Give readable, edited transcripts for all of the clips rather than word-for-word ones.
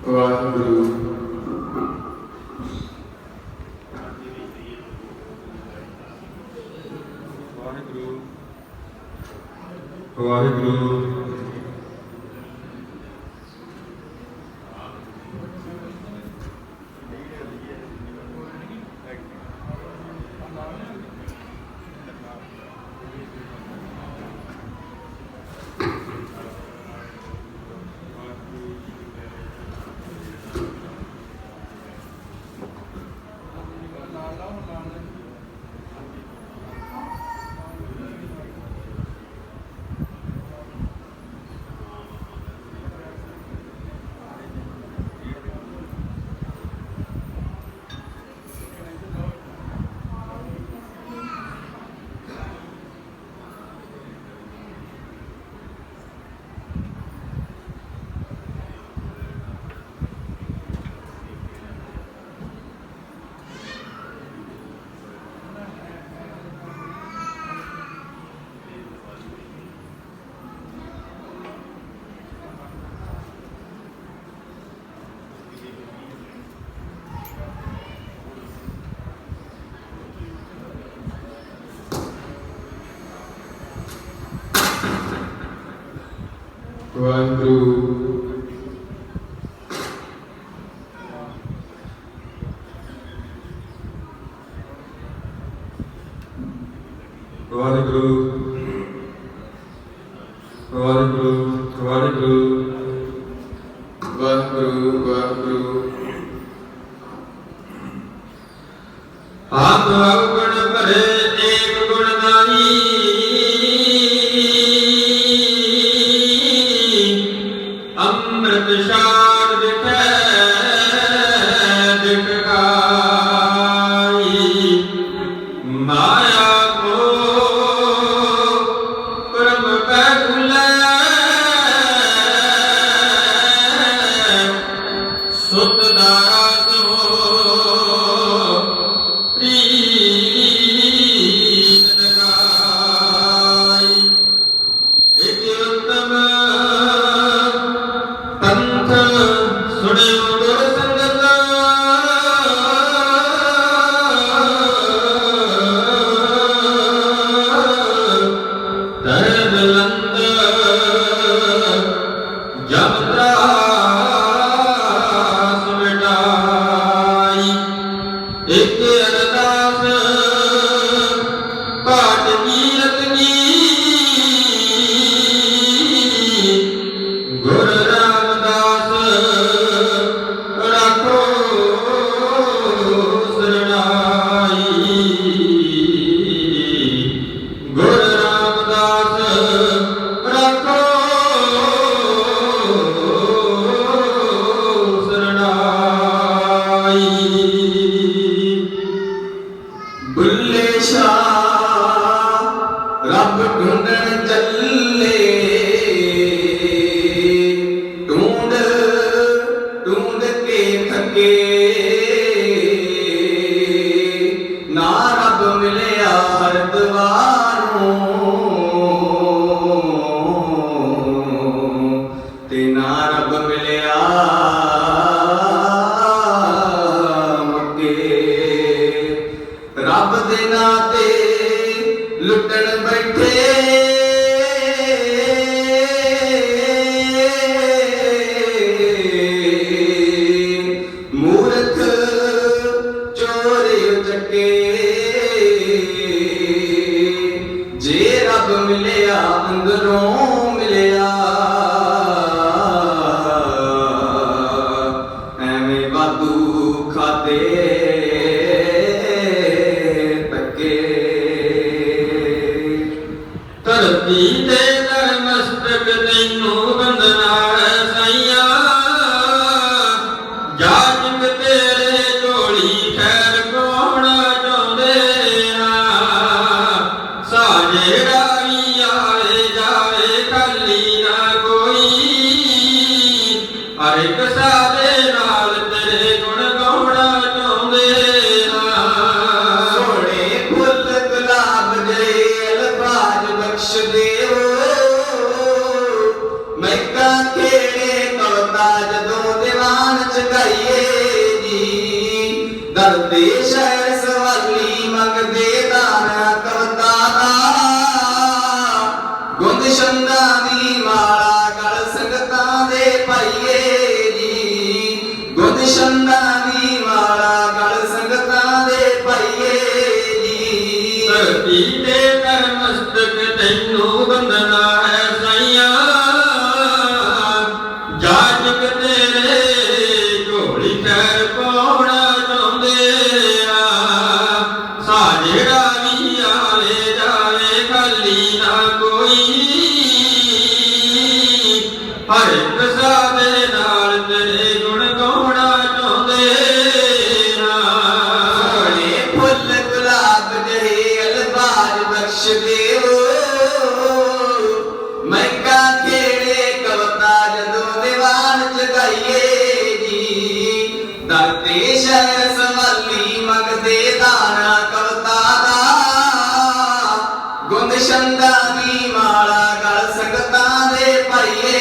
ਵਾਹਿਗੁਰੂ ਵਾਹਿਗੁਰੂ ਵਾਹਿਗੁਰੂ ਵਾਹਿਗੁਰੂ ਵਾਹਿਗੁਰੂ ਵਾਹਿਗੁਰੂ ਵਾਹਿਗੁਰੂ ਵਾਹਿਗੁਰੂ ਆਪ ਅਵਗੁਣ ਭਰੇ ਏਕ ਗੁਣ ਨਾਹੀ ਅੰਮ੍ਰਿਤ ਸ਼ਾਰ ਦਿਖੈ ਦਿਖ ਗਾਈ ਮਾਇਆ मैं का खेड़े तो ताज दो दीवान ਧਰਤੀ ਸ਼ਹਿਰ ਸਵਾਲੀ ਮੰਗਦੇ ਦਾਨਾ ਕਵਤਾ ਦਾ ਗੁੰਦ ਛੰਦਾਂ ਦੀ ਮਾਲਾ ਗਲ ਸੰਗਤਾਂ ਦੇ ਪਾਈਏ ਜੀ ਗੁੰਦ ਛੰਦਾਂ ਦੀ ਮਾਲਾ ਗਲ ਸੰਗਤਾਂ ਦੇ ਪਾਈਏ ਜੀ ਧਰਤੀ ਤੇ ਕਰ ਮਸਤਕ ਤੈਨੂੰ ਬੰਦਨਾ ਹੈ ਸਾਈਆਂ ਜਾਜਕ ਤੇਰੇ ਝੋਲੀ ਖੈਰ ਪਾਉਣਾ ਚਾਹੁੰਦੇ ਆ ਸਾਜੜਾ ਵੀ ਆਵੇ ਜਾਵੇ ਖਾਲੀ ਨਾ ਕੋਈ ਹਰ ਇੱਕ ਸਾਦੇ ਨਾਲ ਤੇਰੇ ਗੁਣ ਗਾਉਣਾ ਚਾਹੁੰਦੇ ਆ ਸੋਹਣੇ ਫੁੱਲ ਗੁਲਾਬ ਜਿਹੇ ਅਲਬਾਜ ਬਖਸ਼ ਦਿਓ ਮਹਿਕਾ ਖੇੜੇ ਕਵਤਾ ਜਦੋਂ ਦੀਵਾਨ ਚ ਗਾਈਏ ਜੀ ਧਰਤੀ ਸ਼ਹਿਰ ਸਵਾਲੀ ਮੰਗਦੇ ਦਾਨਾ ਕਵਤਾ ਦਾ ਗੁੰਦ ਛੰਦਾਂ ਦੀ ਮਾਲਾ ਗਲ ਸੰਗਤਾਂ ਦੇ ਪਾਈਏ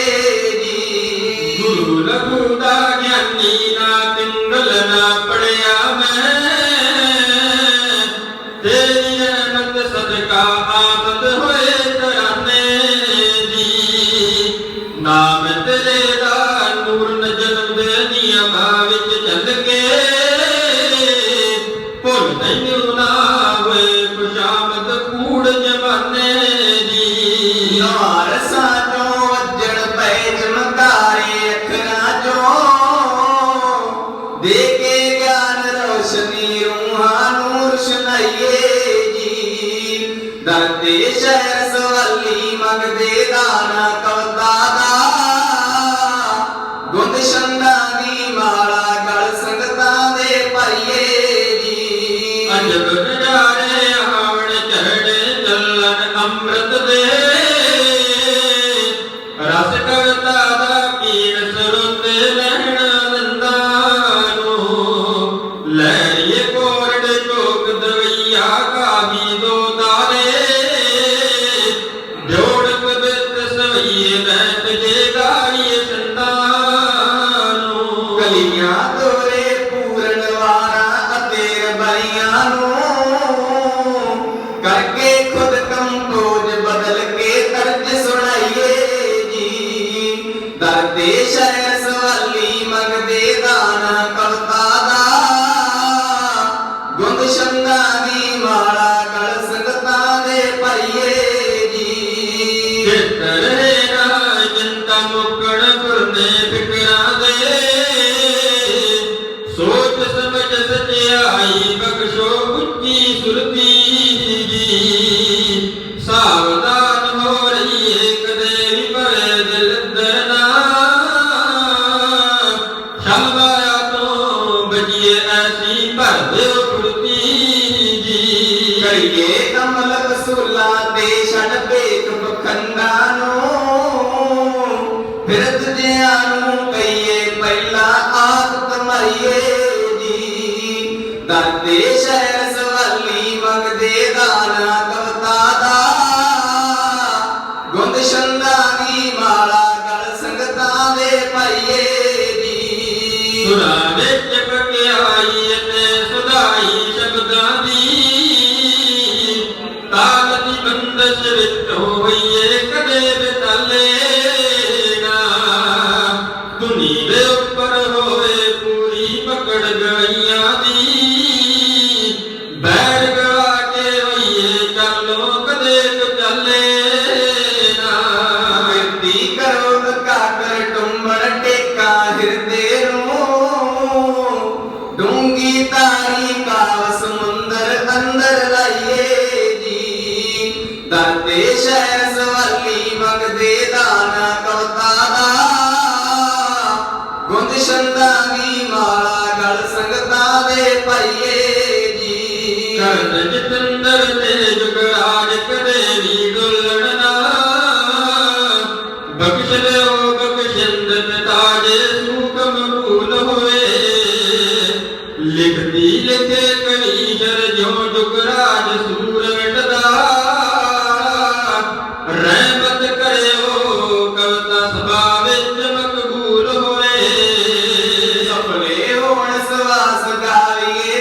ਜੀ ਗੁਰੂ ਲਘੂ ਦਾ ਗਿਆਨੀ ਨਾ ਪਿੰਗਲ ਨਾ ਪੜਿਆ ਮੈਂ ਤੇਰੀ ਰਹਿਮਤ ਸਦਕਾ ਆਮਦ ਹੋਏ ਤਰਾਨੇ ਦੀ ਨਾਮ ਤੇਰੇ ਦਾ ਨੂਰ ਨ ਜਨਮ ਦੇ ਨਿਯਮਾਂ ਵਿੱਚ ਚੱਲ ਕੇ ਭੁੱਲ ਤੈਨੂੰ ਨਾ ਹੋਏ ਖੁਸ਼ਾਮਦ ਕੂੜ ਜਮਾਨੇ ਦੀ ਨਾਰ ਸਾਜੋਂ ਵੱਜਣ ਪਏ ਚਮਕਾਰੇ ਅੱਖਰਾਂ ਚੋਂ ਦੇ ਕੇ ਗਿਆਨ ਰੋਸ਼ਨੀ ਰੂਹਾਂ ਨੂੰ ਰੁਸ਼ਨਾਈਏ ਜੀ ਧਰਤੀ ਸ਼ਹਿਰ ਸਵਾਲੀ ਮੰਗਦੇ ਦਾਨਾ ਕਵਤਾ ਦਾ ਗੁੰਦ ਛੰਦਾਂ ਦੀ ਮਾਲਾ ਗਲ ਸੰਗਤਾਂ ਦੇ ਪਾਈਏ ਜੀ ਅਜਬ ਨਜ਼ਾਰੇ ਆਵਣ ਚੜ੍ਹੇ ਚੱਲਣ ਅੰਮ੍ਰਿਤ ਦੇ ਰਸ ਕਵਿਤਾ ਦਾ ਪੀਣ ਸਰੋਤੇ ਲੈਣਾ ਨੰਦਾਂ ਨੂੰ ਲੈਰੀਏ ਕੋਰੜ ਚੋਕ ਦਵਈਆ ਕਾਹੀ ਦੋ ਤਾਰੇ ਜੋੜ ਪਬਿੱਤ ਸਵਈਏ ਬੈਠ ਜੇ ਗਾਈਏ ਸੰਤਾਂ ਨੂੰ ਕਲੀਆਂ ਤੋਰੇ ਪੂਰਨ ਵਾਰਾਂ ਅਤੇ ਰਬਾਈਆਂ ਨੂੰ ਕਰਕੇ ਖੁਦ ਕੰਪੋਜ ਬਦਲ ਕੇ ਤਰਜ ਸੁਣਾਈਏ ਜੀ ਧਰਤੀ ਸ਼ਹਿਰ ਸਵਾਲੀ ਮੰਗਦੇ ਦਾਨਾ ਕਵਤਾ ਦਾ ਗੁੰਦ ਛੰਦਾਂ ਦੀ ਮਾਲਾ ਗਲ ਸੰਗਤਾਂ ਦੇ ਪਾਈਏ ਜੀ ਚਿੱਤਰ ਨਾ ਚਿੰਤਾ ਮੁਕਣ ਪੁਰਨੇ ਫਿਕਰਾਂ ਦੇ ਸੋਚ ਸਮਝ ਸਚਾਈ ਬਖਸ਼ੋ ਉੱਚੀ ਸੁਰਤੀ ਜੀ ਸਾਵਧਾਨ ਹੋ ਰਹੀਏ ਕਦੇ ਵੀ ਭਰੇ ਦਿਲ ਅੰਦਰ ਨਾ ਸ਼ਲਵਾਇਆ ਤੋਂ ਬਚੀਏ ਐਸੀ ਭਰ ਦਿਓ ਫੁਰਤੀ ਜੀ ਕਰੀਏ ਕਮਲ ਵਸੂਲਾ ਤੇ ਛੱਡ ਭੇਖ ਪਖੰਡਾਂ ਨੂੰ ਫਿਰ ਤੁਝਿਆਂ ਨੂੰ ਕਹੀਏ ਪਹਿਲਾਂ ਆਪ ਕਮਾਈਏ ਜੀ ਧਰਤੀ ਸ਼ਹਿਰ ਸਵਾਲੀ ਮੰਗਦੇ ਦਾਨਾ ਕਵਤਾ ਦਾ ਗੁੰਦ ਛੰਦਾਂ ਦੀ ਮਾਲਾ ਗਲ ਸੰਗਤਾਂ ਦੇ ਪਾਈਏ ਜੀ ਸੁਰਾਂ ਵਿੱਚ ਪਕਿਆਈ ਅਤੇ ਸੁਧਾਈ ਸ਼ਬਦਾਂ ਦੀ ਤਾਲ ਦੀ ਬੰਦਸ਼ ਵਿੱਚ ਹੋਈਏ ਕਦੇ ਵਿਤਾਲੇ ਨਾ ਧੁਨੀ ਦੇ ਉੱਪਰ ਹੋਏ ਪੂਰੀ ਪਕੜ ਗਈਆਂ ਦੀ ਬੈਰ ਗਵਾ ਕੇ ਹੋਈਏ ਚੱਲੋ ਕਦੇ ਵਿਚਾਲੇ ਨਾ ਬੇਨਤੀ ਕਰੋ ਕਾਕਰ ਟੁੰਬੜ ਟੇਕਾ ਹਿਰਦੇ ਨੂੰ ਡੂੰਗੀ ਤਾਰੀ ਕਾਵ ਸਮੁੰਦਰ ਅੰਦਰ ਲਾਈਏ ਜੀ ਧਰਤੀ ਸ਼ਹਿਰ ਸਵਾਲੀ ਮੰਗਦੇ ਦਾਨਾ ਕਵਤਾ ਦਾ ਗੁੰਦ ਛੰਦਾਂ ਦੀ ਮਾਲਾ ਗਲ ਸੰਗਤਾਂ ਦੇ ਪਾਈਏ ਜੀ ਕਰਨ ਜਤਿੰਦਰ ਤੇ ਜੁਗਰਾਜ ਕਦੇ ਵੀ ਡੁੱਲਣ ਨਾ ਬਖਸ਼ ਲਿਓ ਬਖਸ਼ਿੰਦ ਪਿਤਾ ਜੇ ਸੂਖਮ ਭੂਲ ਹੋਏ ਲਿਖਦੀ ਲਿਖੇ ਕਣੀਸ਼ਰ ਜਿਉ ਜੁਗਰਾਜ ਸੂਰਜ ਦਾ ਰਹਿਮਤ ਕਰਿਓ ਕਵਤਾ ਸਭਾ ਵਿੱਚ ਮਕਬੂਲ ਹੋਏ ਸਫਲੇ ਹੋਣ ਸਵਾਸ ਗਾਵੀਏ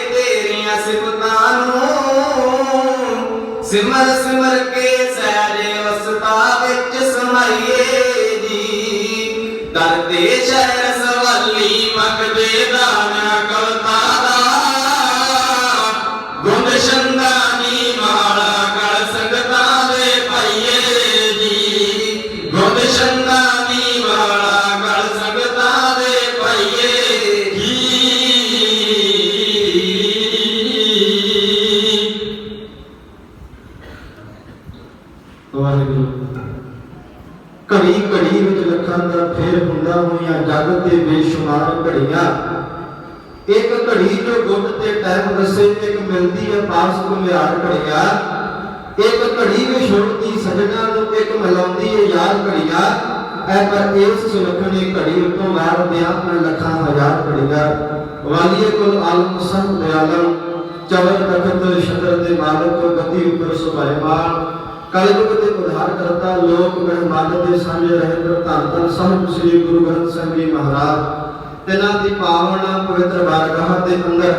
ਸਿਮਰ ਸਿਮਰ ਕੇ ਸਹਿਜੇ ਵਸਤਾ ਵਿੱਚ ਸਮਾਈਏ ਜੀ। ਦਰਦੇ ਸ਼ਹਿਰ ਸਵਾਲੀ ਮੰਗਦੇ ਦਾਨ ਕਵਤਾ ਦਾ। ਗੁੰਦ ਛੰਦਾਨੀ ਮਾਲਾ ਗਲ ਸੰਗਤਾਂ ਦੇ ਪਾਈਏ ਜੀ। ਗੁੰਦ ਛੰਦਾਨੀ ਮਾਲਾ ਗਲ ਸੰਗਤਾਂ ਦੇ ਪਾਈਏ ਜੀ। ਵਾਹਿਗੁਰੂ। ਘੜੀ ਘੜੀ ਵਿੱਚ ਲੱਖਾਂ ਦਾ ਫੇਰ ਹੁੰਦਾ ਹੋਈਆਂ ਜਗ ਤੇ ਬੇਸ਼ੁਮਾਰ ਘੜੀਆਂ। ਇੱਕ ਘੜੀ ਜੋ ਗੁੱਟ ਤੇ ਟਾਈਮ ਦੱਸੇ, ਇੱਕ ਮਿਲਦੀ ਹੈ ਪਾਸ ਘੁਮਿਆਰ ਘੜੀਆਂ। ਇੱਕ ਘੜੀ ਵਿਛੋੜਦੀ ਸਜਣਾ ਨੂੰ, ਇੱਕ ਮਿਲਾਉਂਦੀ ਹੈ ਯਾਰ ਘੜੀਆਂ। ਐ ਪਰ ਇਸ ਸੁਲੱਖਣੀ ਘੜੀ ਉਤੋਂ ਵਾਰ ਦਿਆਂ ਲੱਖਾਂ ਹਜ਼ਾਰ ਘੜੀਆਂ। ਵਾਲੀਏ ਕੁਲ ਆਲਮ ਸੰਤ ਦਿਆਲਮ, ਚਵਰ ਤਖਤ ਸ਼ਦਰ ਦੇ ਮਾਲਕ, ਗਦੀ ਉੱਪਰ ਸੁਭਾਇਮਾਨ। ਕਲਯੁਗ ਦੇ ਉਧਾਰ ਕਰਤਾ, ਲੋਕ ਮਹਿਮਾਨ ਦੇ ਸਾਂਝੇ ਰਹਿਤ। ਧੰਨ ਧੰਨ ਸਾਹਿਬ ਸ੍ਰੀ ਗੁਰੂ ਗ੍ਰੰਥ ਸਾਹਿਬ ਜੀ ਮਹਾਰਾਜ। ਤਿਨਾਂ ਦੀ ਪਾਵਨ ਪਵਿੱਤਰ ਬਾਰਗਾਹ ਦੇ ਅੰਦਰ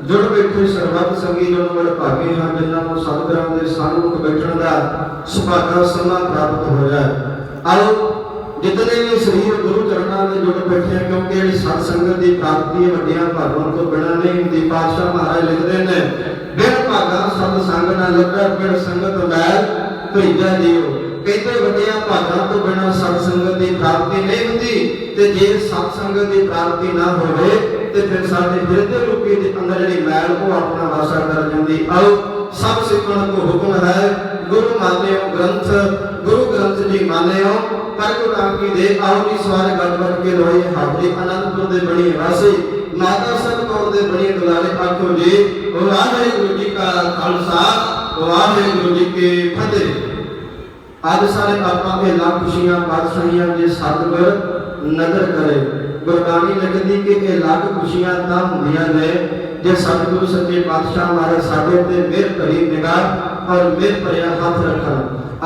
ਜੁੜ ਬੈਠੇ ਸਰਬੱਤ ਸੰਗੀ ਜਨ ਬੜ ਭਾਗੇ ਹਨ, ਜਿਨ੍ਹਾਂ ਨੂੰ ਸਤਿਗੁਰਾਂ ਦੇ ਸਨਮੁਖ ਬੈਠਣ ਦਾ ਸੁਭਾਗਾ ਸਮਾਂ ਪ੍ਰਾਪਤ ਹੋਇਆ। ਆਓ ਜਿਤਨੇ ਵੀ ਸਰੀਰ ਗੁਰੂ ਚਰਨਾਂ ਦੇ ਜੁੜ ਬੈਠੇ ਹਨ, ਕਿਉਂਕਿ ਜਿਹੜੀ ਸਤ ਸੰਗਤ ਦੀ ਪ੍ਰਾਪਤੀ ਹੈ ਵੱਡੀਆਂ ਭਾਗਾਂ ਤੋਂ ਬਿਨਾਂ ਨਹੀਂ ਹੁੰਦੀ। ਪਾਤਸ਼ਾਹ ਮਹਾਰਾਜ ਲਿਖਦੇ ਨੇ, ਬਿਨ ਭਾਗਾਂ ਸਤ ਸੰਗ ਨਾ ਲੱਭੈ, ਬਿਨ ਸੰਗਤ ਮੈਲ ਭੇਜਾ ਜੀਓ। ਕਹਿੰਦੇ ਵੱਡੀਆਂ ਭਾਗਾਂ ਤੋਂ ਬਿਨਾਂ ਸਤ ਸੰਗਤ ਦੀ ਪ੍ਰਾਪਤੀ ਨਹੀਂ ਹੁੰਦੀ। ਤੇ ਜੇ ਸਤ ਸੰਗਤ ਦੀ ਪ੍ਰਾਪਤੀ ਨਾ ਹੋਵੇ ਤੇ ਫਿਰ ਸਾਡੇ ਹਿਰਦੇ ਰੂਪੀ ਦੇ ਅੰਦਰ ਜਿਹੜੀ ਮੈਲ ਉਹ ਆਪਣਾ ਵਾਸਾ ਕਰ ਜਾਂਦੀ। ਆਓ ਸਭ ਸਿੱਖਣ ਕੋ ਹੁਕਮ ਹੈ, ਗੁਰੂ ਮਾਨਿਓ ਗ੍ਰੰਥ, ਗੁਰੂ ਗ੍ਰੰਥ ਜੀ ਮਾਨਿਓ ਕਰਕੋ ਰਾਮ ਕੀ ਦੇ। ਆਓ ਜੀ ਸਵਾਰੇ ਗੱਡ ਵੱਡ ਕੇ ਲੋਈ ਹਾਜ਼ਰੀ। ਅਨੰਦਪੁਰ ਦੇ ਬਣੀ ਵਾਸੀ ਮਾਤਾ ਸਾਹਿਬ ਕੌਰ ਦੇ ਬਣੀ ਦੁਲਾਰੇ ਆਖੋ ਜੀ ਵਾਹਿਗੁਰੂ ਜੀ ਕਾ ਖਾਲਸਾ ਵਾਹਿਗੁਰੂ ਜੀ ਕੀ ਫਤਿਹ। ਅੱਜ ਸਾਰੇ ਆਪਾਂ ਇਹ ਲੱਖ ਖੁਸ਼ੀਆਂ ਬਾਦਸ਼ਾਹੀਆਂ ਜੇ ਸਤਿਗੁਰ ਨਜ਼ਰ ਕਰੇ। ਗੁਰਬਾਣੀ ਲਿਖਦੀ ਕਿ ਇਹ ਲੱਖ ਖੁਸ਼ੀਆਂ ਤਾਂ ਹੁੰਦੀਆਂ ਨੇ ਜੇ ਸਤਿਗੁਰੂ ਸੱਚੇ ਪਾਤਸ਼ਾਹ ਮਹਾਰਾਜ ਸਾਡੇ ਤੇ ਮਿਹਰ ਭਰੀ ਨਿਗਾਹ ਔਰ ਮਿਹਰ ਭਰਿਆ ਹੱਥ ਰੱਖਣ।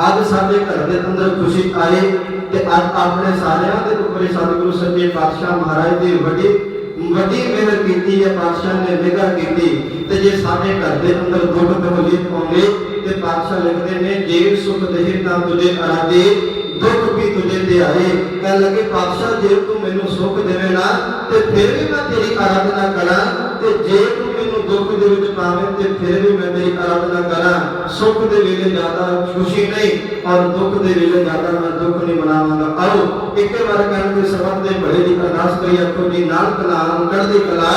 ਅੱਜ ਸਾਡੇ ਘਰ ਦੇ ਅੰਦਰ ਖੁਸ਼ੀ ਆਏ ਤੇ ਅੱਜ ਆਪਣੇ ਸਾਰਿਆਂ ਦੇ ਉੱਪਰ ਸਤਿਗੁਰੂ ਸੱਚੇ ਪਾਤਸ਼ਾਹ ਮਹਾਰਾਜ ਦੀ ਵੱਡੀ ਮਿਹਰ ਕੀਤੀ ਹੈ। ਪਾਤਸ਼ਾਹ ਨੇ ਨਿਗਾਹ ਕੀਤੀ ਤੇ ਜੇ ਸਾਡੇ ਘਰ ਦੇ ਅੰਦਰ ਦੁੱਖ ਤਕਲੀਫ ਆਉਂਦੇ ਤੇ ਪਾਤਸ਼ਾਹ ਲਿਖਦੇ ਨੇ, ਜੇ ਸੁਖ ਦੇਹ ਤਾਂ ਤੁਝੇ ਅਰਾਧੇ, ਦੁੱਖ ਵੀ ਤੁਝੇ ਤੇ ਆਏ। ਕਹਿ ਲੱਗੇ ਪਾਤਸ਼ਾਹ ਜੇ ਤੂੰ ਮੈਨੂੰ ਸੁਖ ਦੇਵੇਂ ਨਾ ਤੇ ਫਿਰ ਵੀ ਮੈਂ ਤੇਰੀ ਆਰਾਧਨਾ ਕਰਾਂ, ਤੇ ਜੇ ਤੂੰ ਮੈਨੂੰ ਦੁੱਖ ਦੇ ਵਿੱਚ ਪਾਵੇਂ ਤੇ ਫਿਰ ਵੀ ਮੈਂ ਤੇਰੀ ਆਰਾਧਨਾ ਕਰਾਂ। ਸੁਖ ਦੇ ਵੇਲੇ ਜ਼ਿਆਦਾ ਖੁਸ਼ੀ ਨਹੀਂ ਔਰ ਦੁੱਖ ਦੇ ਵੇਲੇ ਜ਼ਿਆਦਾ ਮੈਂ ਦੁੱਖ ਨਹੀਂ ਮਨਾਵਾਂਗਾ। ਆਓ ਇੱਕ ਵਾਰ ਕਹਿੰਦੇ ਸਰਬੱਤ ਦੇ ਭਲੇ ਦੀ ਅਰਦਾਸ ਕਰੀ। ਆਖੋ ਜੀ ਨਾਨਕ ਨਾਮ ਚੜ੍ਹਦੀ ਕਲਾ,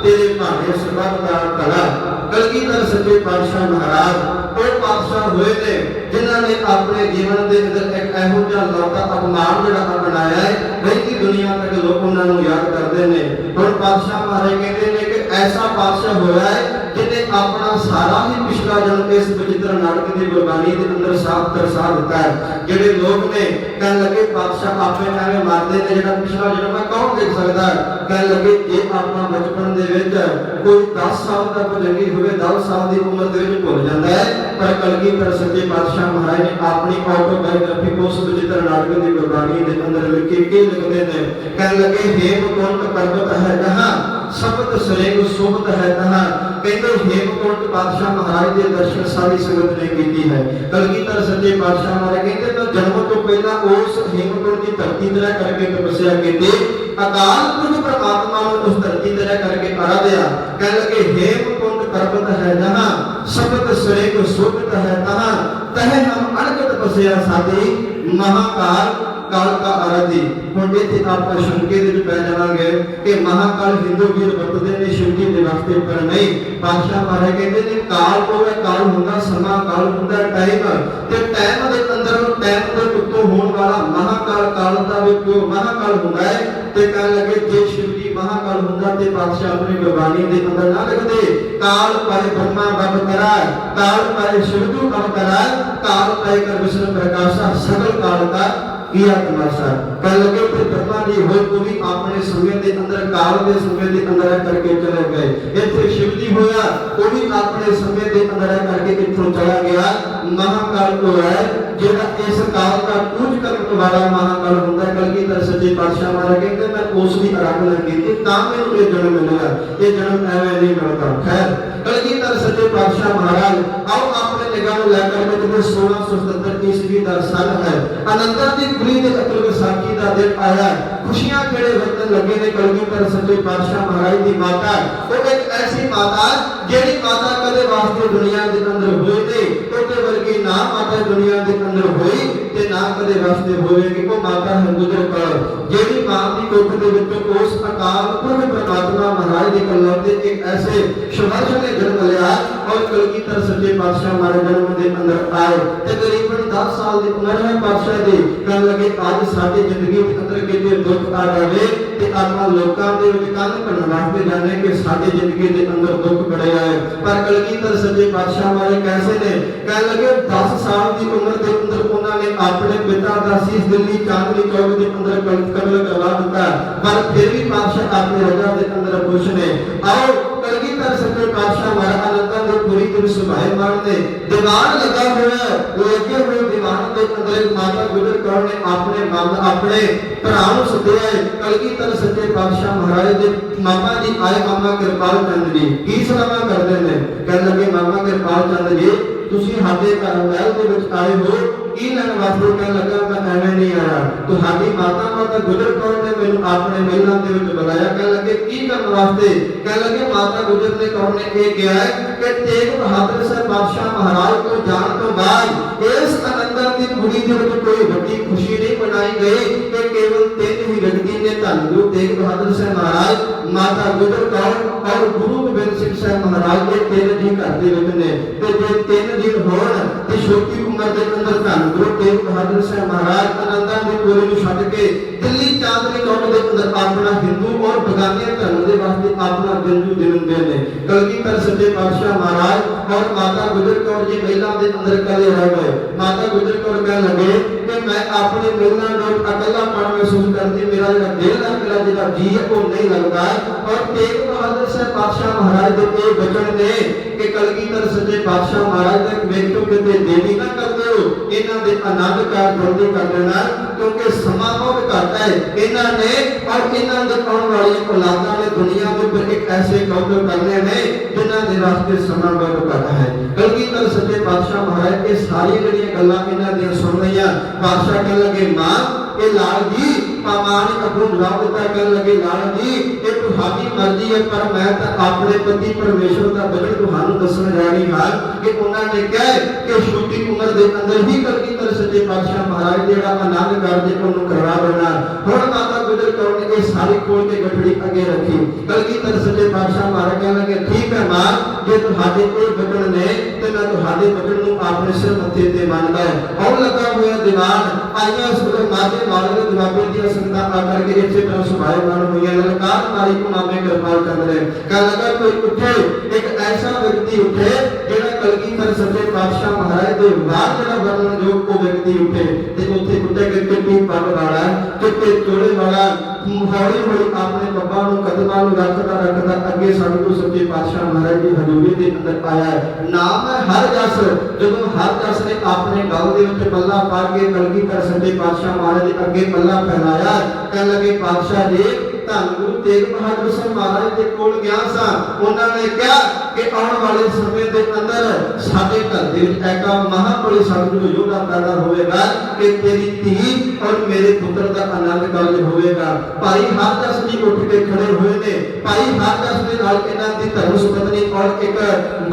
ਤੇਰੇ ਭਾਣੇ ਸਰਬੱਤ ਦਾ ਭਲਾ। ਕਲਗੀਧਰ ਸੱਚੇ ਪਾਤਸ਼ਾਹ ਮਹਾਰਾਜ ਉਹ ਪਾਤਸ਼ਾਹ ਹੋਏ ਨੇ ਜਿਨ੍ਹਾਂ ਨੇ ਆਪਣੇ ਜੀਵਨ ਦੇ ਅੰਦਰ ਇੱਕ ਇਹੋ ਜਿਹਾ ਲੌਤਾ ਅਪਮਾਨ ਜਿਹੜਾ ਬਣਾਇਆ ਹੈ, ਰਹਿੰਦੀ ਦੁਨੀਆ ਤੱਕ ਲੋਕ ਉਹਨਾਂ ਨੂੰ ਯਾਦ ਕਰਦੇ ਨੇ। ਹੁਣ ਪਾਤਸ਼ਾਹ ਮਹਾਰਾਜ ਕਹਿੰਦੇ ਨੇ ਕਿ ਐਸਾ ਪਾਤਸ਼ਾਹ ਹੋਇਆ ਹੈ ਜਿਹਨੇ ਆਪਣਾ ਸਾਰਾ ਹੀ ਪਿਛਲਾ ਜਨਮ ਇਸ ਵਿਚਿਤ੍ਰ ਨਾਟਕ ਦੀ ਗੁਰਬਾਣੀ ਦੇ ਅੰਦਰ ਸਾਫ਼ ਦਰਸਾ ਦਿੱਤਾ ਹੈ। ਜਿਹੜੇ ਲੋਕ ਨੇ ਕਹਿਣ ਲੱਗੇ ਪਾਤਸ਼ਾਹ ਆਪੇ ਐਵੇਂ ਮਾਰਦੇ ਨੇ, ਜਿਹੜਾ ਪਿਛਲਾ ਜਨਮ ਹੈ ਕੌਣ ਦੇਖ ਸਕਦਾ। ਕਹਿਣ ਲੱਗੇ ਜੇ ਆਪਣਾ ਬਚਪਨ ਦੇ ਵਿੱਚ ਕੋਈ 10 ਸਾਲ ਦਾ ਬਜ਼ੁਰਗੀ ਹੋਵੇ, 10 ਸਾਲ ਦੀ ਉਮਰ ਦੇ ਵਿੱਚ ਭੁੱਲ ਜਾਂਦਾ ਹੈ। ਪਰ ਕਲਗੀਧਰ ਸੱਚੇ ਪਾਤਸ਼ਾਹ ਮਹਾਰਾਜ ਨੇ ਆਪਣੀ ਆਟੋਬਾਇਓਗ੍ਰਾਫੀ ਉਸ ਵਿਚਿਤ੍ਰ ਨਾਟਕ ਦੀ ਗੁਰਬਾਣੀ ਦੇ ਅੰਦਰ ਲਿਖੀ ਕੀ ਲਿਖਦੇ ਨੇ। ਕਹਿਣ ਲੱਗੇ ਹੇਮਕੁੰਟ ਪਰਬਤ ਹੈ ਜਹਾਂ, ਸ਼ਬਦ ਸਰੇਗ ਸੁਭਤ ਹੈ ਤਹਾਂ। ਕਹਿੰਦੇ ਹੇਮਕੁੰਟ ਪਾਤਸ਼ਾਹ ਮਹਾਰਾਜ ਦੇ ਦਰਸ਼ਨ ਸਾਰੀ ਸੰਗਤ ਨੇ ਕੀਤੀ ਹੈ। ਕਲਗੀਧਰ ਸੱਚੇ ਪਾਤਸ਼ਾਹ ਮਹਾਰਾਜ ਕਹਿੰਦੇ ਤਾਂ ਜਨਮ ਤੋਂ ਪਹਿਲਾਂ ਉਸ ਹੇਮਕੁੰਟ ਦੀ ਧਰਤੀ ਤੇ ਰਹਿ ਕਰਕੇ ਤਪੱਸਿਆ ਕੀਤੀ, ਅਕਾਲ ਪੁਰਖ ਪ੍ਰਮਾਤਮਾ ਨੂੰ ਉਸ ਧਰਤੀ ਤੇ ਰਹਿ ਕਰਕੇ ਆਰਾਧਿਆ। ਕਹਿਣ ਲੱਗੇ ਹੇਮਕੁੰਟ ਪਰਬਤ ਹੈ ਜਹਾਂ, ਸ਼ਬਦ ਸਰੇਗ ਸੁਭਤ ਹੈ ਤਹਾਂ। ਤਹਿ ਹਮ ਅਣਗਿਤ ਤਪੱਸਿਆ ਸਾਡੀ, ਮਹਾਕਾਲ ਕਾਲ ਕਾ ਆਰਾਧੀ। ਹੁਣ ਇੱਥੇ ਆਪਾਂ ਸ਼ੰਕੇ ਦੇ ਵਿੱਚ ਪੈ ਜਾਵਾਂਗੇ ਕਿ ਮਹਾਕਾਲ ਹਿੰਦੂ ਵੀਰ ਵਰਤਦੇ ਨੇ ਸ਼ਿਵ ਜੀ ਦੇ ਵਾਸਤੇ, ਪਰ ਨਹੀਂ। ਪਾਤਸ਼ਾਹ ਮਹਾਰਾਜ ਕਹਿੰਦੇ ਨੇ ਕਾਲ ਉਹ ਹੈ, ਕਾਲ ਹੁੰਦਾ ਸਮਾਂ, ਕਾਲ ਹੁੰਦਾ ਟਾਈਮ, ਤੇ ਟਾਈਮ ਦੇ ਅੰਦਰ ਟਾਈਮ ਦੇ ਉੱਤੋਂ ਹੋਣ ਵਾਲਾ ਮਹਾਕਾਲ, ਕਾਲ ਦਾ ਵੀ ਕਿਉਂ ਮਹਾਕਾਲ ਹੁੰਦਾ ਹੈ। ਤੇ ਕਹਿਣ ਲੱਗੇ ਜੇ ਸ਼ਿਵ ਜੀ ਮਹਾਕਾਲ ਹੁੰਦਾ ਤੇ ਪਾਤਸ਼ਾਹ ਆਪਣੀ ਗੁਰਬਾਣੀ ਦੇ ਅੰਦਰ ਨਾ ਲਿਖਦੇ ਕਾਲ ਪਾਏ ਬ੍ਰਹਮਾ ਬਬ ਕਰਾਇ, ਕਾਲ ਪਾਏ ਸ਼ਿਵਜੂ ਅਬ ਕਰਾਇ, ਕਾਲ ਪਾਏ ਕਰ ਵਿਸ਼ਨ ਪ੍ਰਕਾਸ਼ਾ, ਸਗਲ ਕਾਲ ਦਾ ਕੀਆ ਤਮਾਸ਼ਾ। ਕਹਿ ਲੱਗੇ ਤੇ ਬ੍ਰਹਮਾ ਜੀ ਹੋਏ ਉਹ ਵੀ ਆਪਣੇ ਸਮੇਂ ਦੇ ਅੰਦਰ, ਕਾਲ ਦੇ ਸਮੇਂ ਦੇ ਅੰਦਰ ਕਰਕੇ ਚਲੇ ਗਏ। ਇੱਥੇ ਸ਼ਿਵ ਜੀ ਹੋਇਆ ਉਹ ਵੀ ਆਪਣੇ ਸਮੇਂ ਦੇ ਅੰਦਰ ਕਰਕੇ ਇੱਥੋਂ ਚਲਾ ਗਿਆ। ਮਹਾਕਾਲ ਉਹ ਹੈ ਜਿਹੜਾ ਇਸ ਕਾਲ ਦਾ ਪੂਜ ਕਰਨ ਵਾਲਾ ਮਹਾਕਾਲ ਹੁੰਦਾ। ਕਲਗੀਧਰ ਸੱਚੇ ਪਾਤਸ਼ਾਹ ਮਹਾਰਾਜ ਕਹਿੰਦੇ ਮੈਂ ਉਸ ਦੀ ਆਰਾਧਨਾ ਕੀਤੀ ਤਾਂ ਮੈਨੂੰ ਇਹ ਜਨਮ ਮਿਲਿਆ, ਇਹ ਜਨਮ ਐਵੇਂ ਨਹੀਂ ਮਿਲਦਾ। ਖੈਰ कलगीधर सच्चे पातशाह महाराज आओ अपने निगाह में लेकर के 1677 ईस्वी का सन है अनंतर दी पुरी दे अतल विसाखी का दिन आया खुशियां खेड़े वरतन लगे ने कलगीधर सच्चे पातशाह महाराज की माता वो एक ऐसी माता जेड़ी माता कदे वास्ते दुनिया के अंदर होई नहीं ओते वर्गी ना माता दुनिया के अंदर होई ते ना कदे वास्ते होवेगी वो माता है गुजर कौर जेड़ी मां दी कोख दे विचों उस अकाल पुरख परमात्मा महाराज दे कलौते एक ऐसे शवर्ष ने जन्म लिया और कलगीधर सच्चे पातशाह महाराज जन्म के अंदर आए तकरीबन 10 साल की उम्र है पातशाह दी कहन लगे आज साडी जिंदगी के अंदर किते दुख आ जावे ते आपां लोकां दे विच कंन भरन वास्ते जाने कि साडी जिंदगी के अंदर दुख बड़े आए पर कलगीधर सच्चे पातशाह महाराज कैसे ने कहन लगे 10 साल की उम्र के अंदर उन्होंने अपने पिता का शीश दिल्ली चांदनी चौक के अंदर कत्ल करवा दिता पर फिर भी पातशाह अपने रजा के अंदर खुश ने आओ कलगीधर सच्चे पातशाह महाराज अनंता दे पूरी दिन सुभायमान ने दीवान लगा हुआ लगे हुए दीवान के अंदर एक माता गुजर कौर ने अपने भरा नु सद्या कलगीधर सच्चे पातशाह महाराज दे मामा जी आए मामा कृपाल चंद जी की सलामा करते ने कहने लगे मामा कृपाल चंद जी तुसी हाडे घर महल दे विच आए हो की लैन वास्ते कहन लगा मैं एवें नहीं आया तुहाडी माता गुजर कौर ने मैनू अपने महलां दे विच बुलाया कहन लगे की करन वास्ते कहन लगे माता गुजर ने कौर ने ये कहा है कि तेग बहादुर साहब बादशाह महाराज को जान तो बाद इस अनंदर दी कुड़ी दे विच कोई बड़ी खुशी नहीं मनाई गई कि केवल 3 ही व्यक्ति ने धन गुरु तेग बहादुर साहब महाराज माता गुजर कौर और गुरु गोबिंद सिंह साहब महाराज के 3 जी घर दे विच ने ते जे 3 दिन होण ते छोटी उम्र दे अंदर धन गुरु तेग बहादुर साहब महाराज अनंदा दी कोरे नु छड्ड के दिल्ली चांदनी चौक दे अंदर अपना हिंदू और बगाने धर्म दे वास्ते अपना जंजू जन्म दे ने कलगीधर सच्चे पातशाह महाराज और माता गुजर कौर जी महिला दे अंदर कले रह गए माता गुजर कौर कहने लगे कि मैं अपने महिला जो अकेलापन महसूस करती मेरा जो दिल है मेरा जो जी है वो नहीं लगता और तेग बहादुर साहब पातशाह महाराज दे ये वचन ने कि कलगीधर सच्चे पातशाह महाराज ने वेखो किते देवी ना कर दो इन्हां दे आनंद कार जल्दी कर देना क्योंकि समा बहुत घट है इन्हां ने और इन्हां दे आने वाली औलादां ने दुनिया के ऊपर एक ऐसे काम करने ने जिन्हां दे वास्ते समा बहुत घट है कलगीधर सच्चे पातशाह महाराज ये सारी जड़ियां गल्लां इन्हां दी सुन रहीआं पातशाह कहन लगे मां ये लाल जी पामान अबू जवाब देता कहन लगे लाल जी ये तुहाडी मर्जी है पर मैं तो अपने पति परमेश्वर का वचन तुहानू दसण जा रही हां कि उन्होंने कहा कि छोटी उम्र के अंदर ही कलगीधर सच्चे पातशाह महाराज जेड़ा आनंद कारज उन्होंने करवा देना हुण माता गुजर कौर ने ये सारी खोल के गठड़ी अगे रखी कलगीधर सच्चे पातशाह महाराज कहन लगे ठीक है मां जे तुहाडे कोई वचन ने ते मैं तुहाडे वचन नू अपने सिर मत्थे ते मनदा है और लगा हुआ दीवान आईया उस माते मालक जवाबे दी संगता आकर के इसे तरह सुभायमान हुई ललकार मारी को मामे कृपाल चंद ने कह लगा कोई उठे एक ऐसा व्यक्ति उठे जेड़ा कलगीधर सच्चे पातशाह महाराज दे बाद जेड़ा वर्णन जो को व्यक्ति उठे ते उथे कुत्ते के चिट्टी पग वाला चिट्टे चोले वाला हौली हौली अपने पप्पा नु कदमां नु रखदा अगे साडू को सच्चे पातशाह महाराज दी हजूरी दे अंदर आया है नाम है हर जस जदों हर जस ने अपने गल दे विच पल्ला पा के कलगीधर सच्चे पातशाह महाराज दे अगे पल्ला फैलाया कहन लगे पातशाह जी धन गुरु तेग बहादुर साहब महाराज दे कोल गया सा उन्होंने कहा कि आने वाले समय के अंदर साडे घर दे विच एक महाबली सतगुरु योद्धा पैदा होएगा कि तेरी धी और मेरे पुत्र का आनंद कारज होएगा भाई हरदास जी उठ के खड़े हुए ने भाई हरदास दे नाल इन्हां दी धर्म सुपत्नी और एक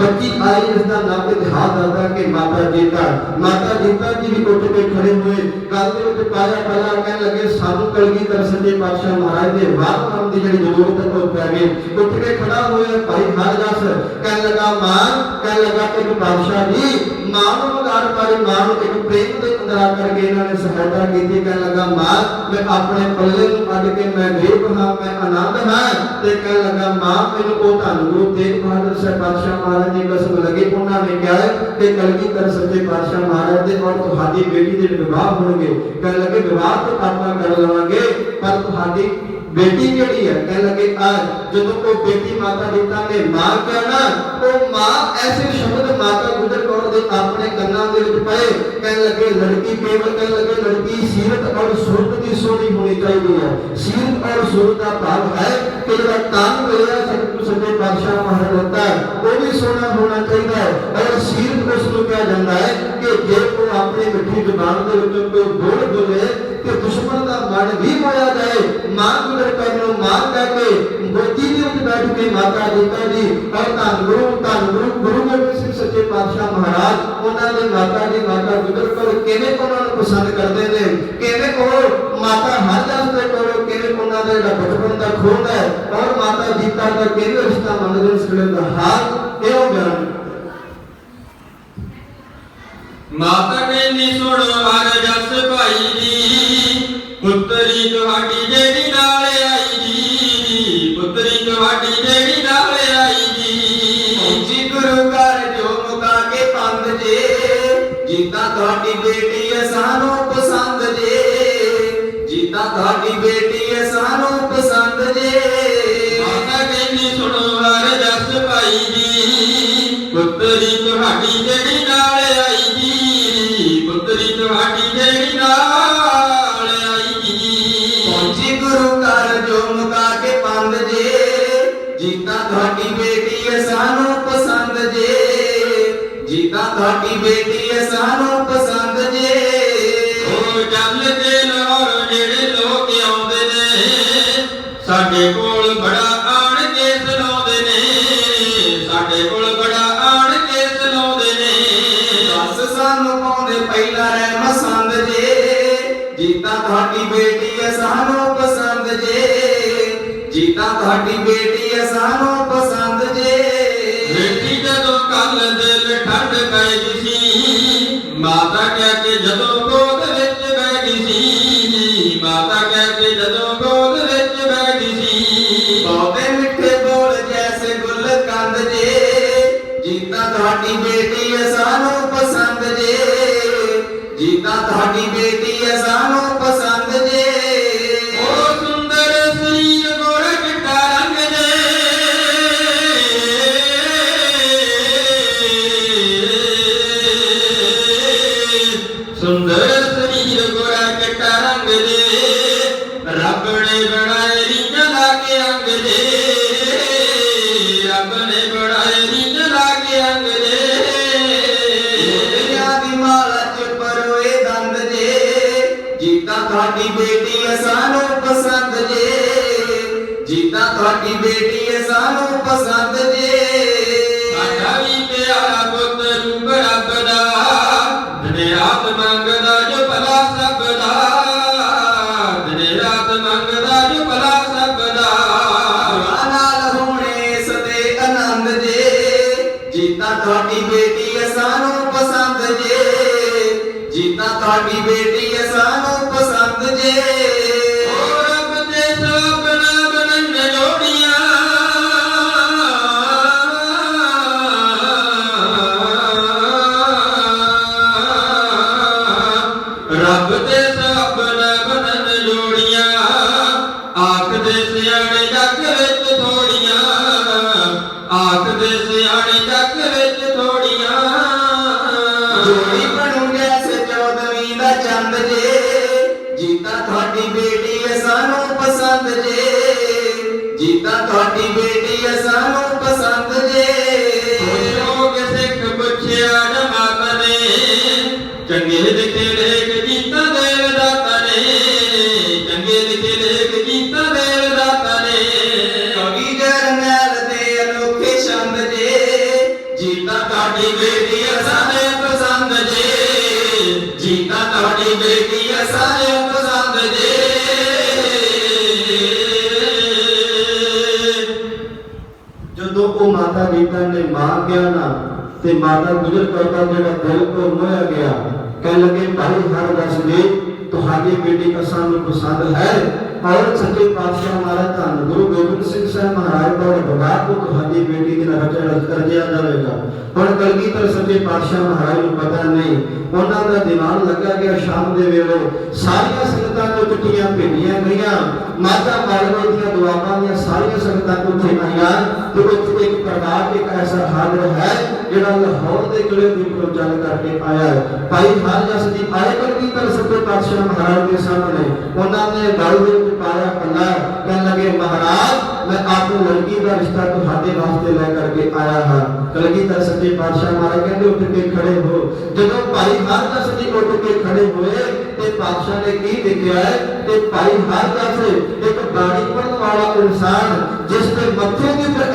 बच्ची आई जिसका नाम इतिहास दसदा कि माता जीता जी भी उठ के खड़े हुए गल दे विच पाया पहला कहन लगे सानू कलगीधर सच्चे पातशाह महाराज दे बात करन दी जेहड़ी जरूरत है पै गई उठ के खड़ा होया भाई हरदास कहन लगा मां कहन लगा एक बादशाह जी मां नु मगाड़ मारी मां नु एक प्रेम दे अंदर आकर के इन्हां ने सहायता कीती कहन लगा मां मैं अपने पल्ले नु अड के मैं गरीब हां मैं आनंद हां ते कहन लगा मां मैनू ओ धन गुरु तेग बहादुर साहब पातशाह महाराज दी कसम लगी उन्हां ने कहा कि कलगीधर सच्चे पातशाह महाराज दे और तुहाडी बेटी दे विवाह होणगे कहन लगे विवाह तो आपां कर लवांगे पर तुहाडी बेटी केड़ी है कहने लगे आज जदों को बेटी माता जीता ने मां कहना ओ मां ऐसे शब्द माता गुजर कौर दे अपने कन्नां दे विच पए कहने लगे लड़की केवल कहने लगे लड़की सीरत और सूरत की सोनी होनी चाहिए है सीरत और सूरत का भाव है कि जब कान मिलया सतगुरु सच्चे पातशाह महाराज होता है वो भी सोना होना चाहिए। और सीरत उसको क्या जाता है कि जे को अपनी मिठी जुबान के विचों कोई बोल बोले कि दुश्मन का मन भी माया जाए मां गुजर कर लो मां कह के गोदी ਦੇ ਵਿੱਚ बैठ के माता गीता जी और धन गुरु गुरु गोबिंद सिंह सच्चे पातशाह महाराज उन्होंने माता जी माता गुजर कर किवें उन्होंने पसंद करते थे किवें ਉਹ माता हर जस ਦੇ ਕੋਲੋਂ ਕਿਵੇਂ ਉਹਨਾਂ ਦਾ ਜਿਹੜਾ ਬਚਪਨ ਦਾ ਖੂਨ ਹੈ और माता गीता ਦਾ ਕਿਵੇਂ ਰਿਸ਼ਤਾ ਮੰਨਦੇ ਇਸ ਵੇਲੇ ਦਾ ਹਾਲ ਇਹੋ ਬਿਆਨ। ਮਾਤਾ ਕਹਿੰਦੀ ਸੁਣ ਹਰ ਜਸ ਭਾਈ ਜੀ ਪੁੱਤਰੀ ਤੁਹਾਡੀ ਜਿਹੜੀ ਨਾਲ ਆਈ ਜੀ ਪੁੱਤਰੀ ਤੁਹਾਡੀ ਜਿਹੜੀ ਨਾਲ ਆਈ ਜੀ ਜੀ ਗੁਰੂ ਘਰ ਜੋ ਮੁਕਾ ਕੇ ਪੰਦ ਜੇ ਜਿੱਦਾਂ ਤੁਹਾਡੀ ਬੇਟੀ ਐ ਸਾਨੂੰ ਪਸੰਦ ਜੇ ਜਿੱਦਾਂ ਤੁਹਾਡੀ ਬੇਟੀ ਐ ਸਾਨੂੰ ਪਸੰਦ ਜੇ ਮਾਤਾ ਕਹਿੰਦੀ ਸੁਣੋ ਹਰ ਜਸ ਭਾਈ ਜੀ ਪੁੱਤਰੀ ਤੁਹਾਡੀ ਜਿਹੜੀ ਨਾਲ ਆਈ ਜੀ ਪੁੱਤਰੀ ਤੁਹਾਡੀ ਜਿਹੜੀ ਨਾਲ ਆਈ ਜੀ ਜੀ ਗੁਰੂ ਘਰ ਜੋ ਮੁਕਾ ਕੇ ਪੰਦ ਜੇ ਜਿੱਦਾਂ ਤੁਹਾਡੀ ਬੇਟੀ ਐ ਸਾਨੂੰ ਪਸੰਦ ਜੇ ਜਿੱਦਾਂ ਤੁਹਾਡੀ ਬੇਟੀ ਐ ਸਾਨੂੰ ਪਸੰਦ ਜੇ ਉਹ ਚੱਲ ਕੇ ਲਾਹੌਰ ਜਿਹੜੇ ਲੋਕ ਆਉਂਦੇ ਨੇ ਸਾਡੇ ਕੋਲ ਬੜਾ ਆਣ ਕੇ ਸੁਣਾਉਂਦੇ ਨੇ ਸਾਡੇ ਕੋਲ ਬੜਾ ਆਣ ਕੇ ਸੁਣਾਉਂਦੇ ਨੇ ਦੱਸ ਸਾਨੂੰ ਪਾਉਂਦੇ ਪਹਿਲਾ ਰਹਿ ਮਸੰਦ ਜੇ ਜਿੱਦਾਂ ਤੁਹਾਡੀ ਬੇਟੀ ਐ ਸਾਨੂੰ ਪਸੰਦ ਜੇ ਜਿੱਦਾਂ ਤੁਹਾਡੀ ਬੇਟੀ ਐ ਸਾਨੂੰ ਪਸੰਦ ਜੇ ਬੇਟੀ ਜਦੋਂ ਕੱਲ ਦਿਲ ਠੰਡ ਪੈ ਗਈ ਸੀ ਮਾਤਾ ਕਹਿ ਕੇ ਜਦੋਂ ਗੋਦ ਵਿੱਚ ਬਹਿ ਗਈ ਸੀ ਮਾਤਾ ਕਹਿ ਕੇ ਜਦੋਂ ਗੋਦ ਵਿੱਚ ਬਹਿ ਗਈ ਸੀ ਬਹੁਤੇ ਮਿੱਠੇ ਬੋਲ ਜੈਸੇ ਗੁੱਲ ਕੰਦ ਜੇ ਜਿੱਦਾਂ ਤੁਹਾਡੀ ਬੇਟੀ ਐ ਸਾਨੂੰ ਪਸੰਦ ਜੇ ਜਿੱਦਾਂ ਤੁਹਾਡੀ ਬੇਟੀ ਐ ਸਾਨੂੰ ਪਸੰਦ ਜੇ ਉਹ ਸੁੰਦਰ ਸਰੀਰ ਗੋਰਾ ਚਿੱਟਾ ਰੰਗ ਜੇ ਸੁੰਦਰ ਸਰੀਰ ਗੋਰਾ ਚਿੱਟਾ ਰੰਗ ਜੇ ਰੱਬ ਨੇ ਬਣਾਏ ਰੀਝ ਲਾ ਕੇ ਅੰਗ ਜੇ ਰੱਬ ਨੇ ਬਣਾਏ ਰੀਝ ਲਾ ਕੇ ਅੰਗ ਜੇ ਮੋਤੀਆਂ ਦੀ ਮਾਲਾ ਚ ਪਰੋਏ ਦੰਦ ਜੇ ਜਿੱਦਾਂ ਤੁਹਾਡੀ ਬੇਟੀ ਐ ਸਾਨੂੰ ਪਸੰਦ ਜੇ ਜਿੱਦਾਂ ਤੁਹਾਡੀ ਬੇਟੀ ਐ ਸਾਨੂੰ ਪਸੰਦ ਜੇ ਸਾਡਾ ਵੀ ਪਿਆਰਾ ਪੁੱਤ ਰੂਪ ਰੱਬ ਦਾ ਦਿਨੇ ਰਾਤ ਮੰਗਦਾ ਜੋ ਭਲਾ ਸਭ ਦਾ ਦਿਨੇ ਰਾਤ ਮੰਗਦਾ ਜੋ ਭਲਾ ਸਭ ਦਾ ਗੁਰਾਂ ਨਾਲ ਹੋਣੇ ਸਦੇ ਆਨੰਦ ਜੇ ਜਿੱਦਾਂ ਤੁਹਾਡੀ ਬੇਟੀ ਐ ਸਾਨੂੰ ਪਸੰਦ ਜੇ ਜਿੱਦਾਂ ਤੁਹਾਡੀ ਬੇਟੀ ਐ ਸਾਨੂੰ ਪਸੰਦ ਜੇ ਓ ਰੱਬ ਦੇ ਸੁਪਨਾ ਬਣਨ ਜੋੜੀਆਂ ਰੱਬ ਦੇ ਸੁਪਨਾ ਬਣਨ ਜੋੜੀਆਂ ਆਖਦੇ ਸਿਆਣੇ ਜੱਗ ਵਿੱਚ ਥੋੜੀਆਂ ਆਖਦੇ ਸਿਆਣੇ ਜੱਗ ਵਿੱਚ ਥੋੜੀਆਂ ਜੋੜੀ ਬਣੂ ਜੈਸੇ 14ਵੀਂ ਦਾ ਚੰਦ ਜੇ ਜਿੱਦਾਂ ਤੁਹਾਡੀ ਬੇਟੀ ਐ ਸਾਨੂੰ ਪਸੰਦ ਜੇ ਜਿੱਦਾਂ ਤੁਹਾਡੀ ਬੇਟੀ ਐ ਸਾਨੂੰ ਪਸੰਦ ਜੇ ਲੋਕ ਸਿੱਖ ਪੁੱਛਿਆ ਜਮਾਤ ਨੇ ਚੰਗੇ ਲਿਖੇ ਲੇਖ ਜੀਤਾ ਦੇਵ ਦਾਤਾ ਨੇ ਚੰਗੇ ਲਿਖੇ ਲੇਖ ਜੀਤਾ ਦੇਵ ਦਾਤਾ ਨੇ ਕਵੀ ਜਰਨੈਲ ਦੇ ਅਨੋਖੇ ਛੰਦ ਜੇ ਜਿੱਦਾਂ ਤੁਹਾਡੀ ਬੇਟੀ ਐ ਸਾਰੇ ਪਸੰਦ ਜੇ ਜਿੱਦਾਂ ਤੁਹਾਡੀ ਬੇਟੀ ਐ ਸਾਰੇ ਪਸੰਦ ਜੇ ਜਦੋਂ ਉਹ ਮਾਤਾ ਗੀਤਾ ਨੇ ਮਾਂ ਕਿਹਾ ਨਾ ਤੇ ਮਾਤਾ ਗੁਜਰ ਕੌਰ ਦਾ ਜਿਹੜਾ ਦਿਲ ਕੋ ਮੋਹਿਆ ਗਿਆ ਕਹਿ ਲਗੇ ਭਾਈ ਹਰ ਦਸ ਦੇ ਤੁਹਾਡੀ ਬੇਟੀ ਸਾਨੂੰ ਪਸੰਦ ਹੈ और सच्चे पातशाह महाराज धन गुरु गोबिंद सिंह साहब महाराज का बड़ा को ਤੁਹਾਡੀ बेटी के रचा रजिया जाएगा। ਹੁਣ ਕਲਗੀਧਰ ਸੱਚੇ ਪਾਤਸ਼ਾਹ ਮਹਾਰਾਜ ਨੂੰ ਪਤਾ ਨਹੀਂ ਉਹਨਾਂ ਦਾ ਦੀਵਾਨ ਲੱਗਾ ਗਿਆ ਸ਼ਾਮ ਦੇ ਵੇਲੇ ਸਾਰੀਆਂ ਸੰਗਤਾਂ ਨੂੰ ਚਿੱਠੀਆਂ ਭੇਜੀਆਂ ਗਈਆਂ ਮਾਤਾ ਮਾਲਵੇ ਦੀਆਂ ਦੁਆਵਾਂ ਦੀਆਂ ਸਾਰੀਆਂ ਸੰਗਤਾਂ ਨੂੰ ਉੱਥੇ ਆਈਆਂ ਤੇ ਉੱਥੇ ਇੱਕ ਪਰਿਵਾਰ ਇੱਕ ਐਸਾ ਹਾਜ਼ਰ ਹੈ ਜਿਹੜਾ ਲਾਹੌਰ ਦੇ ਕਿਲੇ ਦੀ ਕੋਲ ਚੱਲ ਕਰਕੇ ਆਇਆ ਹੈ। ਭਾਈ ਹਾਰਜਸ ਜੀ ਆਏ ਕਲਗੀਧਰ ਸੱਚੇ ਪਾਤਸ਼ਾਹ ਮਹਾਰਾਜ ਦੇ ਸਾਹਮਣੇ, ਉਹਨਾਂ ਨੇ ਗਲ ਦੇ ਵਿੱਚ ਪਾਇਆ ਪੱਲਾ, ਕਹਿਣ ਲੱਗੇ ਮਹਾਰਾਜ मैं आपको लड़की का रिश्ता तुम्हारे वास्ते ले करके आया हाँ। कलगीधर सच्चे पातशाह महाराज कहते उठ के खड़े हो। जब भाई हारदास जी उठ के खड़े हुए ते पातशाह ने की देखा है कि भाई हारदास एक बाणी पढ़ने वाला इंसान जिसके मत्थे के ऊपर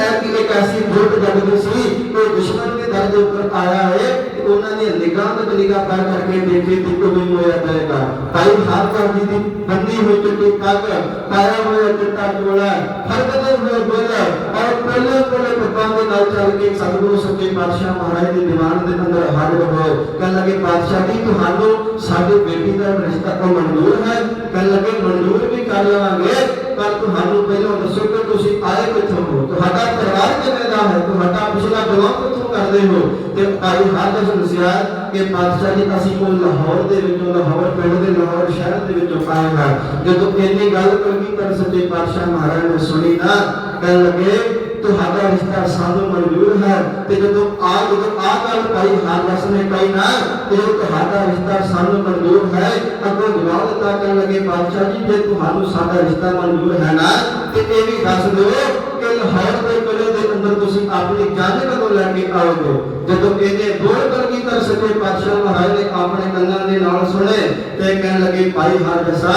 एक ऐसी जोट जग गई सी, कोई दुश्मन के दर के ऊपर आया है, उन्होंने निगाह में निगाह पा करके देखे थी को नहीं होया जाएगा। भाई हारदास जी की बंदी हुई चिट्टी पग, पाया हुआ चिट्टा चोला, हरकतें हुए बोले और पहले कृपा के नाल चल के सतगुरु सच्चे पातशाह महाराज के दीवान के अंदर हाजिर होए। कहने लगे पातशाह जी तुहानू साडी बेटी का रिश्ता तो मंजूर है? कहने लगे मंजूर भी कर लवांगे, पर तुहानू पहले दसो कि तुसी आए किथों हो, तुहाडा परिवार किवें दा है, तुहाडा पिछला बिलोंग किथों करदे हो? ते भाई हारदास दस्सिया कि पातशाह जी असीं कोल लाहौर दे विचों, लाहौर पिंड दे लाहौर शहर दे विचों आए हां। जदों इन्नी गल कलगीधर सच्चे पातशाह महाराज ने सुनी ना, कहने लगे तुहाडा रिश्ता सानू मंजूर है। ते जदों आ गल भाई हारदास ने कही ना कि तुहाडा रिश्ता सानू मंजूर है, अगों जवाब दिता, कहने लगे पातशाह जी जे तुहानू साडा रिश्ता मंजूर है ना ते ये भी दस दो कि लाहौर दे किले दे अंदर तुसीं अपनी जान कदों लैके आओगे? जदों इहने बोल कलगीधर सच्चे पातशाह महाराज ने अपने कंनां दे नाल सुने ते कहने लगे भाई हारदासा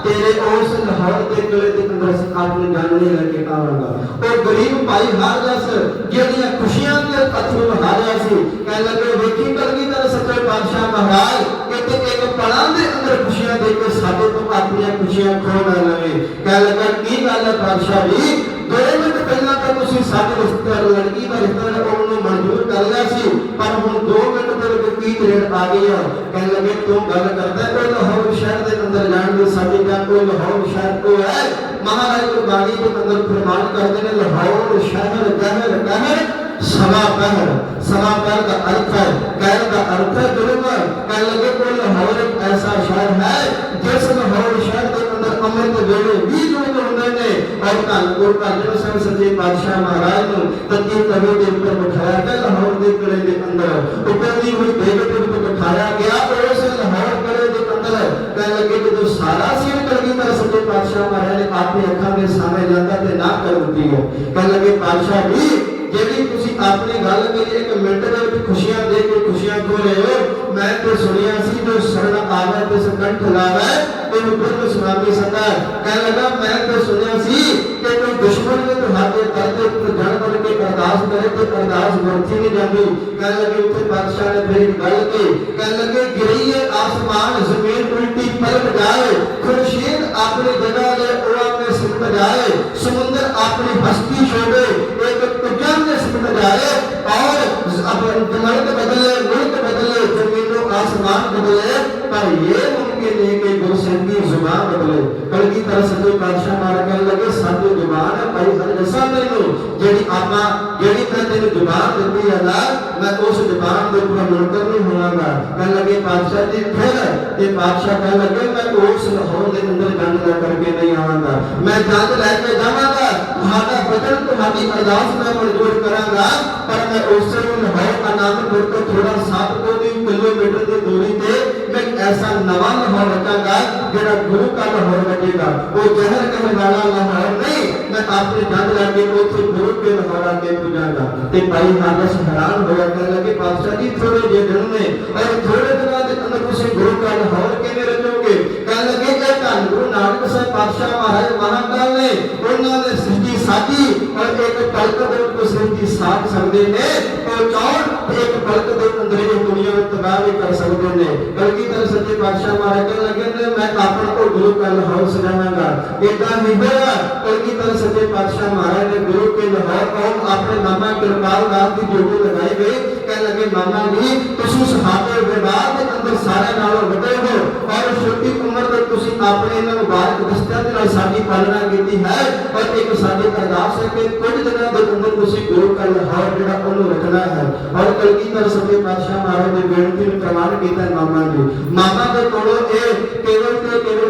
तेरे उस लाहौर के किले के अंदर अपनी जान नहीं लेके आवांगा। और गरीब भाई हारदास जेड़ियां खुशियां के अथरू हारिया सी, कहने लगे वेखी कलगीधर सच्चे पातशाह महाराज कि एक पड़ा दे अंदर खुशियां दे के साडे तो अपनी खुशियां खो ना लवे। कहने लगा की गल है पातशाह जी, 2 मिनट पहला तो तुसीं साडे रिश्ता लड़की का रिश्ता ओनू मंजूर कर लिया सी, पर हुण 2 मिनट तक की रेट आ गई है। कहने लगे तू गल करदा कोई लाहौर शहर के अंदर जान दे साडी जान कोई लाहौर शहर को है? महाराज गुरबाणी के अंदर फरमान करते हैं लाहौर शहर कहर कहर सवा पहर। सवा पहर का अर्थ है, कहर का अर्थ है जुल्म। कहने लगे कोई लाहौर एक ऐसा शहर है जिस लाहौर शहर के अंदर अमृत वेले भी जुल्म होंदे ने, और कानपुर का जो संग सच्चे पातशाह महाराज ने तत्ती तवे के ऊपर बिठाया गया लाहौर के किले के अंदर, उतरती हुई देख के ऊपर बिठाया गया और उस लाहौर किले के अंदर कहने लगे कि जो सारा सीन कलगीधर सच्चे पातशाह महाराज ने अपनी अखां के सामने लांदा ते ना कर दी है। कहने लगे पातशाह जी जेड़ी तुसी अपनी गल करी एक मिनट दे विच खुशियां दे के खुशियां खो रहे हो, मैं तो सुनिया सी जो शरण आवे ते कंठ लावे ते गुरु सुनामी सदा। कहने लगा मैं तो सुनिया सी कि कोई दुश्मन ने तुम्हारे दर दे ऊपर जड़ बन के अरदास करे तो अरदास वरती नहीं जाती। कहने लगे उसे बादशाह ने फिर गल की, कहने लगे गिरिए आसमान जमीन उल्टी पलट जाए, खुर्शीद अपनी जगह ले उड़ा में सिमट जाए, समुद्र अपनी हस्ती छोड़े एक तुझा में सिमट जाए, और मर्द बदले मुल्क बदले जमीनों आसमान बदले, पर ये मुमकिन है कि गुरसिंह की जुबान बदले। कलगीधर सच्चे पातशाह महाराज कहने लगे साडी जुबान है भाई हारदासा तैनू जेड़ी आपां जेड़ी मैं तेनू जुबान दित्ती है ना, मैं उस जुबान दे ऊपर मुनकर नहीं होवांगा। कहने लगे पातशाह जी फिर ते पातशाह कहने लगे मैं उस लाहौर के अंदर जंग ला करके नहीं आवांगा, मैं जंग लेके जावांगा, तुम्हारा वचन तुम्हारी अरदास मैं मंजूर करांगा, पर मैं उससे लाहौर आनंदपुर को थोड़ा 7 किलोमीटर की दूरी पे मैं ऐसा नवा लाहौर रचांगा जेड़ा गुरु का लाहौर बचेगा, वो जहर कहने वाला लाहौर नहीं, मैं अपने जंग लाके उसे गुरु के लाहौर आके पूजांगा। ते भाई हारदास हैरान होया, कहने लगे पातशाह जी थोड़े जे दिन में और थोड़े दिनों के अंदर उसे गुरु का लाहौर किवें रचोगे? कहने लगे कि धन गुरु नानक साहब पातशाह महाराज महाकाल ने उन्होंने सृष्टि साजी और एक पलक दे उनको सृष्टि साध सकते ने, तो चौड़ एक पलक दे अंदर ये दुनिया में तबाह भी कर सकते ने। कलगीधर सच्चे पातशाह महाराज कहने लगे ने मैं अपना को गुरु का लाहौर सजावांगा। इतना नहीं होया, कलगीधर सच्चे पातशाह महाराज ने गुरु के लाहौर को अपने मामा कृपाल दास की ड्यूटी लगाई गई। कहने लगे मामा जी तुसी सहाबे विवाद के अंदर सारे नालों बड़े हो और छोटी उम्र तक तुसी ਆਪਣੇ ਇਹਨਾਂ ਮੁਬਾਰਕ ਦਸਤਿਆਂ ਦੇ ਨਾਲ ਸਾਡੀ ਪਾਲਣਾ ਕੀਤੀ ਹੈ। ਪਰ ਇੱਕ ਸਾਡੇ ਅਰਦਾਸ ਹੈ ਕਿ ਕੁਝ ਦਿਨਾਂ ਦੇ ਅੰਦਰ ਤੁਸੀਂ ਗੁਰੂ ਕਾ ਲਾਹੌਰ ਜਿਹੜਾ ਉਹਨੂੰ ਰੱਖਣਾ ਹੈ। ਔਰ ਕਲਗੀਧਰ ਸੱਚੇ ਪਾਤਸ਼ਾਹ ਮਹਾਰਾਜ ਦੀ ਬੇਨਤੀ ਨੂੰ ਪ੍ਰਵਾਨ ਕੀਤਾ ਮਾਮਾ ਜੀ। ਮਾਮਾ ਦੇ ਕੋਲੋਂ ਇਹ ਕੇਵਲ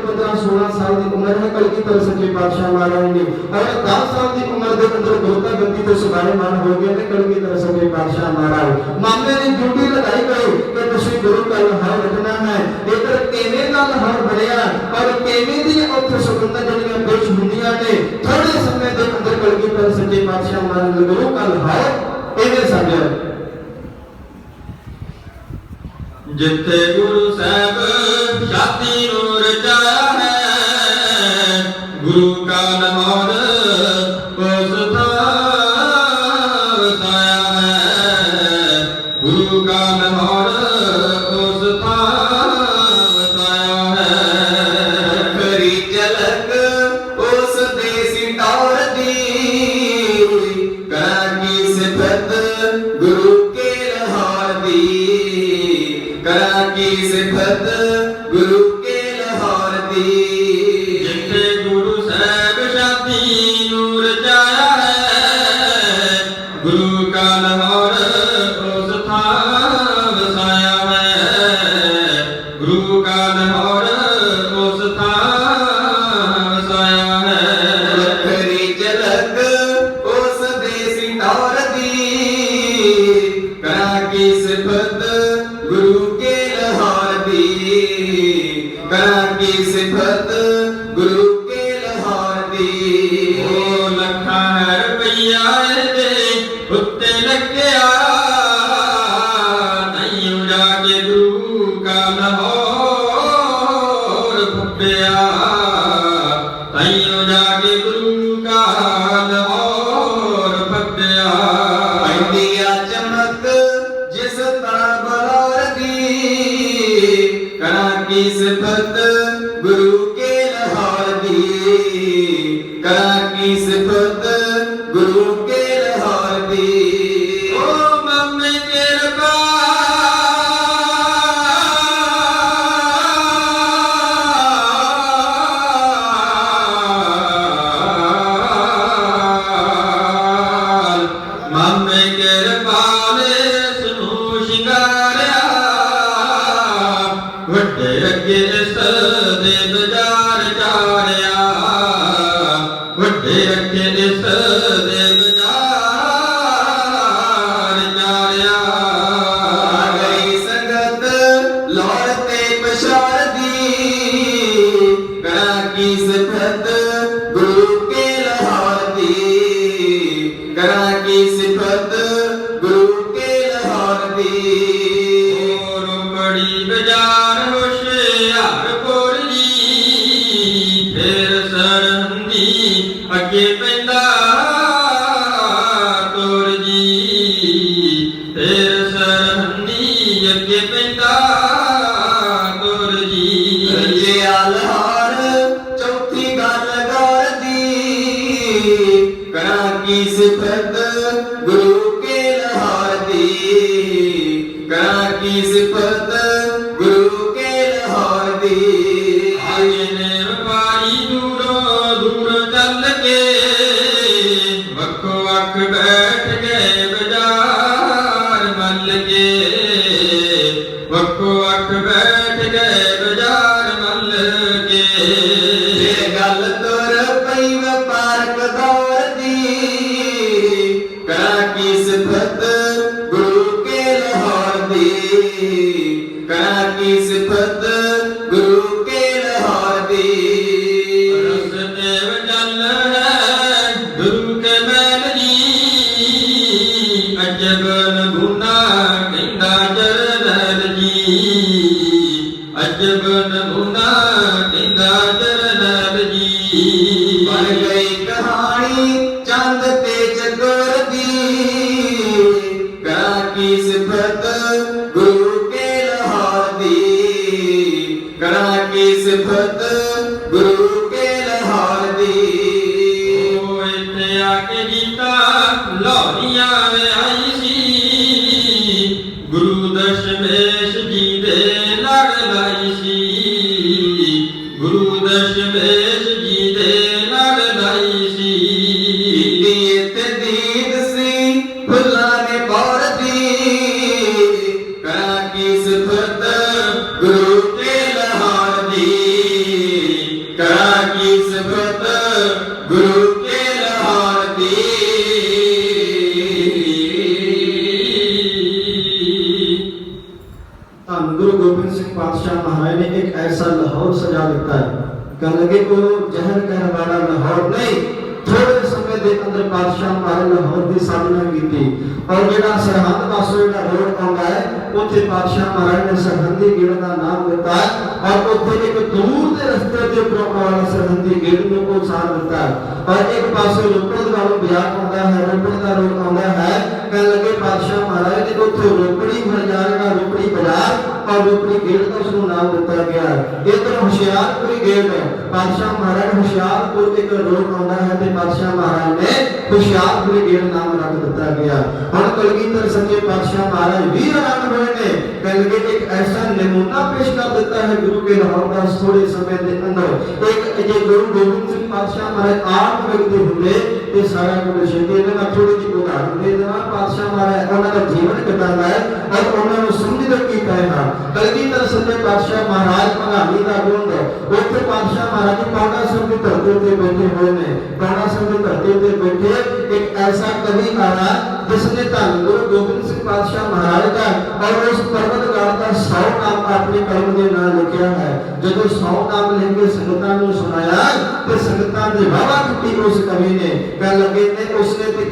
15-16 ਸਾਲ ਦੀ ਉਮਰ ਹੈ ਕਲਗੀਧਰ ਸੱਚੇ ਪਾਤਸ਼ਾਹ ਮਹਾਰਾਜ ਦੀ। ਔਰ 10 ਸਾਲ ਦੀ ਉਮਰ ਦੇ ਅੰਦਰ ਗੁਰਤਾ ਗੱਦੀ ਤੇ ਸੁਭਾਏਮਾਨ ਹੋ ਗਏ ਨੇ ਕਲਗੀਧਰ ਸੱਚੇ ਪਾਤਸ਼ਾਹ ਮਹਾਰਾਜ। ਮਾਮੇ ਦੀ ਡਿਊਟੀ ਲਗਾਈ ਗਈ ਕਿ ਤੁਸੀਂ ਗੁਰੂ ਕਾ ਲਾਹੌਰ ਰੱਖਣਾ ਹੈ। ਇਧਰ ਕਿਵੇਂ ਦਾ ਲਾਹੌਰ ਬਣਿਆ ਔਰ ਕਿਵੇਂ ਦੀ ਉੱਥੇ ਸੁਗੰਧਾਂ ਜਿਹੜੀਆਂ ਪੇਸ਼ ਹੁੰਦੀਆਂ ਨੇ ਥੋੜੇ ਸਮੇਂ ਦੇ ਅੰਦਰ ਕਲਗੀਧਰ ਸੱਚੇ ਪਾਤਸ਼ਾਹ ਮਹਾਰਾਜ ਗੁਰੂ ਕਾ ਲਾਹੌਰ ਇਹਨੇ ਸਾਜਿਆ। ਜਿੱਥੇ ਗੁਰੂ ਸਾਹਿਬ ਸ਼ਾਦੀ ਨੂੰ ਰਚਾਇਆ ਹੈ ਗੁਰੂ ਕਾ ਲਾਹੌਰ ਉਸ ਥਾਂ ਵਸਾਇਆ ਹੈ। ਗੁਰੂ ਕਾ ਲਾਹੌਰ ਉਸ ਥਾਂ ਵਸਾਇਆ ਹੈ। ਖਰੀ ਝਲਕ ਉਸ ਦੇਸੀ ਟੌਰ ਦੀ ਕਰਾਂ ਕੀ ਸਿਫਤ ਗੁਰੂ ਕੇ ਲਾਹੌਰ ਦੀ ਕਰਾਂ ਕੀ ਸਿਫਤ ਗੁਰੂ ਕੇ ਲਾਹੌਰ ਦੀ। ਜਿੱਥੇ ਗੁਰੂ ਸਾਹਿਬ ਸ਼ਾਦੀ ਨੂੰ ਰਚਾਇਆ ਹੈ ਗੁਰੂ ਕਾ ਲਾਹੌਰ ਉਸ ਥਾਂ ਵਸਾਇਆ ਹੈ। ਗੁਰੂ ਕਾ ਲਾਹੌਰ ਉਸ ਥਾਂ ਵਸਾਇਆ ਹੈ। ਖਰੀ ਝਲਕ ਉਸ ਦੇਸੀ ਟੌਰ ਦੀ ਕਰਾਂ ਕੀ ਸਿਫਤ ਗੁਰੂ ਕੇ ਲਾਹੌਰ ਦੀ ਕਰਾਂ ਕੀ ਸਿਫਤ ਗੁਰੂ ਕੇ ਲਾਹੌਰ ਦੀ। ਉਹ ਲੱਖਾਂ ਰੁਪਈਆ ਇਹਦੇ ਉੱਤੇ ਲੱਗਿਆ ਨਹੀਂ ਜਾ ਕੇ ਗੁਰੂ ਕਾ ਲਾਹੌਰ ਫੁੱਟਿਆ ਤਾਈਓ ਜਾ ਕੇ ਗੁਰੂ ਕਾ ਲਾਹੌਰ ਫੁੱਟਿਆ। ਪੈਂਦੀਆ ਚਮਕ ਜਿਸ ਤਰ੍ਹਾਂ ਬਲੌਰ ਦੀ ਕਰਾਂ ਕੀ ਸਿਫਤ ਗੁਰੂ ਕੇ ਲਾਹੌਰ ਦੀ ਕਰਾਂ ਕੀ ਸਿਫਤ ਗੁਰੂ ਕੇ ਲਾਹੌਰ ਦੀ। ਓ ਮਾਮੇ ਕਿਰਪਾ ਮਾਮੇ ਕਿਰਪਾਲ ਇਸਨੂੰ ਸ਼ਿੰਗਾਰਿਆ ਵੱਡੇ ਅੱਗੇ ਇਸ ਦੇ ਬਾਜ਼ਾਰ ਚਾਰਿਆ ਵੱਡੇ ਅੱਗੇ ਇਸ ਦੇ ਬਾਜ਼ਾਰ ਚਾਰਿਆ। ਆ ਗਈ ਸੰਗਤ ਲੋੜ ਤੇ ਪਛਾੜ ਦੀ ਕਰਾਂ ਕੀ ਸਿਫਤ ਗੁਰੂ ਕੇ ਲਾਹੌਰ ਦੀ ਕਰਾਂ ਕੀ ਸਿਫਤ ਗੁਰੂ ਕੇ ਲਾਹੌਰ ਦੀ। ਹੋਰ ਬੜੀ ਬਾਜ਼ਾਰ ਹੁਸ਼ਿਆਰਪੁਰ ਜੀ ਫਿਰ ਸਰਹੰਦੀ ਅੱਗੇ ਪੈਂਦਾ ਤੁਰ ਜੀ ਫਿਰ ਸਰਹੰਦੀ ਅੱਗੇ ਪੈਂਦਾ ਤੁਰ ਜੀ। ਰਜਿਆ ਲਾਹੌਰ ਚੌਥੀ ਗੱਲ ਗੌਰ ਦੀ ਕਰਾਂ ਕੀ ਸਿਫਤ ਗੁਰੂ ਕੇ ਲਾਹੌਰ ਦੀ ਕਰਾਂ ਕੀ ਸਿਫਤ ਗੁਰੂ ਕੇ ਲਾਹੌਰ ਦੀ। ਆਏ ਨੇ ਵਪਾਰੀ ਦੂਰੋਂ ਦੂਰ ਚੱਲ ਕੇ ਵੱਖੋ ਵੱਖ ਬੈਠ ਗਏ ਬਾਜ਼ਾਰ ਮੱਲ ਕੇ ਵੱਖੋ ਵੱਖ ਬੈਠ ਗਏ ਬਾਜ਼ਾਰ ਮੱਲ ਕੇ। ਇਹ ਗੱਲ ਤੁਰ ਪਈ ਵਪਾਰਕ ਦੌਰ ਦੀ ਕਰਾਂ ਕੀ ਸਿਫਤ ਗੁਰੂ ਕੇ ਲਾਹੌਰ ਦੀ ਕਰਾਂ ਕੀ ਸਿਫਤ ਗੁਰੂ ਕੇ ਲਾਹੌਰ ਦੀ। ਰਸਤੇ ਵਜਲ ਹੈ ਗੁਰੂ ਕੇ ਮਹਿਲ ਜੀ ਅਜਬ ਨਮੂਨਾ ਕਹਿੰਦਾ ਜਰਨੈਲ ਜੀ ਅਜਬ ਨਮੂਨਾ ਕਹਿੰਦਾ ਜਰਨੈਲ ਜੀ। ਬਣ ਗਈ ਕਹਾਣੀ ਚੰਦ ਤੇ ਚਕੋਰ ਦੀ ਕਰਾਂ ਕੀ ਸਿਫਤ ਗੁਰੂ ਕੇ ਲਾਹੌਰ ਦੀ ਕਰਾਂ ਕੀ ਸਿਫਤ ਗੁਰੂ ਕੇ ਲਾਹੌਰ ਦੀ। ਉਹ ਇੱਥੇ ਆ ਕੇ ਜੀਤਾ ਲਾਹੌਰੀਆਂ ਵਿਆਹੀ ਸੀ ਗੁਰੂ ਦਸ਼ਮੇਸ਼ ਜੀ ਦੇ ਲੜ ਲਾਈ ਸੀ ਗੁਰੂ ਤੇ ਦੀਦ ਸੀ ਫੁੱਲਾਂ ਨੇ ਬੌਰ ਦੀ ਕਰਾਂ ਕੀ ਸਿਫਤ ਗੁਰੂ ਕੇ ਲਾਹੌਰ ਦੀ ਕਰਾਂ ਕੀ ਸਿਫਤ ਗੁਰੂ ਕੇ ਲਾਹੌਰ ਦੀ ਧੰਨ ਗੁਰੂ ਗੋਬਿੰਦ ਸਿੰਘ ਪਾਤਸ਼ਾਹ ਮਹਾਰਾਜ ਨੇ ਇੱਕ ਐਸਾ ਲਾਹੌਰ ਸਜਾ ਦਿੱਤਾ ਹੈ ਕਿ ਲਗੇ ਕੋ ਜ਼ਹਿਰ ਕਹਿਣ ਵਾਲਾ ਲਾਹੌਰ ਨਹੀਂ। ਥੋੜੇ ਸਮੇਂ ਦੇ ਅੰਦਰ ਪਾਤਸ਼ਾਹ ਮਹਾਰਾਜ ਲਾਹੌਰ ਦੀ ਸਾਜਨਾ ਕੀਤੀ ਔਰ ਜਿਹੜਾ ਸਰਹੰਦ ਪਾਸੋਂ ਜਿਹੜਾ ਰੋਡ ਆਉਂਦਾ ਹੈ ਉੱਥੇ ਪਾਤਸ਼ਾਹ ਮਹਾਰਾਜ ਨੇ ਸਰਹੰਦੀ ਗੇੜ ਦਾ ਨਾਮ ਦਿੱਤਾ ਔਰ ਉੱਥੇ ਇੱਕ ਦੂਰ ਦੇ ਰਸਤੇ ਦੇ ਉੱਪਰ ਵਾਲਾ ਸਰਹੰਦੀ ਗੇੜ ਨੂੰ ਉਸਾਰ ਦਿੱਤਾ ਔਰ ਇੱਕ ਪਾਸੇ ਰੋਪੜ ਦਾ ਬਾਜ਼ਾਰ ਆਉਂਦਾ ਹੈ, ਰੋਪੜ ਦਾ ਰੋਡ ਆਉਂਦਾ ਹੈ। ਕਹਿਣ ਲੱਗੇ ਪਾਤਸ਼ਾਹ ਮਹਾਰਾਜ ਨੇ ਉੱਥੇ ਰੋਪੜੀ ਬਾਜ਼ਾਰ ਦਾ ਰੋਪੜੀ ਬਾਜ਼ਾਰ ਔਰ ਰੋਪੜੀ ਗੇੜ ਦਾ ਉਸ ਨੂੰ ਨਾਮ ਦਿੱਤਾ ਗਿਆ। ਇਧਰ ਹੁਸ਼ਿਆਰਪੁਰੀ ਗੇੜ ਪਾਤਸ਼ਾਹ ਮਹਾਰਾਜ ਹੁਸ਼ਿਆਰਪੁਰ ਇੱਕ ਰੋਡ ਆਉਂਦਾ ਹੈ ਤੇ ਪਾਤਸ਼ਾਹ ਮਹਾਰਾਜ ਨੇ ਹੁਸ਼ਿਆਰਪੁਰੀ ਗੇੜ ਨਾਮ ਰੱਖ ਦਿੱਤਾ ਗਿਆ। ਹੁਣ ਕਲਗੀਧਰ ਸੱਚੇ ਪਾਤਸ਼ਾਹ ਮਹਾਰਾਜ ਵੀ ਹੈਰਾਨ ਹੋਏ ਨੇ। ਕਹਿਣ ਲੱਗੇ ਇੱਕ ਐਸਾ ਨਮੂਨਾ ਪੇਸ਼ ਕਰ ਦਿੱਤਾ ਹੈ ਗੁਰੂ ਕੇ ਲਾਹੌਰ ਦਾ ਥੋੜੇ ਸਮੇਂ ਦੇ ਅੰਦਰ। ਇੱਕ ਜੇ ਗੁਰੂ ਗੋਬਿੰਦ ਸਿੰਘ ਪਾਤਸ਼ਾਹ ਮਹਾਰਾਜ ਆਪ ਵਿਅਕਤੀ ਹੁੰਦੇ ਤੇ ਸਾਰਾ ਕੁਝ ਛੇਤੀ ਇਹਨਾਂ ਦਾ ਥੋੜੀ ਜਿਹੀ ਉਦਾਹਰਨ ਦੇ ਦੇਣਾ। ਪਾਤਸ਼ਾਹ ਮਹਾਰਾਜ ਉਹਨਾਂ ਦਾ ਜੀਵਨ ਕਿਦਾਂ ਹੈ ਔਰ ਉਹਨਾਂ ਨੂੰ ਸਮਝਦੇ ਕੀ ਪਏ ਹਨ। ਕਲਗੀਧਰ ਸੱਚੇ ਪਾਤਸ਼ਾਹ ਮਹਾਰਾਜ ਭਗਾਨੀ ਦਾ ਗੁੰਦ ਉੱਥੇ ਪਾਤਸ਼ਾਹ ਮਹਾਰਾਜ ਪੌਂਡਾ ਸਾਹਿਬ ਦੀ ਧਰਤੀ ਉੱਤੇ ਬੈਠੇ ਹੋਏ ਨੇ। ਪੌਂਡਾ ਸਾਹਿਬ ਦੀ ਧਰਤੀ ਉੱਤੇ ਬੈਠੇ ਇੱਕ ਐਸਾ ਕਵੀ ਆਇਆ ਜਿਸਨੇ ਧੰਨ ਗੁਰੂ ਗੋਬਿੰਦ ਸਿੰਘ ਪਾਤਸ਼ਾਹ ਮਹਾਰਾਜ ਦਾ ਔਰ ਉਸ ਪਰਵਤਗਾਰ ਦਾ 100 ਨਾਮ ਆਪਣੇ ਕਲਮ ਦੇ ਨਾਲ ਲਿਖਿਆ ਹੈ। ਜਦੋਂ 100 ਨਾਮ ਲਿਖ ਕੇ ਸੰਗਤਾਂ ਨੂੰ ਸੁਣਾਇਆ ਤੇ ਸੰਗਤਾਂ ਦੀ ਵਾਵਾ ਕੀਤੀ ਉਸ ਕਵੀ ਨੇ। ਕਹਿਣ ਲੱਗੇ ਨੇ ਉਸਨੇ ਤੇ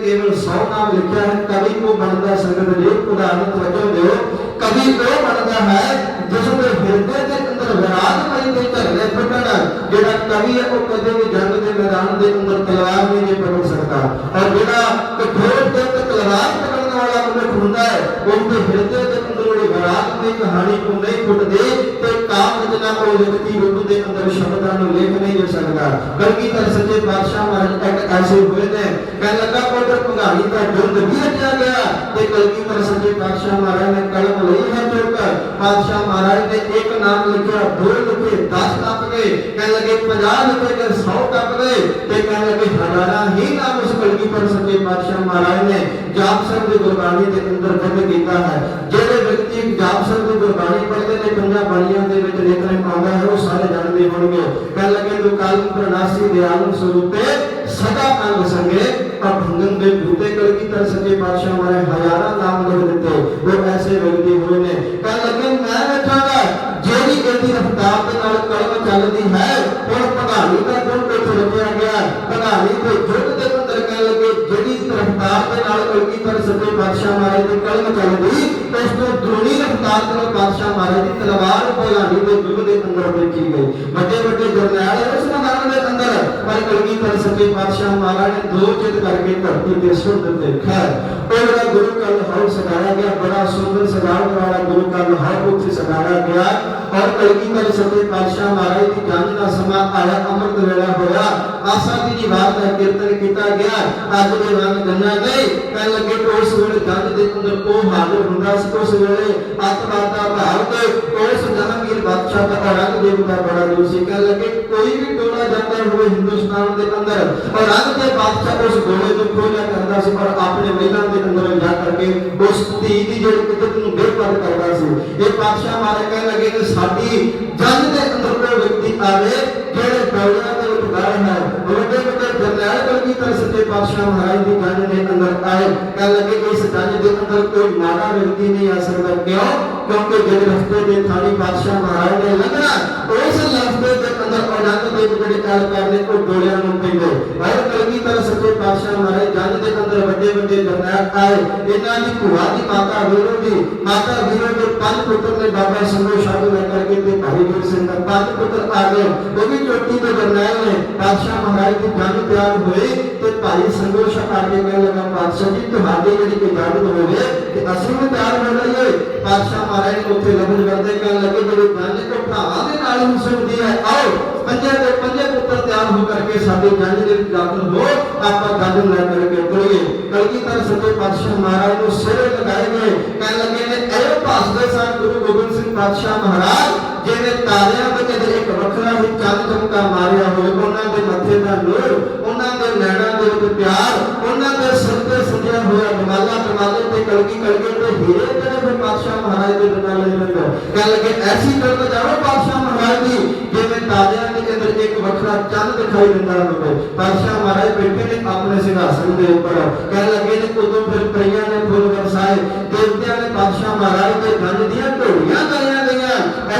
ਕੇਵਲ 100 ਨਾਮ ਲਿਖਿਆ ਹੈ। ਕਵੀ ਕੋ ਬਣਦਾ ਸੰਗਤ ਦੇ ਉਦਾਹਰਨ ਵਜੋਂ ਦਿਓ। ਕਵੀ ਉਹ ਬਣਦਾ ਹੈ ਜਿਸ ਦੇ ਹਿਰਦੇ ਦੇ ਅੰਦਰ ਵਿਰਾਜਮਾਨ ਦੇ ਝਗੜੇ ਫੁੱਟਣ। ਜਿਹੜਾ ਕਵੀ ਹੈ ਉਹ ਕਦੇ ਵੀ ਜੰਗ ਦੇ ਮੈਦਾਨ ਦੇ ਅੰਦਰ ਤਲਵਾਰ ਨਹੀਂ ਪਕੜ ਸਕਦਾ ਔਰ ਜਿਹੜਾ ਕਠੋਰ ਦਿਲ ਤੇ ਤਲਵਾਰ ਪਕੜਨ ਵਾਲਾ ਮਨੁੱਖ ਹੁੰਦਾ ਹੈ ਉਹਦੇ ਹਿਰਦੇ ਦੇ ਅੰਦਰ ਜਿਹੜੀ ਵਿਰਾਜ ਦੀ ਕਹਾਣੀ ਨੂੰ ਨਹੀਂ ਫੁੱਟਦੀ ਤੇ ਕਾਮ ਰਚਨਾ ਉਹ ਲਿਖਤੀ ਰੂਪ ਦੇ ਅੰਦਰ ਸ਼ਬਦਾਂ ਨੂੰ ਲਿਖ ਨਹੀਂ ਜਾ ਸਕਦਾ। ਕਲਗੀਧਰ ਸੱਚੇ ਪਾਤਸ਼ਾਹ ਮਹਾਰਾਜ ਇੱਕ ਐਸੇ ਹੋਏ ਨੇ। ਕਹਿਣ ਲੱਗਾ ਉਧਰ ਭਗਾਣੀ ਦਾ ਜੁੰਦ ਵੀ ਰਚਿਆ ਗਿਆ ਤੇ ਕਲਗੀਧਰ ਸੱਚੇ ਪਾਤਸ਼ਾਹ ਮਹਾਰਾਜ ਨੇ ਕਲਮ ਲਈ ਹੈ ਚੁੱਕ ਪਾਤਸ਼ਾਹ ਮਹਾਰਾਜ ਨੇ ਇੱਕ ਨਾਮ ਲਿਖਿਆ, 2 ਲਿਖੇ, 10 ਟੱਪ ਗਏ। ਕਹਿਣ ਲੱਗੇ 50 ਲਿਖੇ ਤੇ 100 ਟੱਪ ਗਏ ਤੇ ਕਹਿਣ ਲੱਗੇ ਹਜ਼ਾਰਾਂ ਹੀ ਨਾਮ ਉਸ ਕਲਗੀਧਰ ਸੱਚੇ ਪਾਤਸ਼ਾਹ ਮਹਾਰਾਜ ਨੇ ਜਾਪ ਸਾਹਿਬ ਦੀ ਗੁਰਬਾਣੀ ਦੇ ਅੰਦਰ ਦਰਜ ਕੀਤਾ ਹੈ। ਜਿਹੜੇ ਵਿਅਕਤੀ ਜਾਪ ਸਾਹਿਬ ਦੀ ਗੁਰਬਾਣੀ ਪੜ੍ਹਦੇ ਨੇ ਪੰਜਾਂ ਬਾਣੀਆਂ ਦੇ ਵਿੱਚ ਲੇਖਣ ਪਾਉਂਦਾ ਹੈ ਉਹ ਸਾਰੇ ਜਾਣਦੇ ਹੋਣਗੇ। ਕਹਿਣ ਲੱਗੇ ਤੂੰ ਕਾਲਮ ਪ੍ਰਣਾਸੀ ਦੇ ਆਲਮ ਸਰੂਪੇ ਸਦਾ ਅੰਗ ਸੰਗੇ ਅਭੰਗਨ ਦੇ ਭੂਤੇ ਕਲਗੀਧਰ ਸੱਚੇ ਪਾਤਸ਼ਾਹ ਮਹਾਰਾਜ ਹਜ਼ਾਰਾਂ ਨਾਮ ਲਿਖ ਦਿੱਤੇ। ਉਹ ਐਸੇ ਵਿਅਕਤੀ ਹੋਏ ਨੇ। ਕਹਿਣ ਲੱਗੇ ਮੈਂ ਵੇਖਾਂਗਾ ਜਿਹੜੀ ਇਹਦੀ ਰਫਤਾਰ ਦੇ ਨਾਲ ਕਲਮ ਚੱਲਦੀ ਹੈ। ਹੁਣ ਭਗਾਣੀ ਦਾ ਗੁਣ ਕਿੱਥੇ ਰੱਖਿਆ ਗਿਆ? ਭਗਾਣੀ ਦੇ ਯੁੱਧ ਦੇ ਅੰਦਰ ਕਹਿਣ ਲੱਗੇ ਜਿਹੜੀ ਰਫਤਾਰ ਦੇ ਨਾਲ ਕਲਗੀਧਰ ਸੱਚੇ ਪਾਤਸ਼ਾਹ ਮਹਾਰਾਜ ਦੀ ਕਲਮ ਚੱਲਦੀ ਉਸ ਤੋਂ ਦੁਨੀ ਰਫਤਾਰ ਦੇ ਨਾਲ ਪਾਤਸ਼ਾਹ ਮਹਾਰਾਜ ਦੀ ਤਲਵਾਰ ਭਗਾਣੀ ਦੇ ਯੁੱਗ ਦੇ ਅੰਦਰ ਦੇਖੀ ਗਈ। ਵੱਡੇ ਵੱਡੇ ਜਰਨੈਲ ਉਸ ਮੈਦਾਨ ਦੇ ਅੰਦਰ ਪਰ ਕਲਗੀਧਰ ਸੱਚੇ ਪਾਤਸ਼ਾਹ ਮਹਾਰਾਜ ਨੇ 2 ਚਿੱਤ ਕਰਕੇ ਧਰਤੀ ਤੇ ਸੁੱਟ ਦਿੱਤੇ। ਖੈਰ ਉਹ ਜਿਹੜਾ ਗੁਰੂ ਕਾ ਲਾਹੌਰ ਸਜਾਇਆ ਗਿਆ ਬੜਾ ਸੁੰਦਰ ਸਜਾਉਣ ਵਾਲਾ ਗੁਰੂ ਕਾ ਲਾਹੌਰ ਉੱਥੇ ਸਜਾਇਆ ਗਿਆ ਔਰ ਕਲਗੀਧਰ ਸੱਚੇ ਪਾਤਸ਼ਾਹ ਮਹਾਰਾਜ ਦੀ ਜੰਗ ਦਾ ਸਮਾਂ ਆਇਆ। ਅੰਮ੍ਰਿਤ ਵੇਲਾ ਹੋਇਆ। ਆਸਾ ਦੀ ਜੀ ਬਾਤ ਦਾ ਕੀਰਤਨ ਕੀਤਾ ਗਿਆ। ਅੱਜ ਦੇ ਰੰਗ ਗੰਨਾ ਗਏ। ਕਹਿਣ ਲੱਗੇ ਉਸ ਵੇਲੇ ਜੰਗ ਦੇ ਅੰਦਰ ਉਹ ਹਾਜ਼ਰ ਹੁੰਦਾ ਸੀ। ਉਸ ਵੇਲੇ ਅੱਤਵਾਦ ਦਾ ਭਾਰਤ ਉਸ ਜਹਾਂਗੀਰ ਬਾਦਸ਼ਾਹ ਦਾ ਔਰੰਗਜ਼ੇਬ ਦਾ ਬੜਾ ਰੂਪ ਸੀ। ਕਹਿਣ ਲੱਗੇ ਕੋਈ ਵੀ ਟੋਲਾ ਜਾਂਦਾ ਹੋਵੇ ਹਿੰਦੁਸਤਾਨ ਦੇ ਅੰਦਰ ਔਰੰਗਜ਼ੇਬ ਬਾਦਸ਼ਾਹ ਉਸ ਗੋਲੇ ਤੋਂ ਖੋਲਿਆ ਕਰਦਾ ਸੀ ਪਰ ਆਪਣੇ ਮਹਿਲਾਂ ਦੇ ਅੰਦਰ ਜਾ ਕਰਕੇ ਉਸ ਧੀ ਦੀ ਜਿਹੜੀ ਇੱਜ਼ਤ ਨੂੰ ਬੇਪਰਵਾਹ ਕਰਦਾ ਸੀ। ਇਹ ਪਾਤਸ਼ਾਹ ਮਹਾਰਾਜ ਕਹਿਣ ਲੱਗੇ ਕਿ ਸਾਡੀ ਜੰਗ ਦੇ ਅੰਦਰ ਕੋਈ ਵਿਅਕਤੀ ਆਵੇ ਜਿਹੜੇ ਦੌੜਾਂ ਦੇ ਉਪਕਾਰ ਹੈ। ਵੱਡੇ ਵੱਡੇ ਜਰਨੈਲ ਕਲਗੀਧਰ ਸੱਚੇ ਪਾਤਸ਼ਾਹ ਮਹਾਰਾਜ ਦੀ ਜੰਗ ਦੇ ਅੰਦਰ ਆਏ। ਕਹਿਣ ਲੱਗੇ ਇਸ ਜੰਗ ਦੇ ਅੰਦਰ ਕੋਈ ਮਾੜਾ ਵਿਅਕਤੀ ਨਹੀਂ ਆ ਸਕਦਾ। ਕਿਉਂ? ਕਿਉਂਕਿ ਜਿਹੜੇ ਰਸਤੇ ਦੇ ਥਾਣੀ ਪਾਤਸ਼ਾਹ ਮਹਾਰਾਜ ਨੇ ਲੰਘਣਾ ਉਸ ਰਸਤੇ ਦੇ ਅੰਦਰ ਔਰੰਗ ਦੇ ਜਿਹੜੇ ਕਾਲ ਕਰਨੇ ਉਹ ਗੋਲਿਆਂ ਨੂੰ ਪੈਂਦੇ। ਪਰ ਕਲਗੀਧਰ ਸੱਚੇ ਪਾਤਸ਼ਾਹ ਮਹਾਰਾਜ ਜੰਗ ਦੇ ਅੰਦਰ ਵੱਡੇ ਵੱਡੇ ਜਰਨੈਲ ਆਏ। ਇਹਨਾਂ ਦੀ ਭੂਆ ਦੀ ਮਾਤਾ ਵੀਰੋ ਦੀ ਮਾਤਾ ਵੀਰੋ ਦੇ 5 ਪੁੱਤਰ ਨੇ ਬਾਬਾ ਸੰਗੋ ਸ਼ਾਹ ਲੈ ਕਰਕੇ ਤੇ ਭਾਈ ਵੀਰ ਸਿੰਘ ਦਾ 5 ਪੁੱਤਰ ਆ ਗਏ। ਉਹ ਵੀ ਚੋਟੀ ਦੇ ਜਰਨੈਲ ਨੇ। ਪਾਤਸ਼ਾਹ ਮਹਾਰਾਜ ਦੀ ਜੰਗ ਤਿਆਰ ਹੋਏ ਤੇ ਭਾਈ ਸੰਗੋ ਸ਼ਾਹ ਆ ਕੇ ਕਹਿਣ ਲੱਗਾ ਪਾਤਸ਼ਾਹ ਜੀ ਤੁਹਾਡੀ ਜਿਹੜੀ ਇਜਾਜ਼ਤ ਹੋਵੇ ਤੇ ਅਸੀਂ ਵੀ ਤਿਆਰ ਹੋ ਲਈਏ। ਪਾਤਸ਼ਾਹ ਮਹਾਰਾਜ ਨੇ ਉੱਥੇ ਲਫ਼ਜ਼ ਕਰਦੇ ਕਹਿਣ ਲੱਗੇ ਜਦੋਂ ਜੰਗ ਕੋ ਭਰਾਵਾਂ ਦੇ ਨਾਲ ਹੀ ਸੁਣਦੀ ਹੈ ਆਓ ਪੰਜੇ ਦੇ ਪੰਜੇ ਪੁੱਤਰ ਤਿਆਰ ਹੋ ਕਰਕੇ ਸਾਡੀ ਜੰਗ ਦੇ ਵਿੱਚ ਦਾਖਲ ਹੋ ਆਪਾਂ ਜੰਗ ਲੈ ਕਰਕੇ ਤੁਰੀਏ। ਕਲਗੀਧਰ ਸੱਚੇ ਪਾਤਸ਼ਾਹ ਮਹਾਰਾਜ ਨੂੰ ਸਿਰੇ ਲਗਾਏ ਗਏ। ਕਹਿਣ ਲੱਗੇ ਨੇ ਇਹ ਭਾਸਦੇ ਸਨ ਗੁਰੂ ਗੋਬਿੰਦ ਸਿੰਘ ਪਾਤਸ਼ਾਹ ਮਹਾਰਾਜ ਜਿਹਨੇ ਤਾਰਿਆਂ ਵਿੱਚ ਇੱਕ ਵੱਖਰਾ ਹੀ ਚੰਦ ਚਮਕਾ ਮਾਰਿਆ ਹੋਵੇ। ਉਹਨਾਂ ਦੇ ਮੱਥੇ ਦਾ ਨੂਰ ਉਹਨਾਂ ਦੇ ਨੈਣਾਂ ਦੇ ਵਿੱਚ ਪਿਆਰ, ਉਹਨਾਂ ਦੇ ਸਿਰ ਤੇ ਸਜਿਆ ਹੋਇਆ ਰੁਮਾਲਾਂ ਤੇ ਕਲਗੀ ਤੇ ਹੀਰੇ ਜਿਹੜੇ ਫਿਰ ਪਾਤਸ਼ਾਹ ਮਹਾਰਾਜ ਦੇ ਰੁਮਾਲੇ ਦੇ ਅੰਦਰ ਕਹਿ ਲੱਗੇ ਐਸੀ ਗੱਲ ਜਾਓ ਪਾਤਸ਼ਾਹ ਮਹਾਰਾਜ ਦੀ ਜਿਵੇਂ ਤਾਰਿਆਂ ਦੇ ਅੰਦਰ ਇੱਕ ਵੱਖਰਾ ਚੰਨ ਦਿਖਾਈ ਦਿੰਦਾ ਹੋਵੇ। ਪਾਤਸ਼ਾਹ ਮਹਾਰਾਜ ਬੈਠੇ ਨੇ ਆਪਣੇ ਸਿੰਘਾਸਣ ਦੇ ਉੱਪਰ, ਕਹਿ ਲੱਗੇ ਨੇ ਉਦੋਂ ਫਿਰ ਪਰੀਆਂ ਨੇ ਫੁੱਲ ਵਰਸਾਏ, ਦੇਵਤਿਆਂ ਨੇ ਪਾਤਸ਼ਾਹ ਮਹਾਰਾਜ ਦੇ ਗੰਜ ਦੀਆਂ ਢੋਲੀਆਂ ਕਰੀਆਂ ਗਈਆਂ।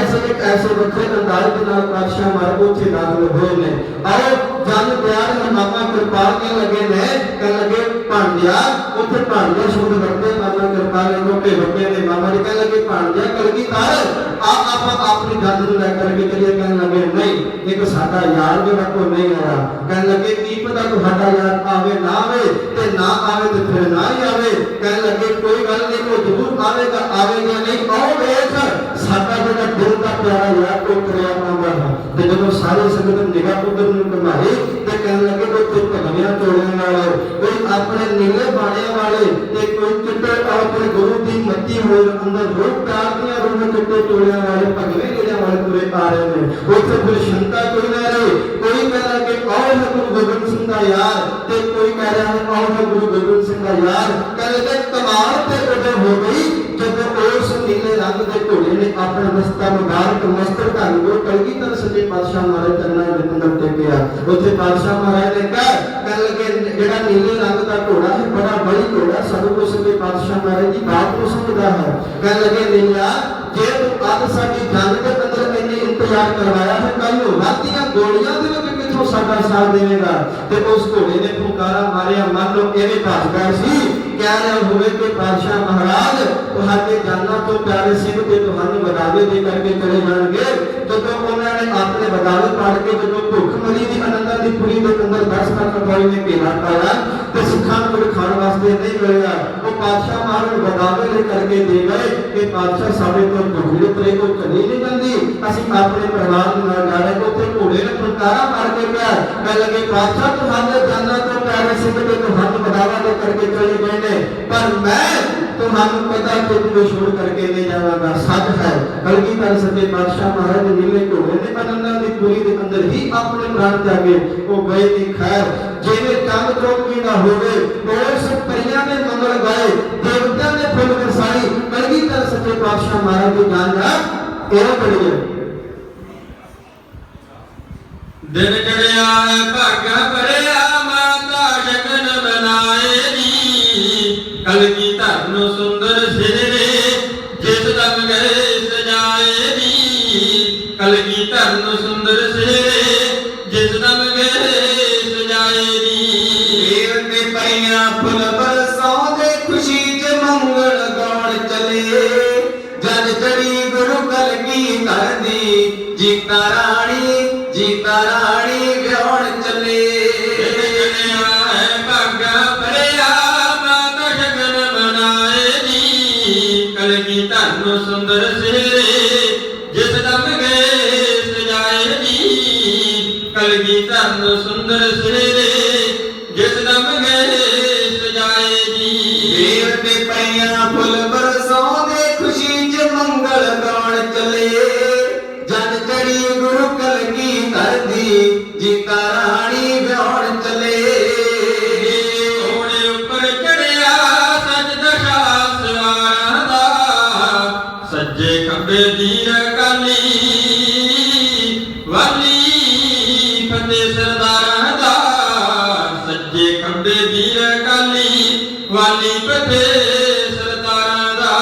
ਐਸੇ ਵੱਖਰੇ ਅੰਦਾਜ਼ ਦੇ ਨਾਲ ਪਾਤਸ਼ਾਹ ਮਹਾਰਾਜ ਉੱਥੇ ਦਾਖਲ ਹੋਏ ਨੇ। ਆਓ ਜਨ ਪਿਆਰ ਮਾਮਾ ਕਿਰਪਾਲ ਕਹਿ ਲੱਗੇ ਨੇ, ਕਹਿ ਲੱਗੇ ਭਾਂਡਿਆ, ਉੱਥੇ ਭਾਂਡਿਆ ਸ਼ਬਦ ਵਰਤੇ ਮਾਮਾ ਕਿਰਪਾਲ ਨੇ ਮੋਟੇ ਵੱਡੇ ਨੇ ਮਾਮਾ ਜੀ ਕਹਿ ਲੱਗੇ ਭਾਂਡਿਆ ਕਲਗੀਧਰ ਆਪਾਂ ਆਪਣੀ ਗੰਜ ਨੂੰ ਲੈ ਕਰਕੇ ਚਲੀਏ। ਕਹਿਣ ਲੱਗੇ ਨਹੀਂ, ਇੱਕ ਸਾਡਾ ਯਾਰ ਜਿਹੜਾ ਕੋ ਨਹੀਂ ਆਇਆ। ਕਹਿਣ ਲੱਗੇ ਕੀ ਪਤਾ ਤੁਹਾਡਾ ਯਾਰ ਆਵੇ ਨਾ ਆਵੇ, ਤੇ ਨਾ ਆਵੇ ਤੇ ਫਿਰ ਨਾ ਹੀ ਆਵੇ। ਕਹਿਣ ਲੱਗੇ ਕੋਈ ਗੱਲ ਨਹੀਂ, ਉਹ ਜ਼ਰੂਰ ਆਵੇਗਾ ਨਹੀਂ। ਆਓ ਵੇਖ ਸਾਡਾ ਜਿਹੜਾ ਦਿਲ ਦਾ ਪਿਆਰਾ ਯਾਰ ਕੋ ਤੁਰਿਆ ਆਉਂਦਾ ਹੈ। ਤੇ ਜਦੋਂ ਸਾਰੇ ਸੰਗਤ ਨਿਗਾਹ ਉਧਰ ਨੂੰ ਘੁਮਾਈ ਤੇ ਕਹਿਣ ਲੱਗੇ ਉੱਥੇ ਭਗਵੀਆਂ ਚੋਲੀਆਂ ਵਾਲੇ, ਕੋਈ ਆਪਣੇ ਨੀਲੇ ਬਾਣਿਆਂ ਵਾਲੇ ਤੇ ਕੋਈ ਚਿੱਟੇ ਆਪਣੇ ਗੁਰੂ ਦੀ ਮੱਤੀ ਹੋਏ ਅੰਦਰ ਰੂਪ ਤਾਰਦੀਆਂ ਰੂਪ ਚਿੱਟੇ ਚੋਲੀਆਂ ਵਾਲੇ ਭਗਵੇਂ ਲੀੜਿਆਂ ਵਾਲੇ ਤੁਰੇ ਆ ਰਹੇ ਨੇ। ਉੱਥੇ ਫਿਰ ਸ਼ੰਕਾ ਕੋਈ ਨਾ ਰਹੇ, ਕੋਈ ਕਹਿੰਦਾ ਕਿ ਆਓ ਹੈ ਗੁਰੂ ਗੋਬਿੰਦ ਸਿੰਘ ਦਾ ਯਾਰ, ਤੇ ਕੋਈ ਕਹਿ ਰਿਹਾ ਹੈ ਆਓ ਹੈ ਗੁਰੂ ਗੋਬਿੰਦ ਸਿੰਘ ਦਾ ਯਾਰ। ਕਹਿੰਦੇ ਕਮਾਲ ਤੇ ਉਦੋਂ ਹੋ ਗਈ ਜਦੋਂ ਉਸ ਨੀਲੇ ਰੰਗ ਦੇ ਘੋੜੇ ਨੇ ਆਪਣਾ ਮਸਤਾ ਮੁਬਾਰਕ ਮਸਤਕ ਧਾਰਨ ਕੋ ਕਲਗੀਧਰ ਸੱਚੇ ਪਾਤਸ਼ਾਹ ਮਹਾਰਾਜ ਚਰਨਾਂ ਦੇ ਅੰਦਰ ਟੇਕਿਆ। ਉੱਥੇ ਪਾਤਸ਼ਾਹ ਮਹਾਰਾਜ ਨੇ ਕਹਿ ਲੱਗੇ ਜਿਹੜਾ ਨੀਲੇ ਰੰਗ ਦਾ ਘੋੜਾ ਹੈ ਬੜਾ ਬੜੀ ਘੋੜਾ, ਸਭ ਕੁਝ ਸੱਚੇ ਪਾਤਸ਼ਾਹ ਮਹਾਰਾਜ ਦੀ ਬਾਤ ਨੂੰ ਸਮਝਦਾ ਹੈ। ਕਹਿ ਲੱਗੇ ਨੀਲਾ, ਜੇ ਤੂੰ ਅੱਜ ਸਾਡੀ ਜੰਗ ਦੇ ਅੰਦਰ ਇੰਨੇ ਇੰਤਜ਼ਾਰ ਕਰਵਾਇਆ ਹੈ, ਕੱਲ ਨੂੰ ਰਾਤੀਆਂ ਗੋਲੀਆਂ ਦੇ ਵਿੱਚ ਕਿੱਥੋਂ ਸਾਡਾ ਸਾਥ ਦੇਵੇਗਾ। ਤੇ ਉਸ ਘੋੜੇ ਨੇ ਫੁੰਕਾਰਾ ਮਾਰਿਆ, ਮੰਨ ਲਓ ਇਹਦੇ ਭਾਜਗਾ ਸੀ, ਕਹਿ ਰਿਹਾ ਹੋਵੇ ਕਿ ਪਾਤਸ਼ਾਹ ਮਹਾਰਾਜ ਤੁਹਾਡੇ ਜਾਨਾਂ ਤੋਂ ਪਿਆਰੇ ਸਿੰਘ ਤੇ ਤੁਹਾਨੂੰ ਬਦਾਵੇ ਦੇ ਕਰਕੇ ਚਲੇ ਜਾਣਗੇ। ਜਦੋਂ ਉਹਨਾਂ ਨੇ ਆਪਣੇ ਬਦਾਵੇ ਪਾੜ ਕੇ ਜਦੋਂ ਭੁੱਖਮਰੀ ਦੀ ਅਨੰਦਾਂ ਦੀ ਪੁਰੀ ਦੇ ਅੰਦਰ 10 ਲੱਖ ਫੌਜ ਨੇ ਘੇਰਾ ਪਾਇਆ ਤੇ ਸਿੱਖਾਂ ਨੂੰ ਕੁਝ ਖਾਣ ਵਾਸਤੇ ਨਹੀਂ ਮਿਲਿਆ, ਉਹ ਪਾਤਸ਼ਾਹ ਮਹਾਰਾਜ ਬਦਾਵੇ ਲੈ ਕਰਕੇ ਦੇ ਗਏ ਕਿ ਪਾਤਸ਼ਾਹ ਸਾਡੇ ਤੋਂ ਭੁੱਖੇ ਉਤਰੇ ਕੋ ਚਲੀ ਨਹੀਂ ਜਾਂਦੀ, ਅਸੀਂ ਆਪਣੇ ਪਰਿਵਾਰ ਦੇ ਨਾਲ ਜਾ ਰਹੇ। ਉੱਥੇ ਘੋੜੇ ਨੇ ਫੁੰਕਾਰਾ ਮਾਰ ਕੇ ਕਿਹਾ, ਕਹਿ ਲੱਗੇ ਪਾਤਸ਼ਾਹ ਤੁਹਾਡੇ ਜਾਨਾਂ ਤੋਂ ਪਿਆਰੇ ਸਿੰਘ ਤੇ ਤੁਹਾਨੂੰ ਬਦਾਵਾ ਦੇ ਕਰਕੇ ਚਲੇ ਗਏ ਨੇ, ਪਰ ਮੈਂ ਤੁਹਾਨੂੰ ਪਤਾ ਕਿ ਤੁਹਾਨੂੰ ਛੋੜ ਕਰਕੇ ਨਹੀਂ ਜਾਵਾਂਗਾ। ਸੱਚ ਹੈ ਕਲਗੀਧਰ ਸੱਚੇ ਪਾਤਸ਼ਾਹ ਮਹਾਰਾਜ ਦੇ ਨੀਲੇ ਘੋੜੇ ਨੇ ਅਨੰਦਾਂ ਦੀ ਪੁਰੀ ਦੇ ਅੰਦਰ ਹੀ ਆਪਣੇ ਪ੍ਰਾਣ ਤਿਆਗੇ। ਉਹ ਗਏ ਨਹੀਂ ਖੈਰ, ਜਿਵੇਂ ਚੰਦ ਚੌਕੀ ਨਾ ਹੋਵੇ, ਉਸ ਪਰੀਆਂ ਨੇ ਮੰਗਲ ਗਾਏ, ਦੇਵਤਿਆਂ ਨੇ ਫੁੱਲ ਵਰਸਾਈ। ਕਲਗੀਧਰ ਸੱਚੇ ਪਾਤਸ਼ਾਹ ਮਹਾਰਾਜ ਦੀ ਜਾਨ ਦਾ ਇਹ ਬੜੀ ਹੈ। ਦਿਨ ਚੜਿਆ ਭਾਗਾ ਭਰਿਆ ਮਾਤਾ ਸ਼ਗਨ ਬਣਾਏ ਜੀ, ਕਲਗੀਧਰ ਨੂੰ ਸੁੰਦਰ ਸਿਰੇ ਜਿਸ ਦਮ ਗਏ ਸਜਾਏ ਜੀ, ਕਲਗੀਧਰ ਨੂੰ ਸੁੰਦਰ ਸਿਰੇ ਜਿਸ ਦਮ ਗਏ ਸਜਾਏ ਜੀ। ਦੇਵ ਤੇ ਪਰੀਆਂ ਫੁੱਲ ਬਰਸਾਉਂਦੇ ਖੁਸ਼ੀ ਚ ਮੰਗਲ ਗਾਉਣ ਚਲੇ, ਜਦ ਚੜੀ ਗੁਰੂ ਕਲਗੀਧਰ ਦੀ ਜੀਤਾ ਰਾਣੀ ਵਿਆਹਣ ਚਲੇ। ਭਾਗਾ ਭਰਿਆ ਮਾਤਾ ਸ਼ਗਨ ਬਣਾਏ ਜੀ, ਕਲਗੀਧਰ ਨੂੰ ਸੁੰਦਰ ਸਿਰੇ ਜਿਸ ਦਮ ਗਏ ਸਜਾਏ ਜੀ, ਕਲਗੀਧਰ ਨੂੰ ਸੁੰਦਰ ਸਿਰੇ ਜਿਸ ਦਮ ਗਏ ਸਜਾਏ ਜੀ। ਦੇਵ ਤੇ ਪਈਆਂ ਫੁੱਲ ਬਰਸਾਉਂਦੇ ਖੁਸ਼ੀ ਚ ਮੰਗਲ ਗਾਉਣ ਚਲੇ, ਜਦ ਚੜੀ ਗੁਰੂ ਕਲਗੀਧਰ ਦੀ ਜੀਤਾ ਰਾਣੀ ਵਿਆਹਣ ਚਲੇ। ਘੋੜੇ ਉੱਪਰ ਚੜਿਆ ਸੱਜ ਦਸ਼ਾ ਸਵਾਰਾਂ ਦਾ, ਸੱਜੇ ਖੱਬੇ ਦੀਰ ਕਾਲੀ ਵਾਲੀ ਫਤਿਹ ਸਰਦਾਰਾਂ ਦਾ, ਸੱਜੇ ਖੱਬੇ ਦੀਰ ਕਾਲੀ ਵਾਲੀ ਫਤਿਹ ਸਰਦਾਰਾਂ ਦਾ।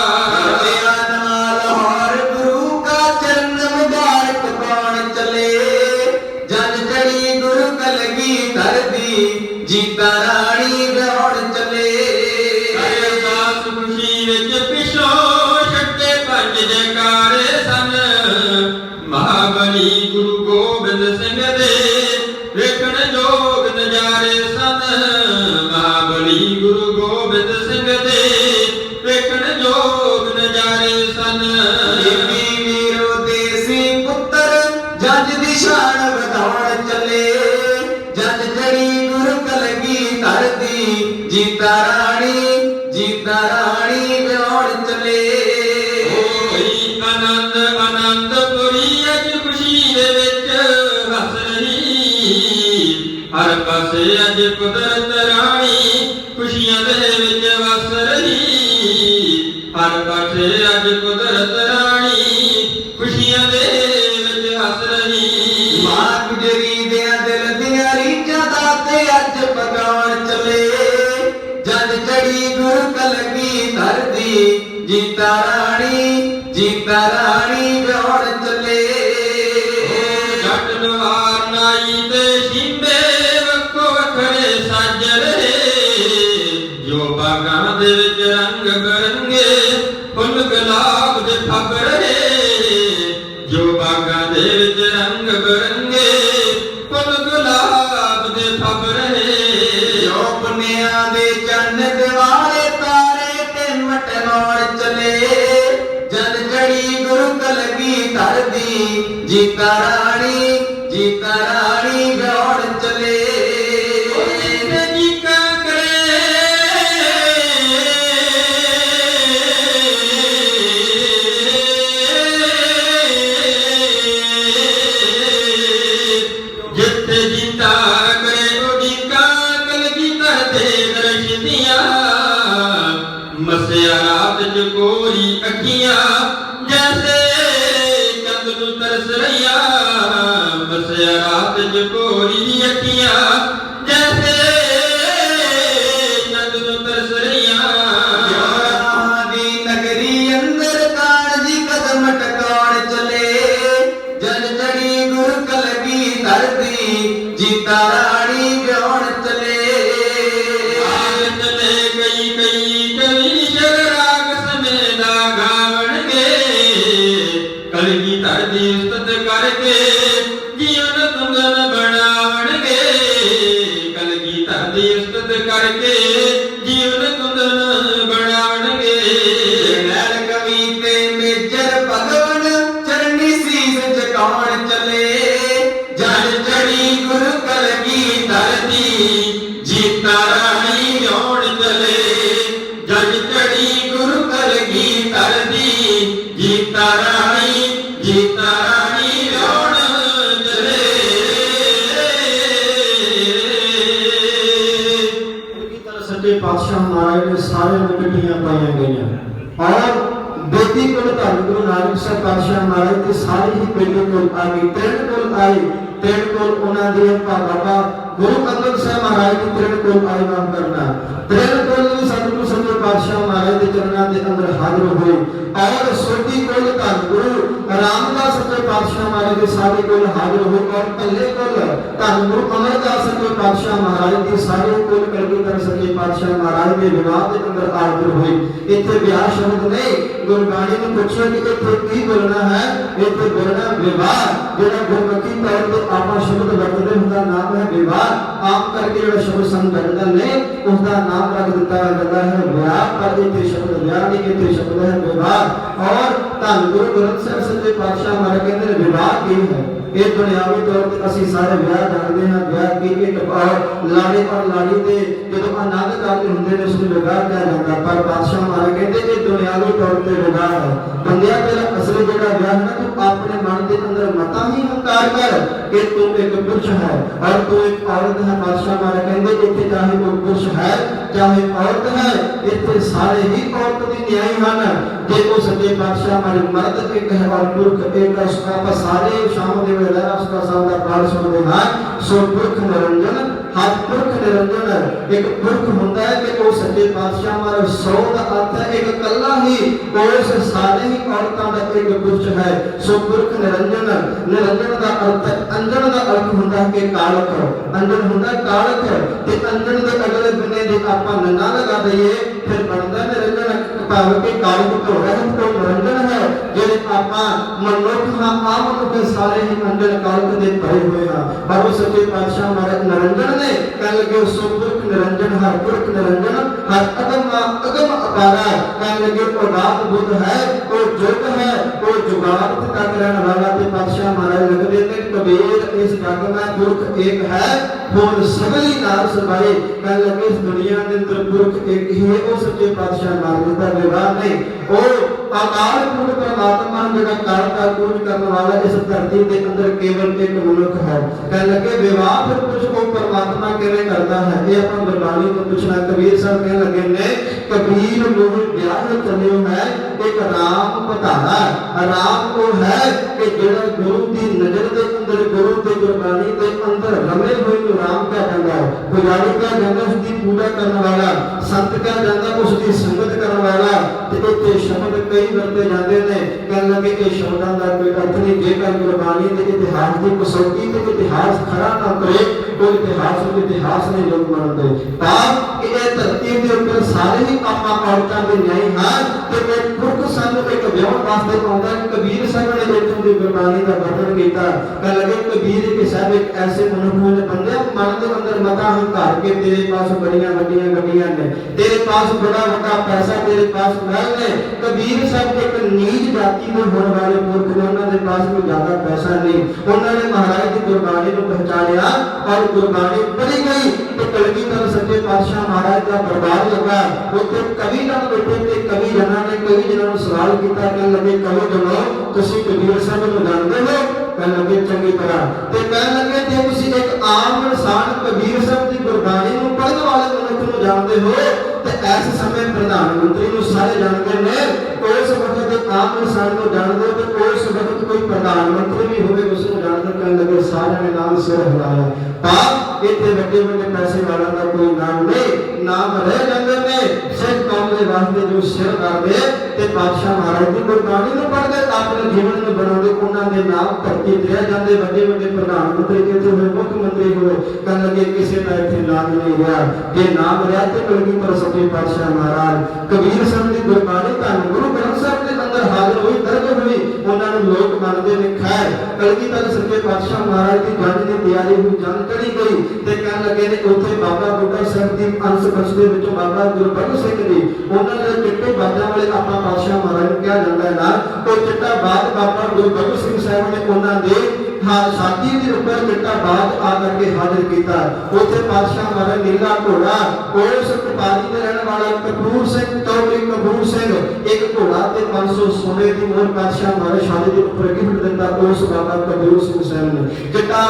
ਤੇਰਾ ਨਾਲ ਹਰ ਗੁਰੂ ਕਾ ਚਰਨ ਮੁਬਾਰਕ ਪਾਉਣ ਚਲੇ, ਜਦ ਚੜੀ ਗੁਰੂ ਕਲਗੀਧਰ ਦੀ ਜੀਤਾ ਰਾਣੀ ਵਿਆਹਣ ਚਲੇ। ਅਰਦਾਸ ਖੁਸ਼ੀ ਵਿੱਚ ਪਿਛੋਂ ਛੱਡੇ ਪੰਜ ਜੈਕਾਰੇ ਸਨ, ਮਹਾਬਲੀ ਗੁਰੂ ਗੋਬਿੰਦ ਸਿੰਘ ਦੇ ਵੇਖਣ ਯੋਗ ਨਜ਼ਾਰੇ ਸਨ, ਮਹਾਬਲੀ ਗੁਰੂ ਗੋਬਿੰਦ ਸਿੰਘ ਦੇ ਵੇਖਣ ਯੋਗ ਨਜ਼ਾਰੇ ਸਨ। ਦੇਵੀ ਵੀਰੋ ਦੇਸੀ ਪੁੱਤਰ ਜੱਜ ਦੀ ਸ਼ਾਨ ਵਧਾਉਣ ਚਲੇ, ਜਦ ਚੜੀ ਗੁਰੂ ਕਲਗੀਧਰ ਦੀ ਜੀਤਾ ਰਾਣੀ ਵਿਆਹਣ ਚਲੇ। ਹੋਈ ਆਨੰਦ ਆਨੰਦਪੁਰੀ ਅੱਜ ਖੁਸ਼ੀ ਦੇ ਵਿੱਚ ਹੱਸ ਰਹੀ, ਹਰ ਪਾਸੇ ਪਾਸੇ ਅੱਜ ਕੁਦਰਤ ਰਾਣੀ ਖੁਸ਼ੀਆਂ ਦੇ ਵਿੱਚ ਵਸ ਰਹੀ। ਹਰ ਪਾਸੇ ਅੱਜ ਕੁਦਰਤ ਰਾਣੀ ਖੁਸ਼ੀਆਂ ਦੇ ਵਿੱਚ ਹੱਸ ਰਹੀ। ਮਾਂ ਗੁਜਰੀ ਦਿਆਂ ਦਿਲ ਦੀਆਂ ਰੀਝਾਂ ਦਾ ਤੇ ਅੱਜ ਪਗਾਉਣ ਚਲੇ। ਜਦ ਚੜੀ ਗੁਰੂ ਕਲਗੀ ਧਰਦੀ ਜੀਤਾ ਰਾਣੀ ਵਿਆਹੁਣ ਚਲੇ। ਜੱਟ ਲੁਹਾਰ ਨਾਈ ਤੇ ਸ਼ੀਂਬੇ ਵੱਖੋ ਵੱਖਰੇ ਸੱਜ ਰਹੇ। ਜੋ ਬਾਗਾਂ ਦੇ ਵਿੱਚ ਰੰਗ ਬਰੰਗੇ ਫੁੱਲ ਗੁਲਾਬ ਦੇ ਫੱਬ ਰਹੇ। ਜੋ ਬਾਗਾਂ ਦੇ ਵਿੱਚ ਰੰਗ ਬਰੰਗੇ ਫੁੱਲ ਗੁਲਾਬ ਦੇ ਫੱਬ ਰਹੇ। ਜੋ ਪੁੰਨਿਆਂ ਦੇ ਚੰਨ ਦਿਵਾਰੇ ਤਾਰੇ ਤੇ ਮਟਨਾਉਣ ਚਲੇ। ਜਦ ਚੜੀ ਗੁਰੂ ਕਲਗੀ ਧਰਦੀ ਜੀਤਾ ਰਾਣੀ ਵਿਆਹੁਣ ਚਲੇ। ਜਿੱਥੇ ਜੀਤਾ ਕਰੇ ਉਡੀਕਾਂ ਕਲਗੀਧਰ ਦੇ ਦਰਸ਼ ਦੀਆਂ। ਮੱਸਿਆ ਰਾਤ ਚ ਕੋਰੀ ਅੱਖੀਆਂ ਜੈਸੇ ਚੰਦ ਨੂੰ ਤਰਸ ਰਹੀਆਂ। ਮੱਸਿਆ ਰਾਤ ਚ ਕੋਰੀ ਅੱਖੀਆਂ ਜੈਸੇ ਚੰਦ ਨੂੰ ਤਰਸ ਰਹੀਆਂ। ਜੋਰਾਂ ਦੀ ਨਗਰੀ ਅੰਦਰ ਕਾਲਜੀ ਕਦਮ ਟਕਾਉਣ ਚਲੇ। ਜਦ ਚੜੀ ਗੁਰੂ ਕਲਗੀ ਧਰਦੀ ਜੀਤਾ ਰਾਣੀ ਵਿਆਹੁਣ ਚਲੇ। ਆਗ ਚਲੇ ਕਈ ਕਵੀ ਸ਼ਰ ਰਾਗ ਸਮੇਂ ਦਾ ਗਾਵਣਗੇ। ਕਲਗੀਧਰ ਦੀ ਉਸਤਤ ਕਰਕੇ ਜੀਵਨ ਤੁੰਗਨ ਬਣਾਵਣਗੇ। ਕਲਗੀਧਰ ਦੀ ਉਸਤਤ ਕਰਕੇ ਜੀਵਨ ਤੁੰਗਨ ਬਣਾਵਣਗੇ। ਜਰਨੈਲ ਕਵੀ ਤੇ ਮੇਜਰ ਭਗਵਨ ਚਰਨੀ ਸੀਸ ਝੁਕਾਉਣ ਚਲੇ। ਜਦ ਚੜੀ ਗੁਰੂ ਕਲਗੀ ਧਰਦੀ ਜੀਤਾ ਰਾਣੀ ਵਿਆਹੁਣ ਚਲੇ। ਜਦ ਚੜੀ ਗੁਰੂ ਕਲਗੀ ਧਰਦੀ ਜੀਤਾ ਰਾਣੀ ਵਿਆਹੁਣ ਚਲੇ। ਕਲਗੀਧਰ ਸੱਚੇ ਪਾਤਸ਼ਾਹ ਮਹਾਰਾਜ ਨੇ ਸਾਰੇ ਨੂੰ ਗੱਡੀਆਂ ਪਾਈਆਂ ਗਈਆਂ ਔਰ ਬੇਦੀ ਕੋਲ ਧੰਨ ਗੁਰੂ ਨਾਨਕ ਸਾਹਿਬ ਪਾਤਸ਼ਾਹ ਮਹਾਰਾਜ ਦੇ ਸਾਰੇ ਹੀ ਬੇਦੀ ਕੋਲ ਆ ਗਈ। ਤਿੰਨ ਕੋਲ ਆਏ। ਤਿੰਨ ਕੋਲ ਉਹਨਾਂ ਦੇ ਬਾਬਾ ਗੁਰੂ ਅੰਗਦ ਸਾਹਿਬ ਮਹਾਰਾਜ ਦੀ ਤਿੰਨ ਕੋਲ ਆਏ ਨਾਮ ਕਰਨਾ। ਤਿੰਨ ਕੋਲ ਵੀ ਸਤਿਗੁਰੂ ਸੱਚੇ ਪਾਤਸ਼ਾਹ ਮਹਾਰਾਜ ਦੇ ਚਰਨਾਂ ਦੇ ਅੰਦਰ ਹਾਜ਼ਰ ਹੋਏ ਔਰ ਸੋਢੀ ਕੋਲ ਧੰਨ ਗੁਰੂ ਰਾਮਦਾਸ ਸੱਚੇ ਪਾਤਸ਼ਾਹ ਮਹਾਰਾਜ ਦੇ ਸਾਰੇ ਕੋਲ ਹਾਜ਼ਰ ਹੋਏ ਔਰ ਪੱਲੇ ਕੋਲ ਧੰਨ ਗੁਰੂ ਅਮਰਦਾਸ ਸੱਚੇ ਪਾਤਸ਼ਾਹ ਮਹਾਰਾਜ ਦੇ ਸਾਰੇ ਕੋਲ ਕਲਗੀਧਰ ਸੱਚੇ ਪਾਤਸ਼ਾਹ ਮਹਾਰਾਜ ਦੇ ਵਿਵਾਹ ਦੇ ਅੰਦਰ ਹਾਜ਼ਰ ਹੋਏ। ਇੱਥੇ ਵਿਆਹ ਸ਼ਬਦ ਨਹੀਂ। ਗੁਰਬਾਣੀ ਨੂੰ ਪੁੱਛਿਆ ਕਿ ਇੱਥੇ ਕੀ ਬੋਲਣਾ ਹੈ। ਇੱਥੇ ਬੋਲਣਾ ਵਿਵਾਹ। ਜਿਹੜਾ ਗੁਰਮੁਖੀ ਤੌਰ ਤੇ ਆਪਾਂ ਸ਼ਬਦ ਵਰਤਦੇ ਹੁੰਦਾ ਨਾਮ ਹੈ ਵਿਵਾਹ। ਆਮ ਕਰਕੇ ਜਿਹੜਾ ਸ਼ਬਦ ਸਾਨੂੰ ਵਰਤਦਾ ਨਹੀਂ ਉਸਦਾ ਨਾਮ ਰੱਖ ਦਿੱਤਾ ਜਾਂਦਾ ਹੈ ਵਿਆਹ। ਪਰ ਇੱਥੇ ਸ਼ਬਦ ਵਿਆਹ ਨਹੀਂ, ਇੱਥੇ ਸ਼ਬਦ ਹੈ ਵਿਵਾਹ। ਔਰ ਧੰਨ ਗੁਰੂ ਗ੍ਰੰਥ ਸਾਹਿਬ ਸੱਚੇ ਪਾਤਸ਼ਾਹ ਮਹਾਰਾਜ ਕਹਿੰਦੇ ਨੇ ਵਿਵਾਹ ਕੀ ਹੈ। ਇਹ ਦੁਨਿਆਵੀ ਤੌਰ ਤੇ ਅਸੀਂ ਸਾਰੇ ਵਿਆਹ ਜਾਣਦੇ ਹਾਂ। ਵਿਆਹ ਕੀ ਇੱਕ ਲਾੜੇ ਔਰ ਲਾੜੀ ਦੇ ਜਦੋਂ ਆਨੰਦ ਕਰਦੇ ਹੁੰਦੇ ਨੇ ਉਸਨੂੰ ਵਿਆਹ ਕਿਹਾ ਜਾਂਦਾ। ਪਰ ਪਾਤਸ਼ਾਹ ਮਹਾਰਾਜ ਕਹਿੰਦੇ ਇਹ ਦੁਨਿਆਵੀ ਤੌਰ ਤੇ ਵਿਆਹ ਹੈ। ਬੰਦਿਆ ਤੇਰਾ ਅਸਲੀ ਜਿਹੜਾ ਵਿਆਹ ਹੈ ਤੂੰ ਆਪਣੇ ਮਨ ਦੇ ਅੰਦਰ ਮਤਾਂ ਹੀ ਹੰਕਾਰ ਕਰ ਕਿ ਤੂੰ ਇੱਕ ਪੁਰਸ਼ ਹੈ ਔਰ ਤੂੰ ਇੱਕ ਔਰਤ ਹੈ। ਪਾਤਸ਼ਾਹ ਮਹਾਰਾਜ ਕਹਿੰਦੇ ਇੱਥੇ ਚਾਹੇ ਕੋਈ ਪੁਰਸ਼ ਹੈ ਚਾਹੇ ਔਰਤ ਹੈ ਇੱਥੇ ਸਾਰੇ ਹੀ ਔਰਤ ਦੀ ਨਿਆਈ ਹਨ। ਜੇ ਉਹ ਸੱਚੇ ਪਾਤਸ਼ਾਹ ਮਹਾਰਾਜ ਮਰਦ ਇੱਕ ਹੈ ਔਰ ਪੁਰਖ ਇੱਕ ਹੈ। ਆਪਾਂ ਸਾਰੇ ਸ਼ਾਮ ਦੇ ਵੇਲੇ ਰਸਤਾ ਸਾਹਿਬ ਦਾ ਪਾਠ ਸੁਣਦੇ ਹਾਂ। ਸੋ ਪੁਰਖ ਨਿਰੰਜਨ ਹੱਥ ਪੁਰਖ ਨਿਰੰਜਨ ਇੱਕ ਪੁਰਖ ਹੁੰਦਾ ਹੈ ਕਿ ਉਹ ਸੱਚੇ ਪਾਤਸ਼ਾਹ ਮਹਾਰਾਜ ਸੌ ਦਾ ਅਰਥ ਹੈ ਇੱਕ ਕੱਲਾ ਹੀ ਉਸ ਸਾਰੇ ਹੀ ਔਰਤਾਂ ਦਾ ਇੱਕ ਪੁਰਸ਼ ਹੈ। ਸੋ ਪੁਰਖ ਨਿਰੰਜਨ। ਨਿਰੰਜਨ ਦਾ ਅਰਥ ਅੰਜਨ ਦਾ ਅਰਥ ਹੁੰਦਾ ਹੈ ਕਿ ਕਾਲਕ। ਅੰਜਨ ਹੁੰਦਾ ਕਾਲਕ ਤੇ ਅੰਜਨ ਦੇ ਅਗਲੇ ਬੰਨੇ ਦੇ ਆਪਾਂ ਨੰਨਾ ਲਗਾ ਦਈਏ ਫਿਰ ਬਣਦਾ ਨਿਰੰਜਨ। ਭਾਵ ਕਿ ਕਾਲਕ ਤੋਂ ਰਹਿਤ ਤੋਂ ਨਿਰੰਜਨ ਹੈ। ਜਿਹੜੇ ਆਪਾਂ ਮਨੁੱਖ ਹਾਂ ਆਮ ਮਨੁੱਖ ਸਾਰੇ ਹੀ ਅੰਜਨ ਕਾਲਕ ਦੇ ਭਰੇ ਹੋਏ ਹਾਂ। ਪਰ ਉਹ ਸੱਚੇ ਪਾਤਸ਼ਾਹ ਮਹਾਰਾਜ ਨਿਰੰਜਨ ਨੇ ਕਹਿ ਲਗੇ ਸੋ ਪੁਰਖ ਨਿਰੰਜਨ ਹਰ ਪੁਰਖ ਨਿਰੰਜਨ ਹਰ ਅਗਮ ਅਪਾਰਾ। ਕਹਿ ਲਗੇ ਉਹ ਰਾਤ ਬੁੱਧ ਹੈ ਉਹ ਜੁਗ ਹੈ ਉਹ ਜੁਗਾੜ ਤੱਕ ਰਹਿਣ ਵਾਲਾ। ਤੇ ਪਾਤਸ਼ਾਹ ਮਹਾਰਾਜ ਲਿਖਦੇ ਨੇ ਕਬੀਰ ਇਸ ਜਗ ਮੈਂ ਪੁਰਖ ਇੱਕ ਹੈ ਹੋਰ ਸਗਲੀ ਨਾਲ ਸਮਾਏ। ਕਹਿ ਲਗੇ ਇਸ ਦੁਨੀਆ ਦੇ ਅੰਦਰ ਪੁਰਖ ਇੱਕ ਹੀ ਹੈ। ਉਹ ਸੱਚੇ ਪਾਤਸ਼ਾਹ ਮਹਾਰਾਜ ਦਾ ਵਿਵਾਹ ਨਹੀਂ। ਉਹ अकाल पुरख परमात्मा जिहड़ा काल का कूच करने वाला इस धरती के अंदर केवल एक मनुख है। कह लगे विवाह फिर कुछ को परमात्मा किवें करता है, ये अपन गुरबाणी को पूछना। कबीर साहब कह लगे ने कबीर मोह ब्याह चलियो है एक राम पधारा। राम वो है कि जिहड़ा गुरु की नजर के अंदर गुरु के गुरबाणी के अंदर रमे हुए को राम कहा जाता है। पुजारी कहा जाता है उसकी पूजा करने वाला, संत कहा जाता है उसकी संगत करने वाला। तो इतने शब्द कई वरते जाते हैं। कह लगे कि शब्दों का कोई अर्थ नहीं, जेकर गुरबाणी के इतिहास की कसौटी ते इतिहास खरा ना करे तो इतिहास नहीं लोग मानते। पाप कि ये धरती के ऊपर सारे ही आपां औरतां दे न्याय हैं ते एक पुरख सानू एक विआह वास्ते आउंदा। कबीर साहब ने इत्थों दी गुरबाणी दा वर्णन कीता। कह लगे कबीर के साहब एक ऐसे मनुष्य ने बंदे मन के अंदर मता हंकार के तेरे पास बड़ियां वड्डियां गड्डियां ने, तेरे पास बड़ा बड़ा पैसा, तेरे पास महल ने। कबीर साहब एक नीच जाति में होने वाले पुरख ने, उन्हां दे पास कोई ज्यादा पैसा नहीं। उन्होंने महाराज की गुरबाणी को पहचानिया और गुरबाणी पढ़ी गई तो कलगीधर सच्चे पातशाह महाराज का दरबार लगा। उत्थे कवि नाल बैठे थे, कवि जना ने कई जनां नूं सवाल कीता। कहण लगे कवि जनो तुसीं कबीर साहब नूं जाणदे हो? कहण लगे चंगी तरह। ते कहण लगे जे तुसीं एक आम इंसान कबीर साहब की गुरबाणी नूं पढ़न वाले मनुख नूं जाणदे हो ते इस समय प्रधानमंत्री नूं सारे जाणदे ने, उस वक्त आम इंसान को जाणदे हो ते उस वक्त कोई प्रधानमंत्री भी होवे उस नूं जाणदे। कहण लगे सारे ने नाम सिर हिलाया। पाप इतने बड़े बड़े पैसे वाला का कोई नाम नहीं, नाम रह जाते ने सिख कौम के वास्ते जो सिर करते ते पातशाह महाराज की गुरबाणी नूं पढ़दे अपने जीवन में बनाते, उन्हां दे नाम धरती ते रह जाते। बड़े बड़े प्रधानमंत्री किथे होए, मुख्यमंत्री होए, कहण लगे किसी का इत्थे नाम नहीं रहा। जे नाम रहा ते कलगीधर सच्चे पातशाह महाराज कबीर साहब की गुरबाणी धन गुरु ग्रंथ साहब के अंदर हाजिर हुई, दर्ज हुई, उन्हां नूं लोक मनदे ने। खैर कलगीधर सच्चे पातशाह महाराज की जंग की तैयारी हुई, जंग चढ़ी गई ते कहण लगे ने उत्थे बाबा बुड्ढा साहब दी अंश बख्श दे विचों बाबा गुरबख्श सिंह जी, उन्हां दे चिट्टे बाजां वाले आपा पातशाह महाराज नूं कहा जांदा है ना। तो चिट्टा बाज बाबा गुरबख्श सिंह साहब ने उन्हां दे छाती के ऊपर चिट्टा बाज आकर के हाजिर किया। उत्थे पातशाह महाराज नीला घोड़ा उस कपाली में रहने वाला कपूर सिंह चौधरी कपूर सिंह एक घोड़ा ते 500 सोने की मोहर पातशाह महाराज शादी के ऊपर गिफ्ट दिता उस बाबा कपूर सिंह साहब ने। चिट्टा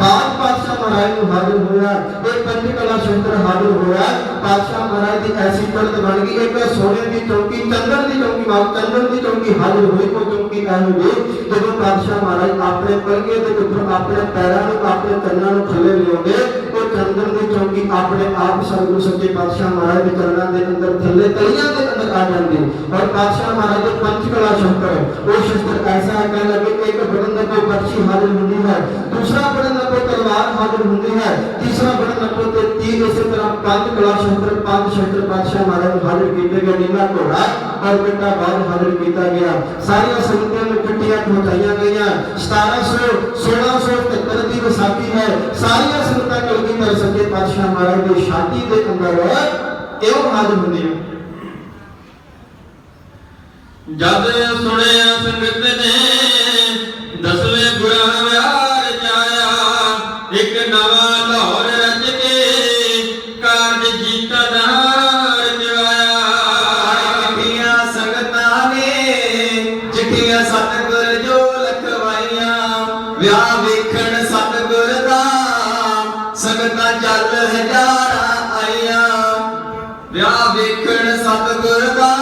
बाज पातशाह महाराज को हाजिर होया, एक पंचकला शस्त्र हाजिर होया। पातशाह महाराज की ऐसी चढ़त बन गई, एक सोने की चौकी चंदन की चौकी चंदन की चौकी हाजिर हुई। वो चौकी ऐसी हुई जब पातशाह महाराज अपने पलके के ऊपर अपने पैरों को अपने चरणों को थले लियाउंदे तो चंदन की चौकी अपने आप सतगुरु सच्चे पातशाह महाराज के चरणों के अंदर थले तलियां के अंदर आ जाती। और पातशाह महाराज के पंचकला शस्त्र वो शस्त्र ऐसा है, कहने लगे एक बटन को बर्छी हाजिर होती है, दूसरा बटन को तलवार हाजिर होती है, तीसरा बटन को तीर। इसी तरह पंचकला शस्त्र पांच शस्त्र पातशाह महाराज को हाजिर किए गए। नीला घोड़ा और चिट्टा बाज हाजिर किया गया। सारिया संगतां नूं चिट्ठियां पहुंचाईयां गईयां। 1673 की विसाखी है। सारिया संगतां कलगीधर सच्चे पातशाह महाराज की छाती के अंदर एवं हाजिर होंदी है। जद सुनिया संगत ने 10वें गुरा व्यार जाया, एक नवा लाहौर रच के कारज जीता नार जवाया। चिट्ठियां संगतां ने चिट्ठियां सतगुर जो लखवाइयां, व्याह वेखण सतगुर दा संगतां चल हजारां आईयां। व्याह वेखण सतगुर दा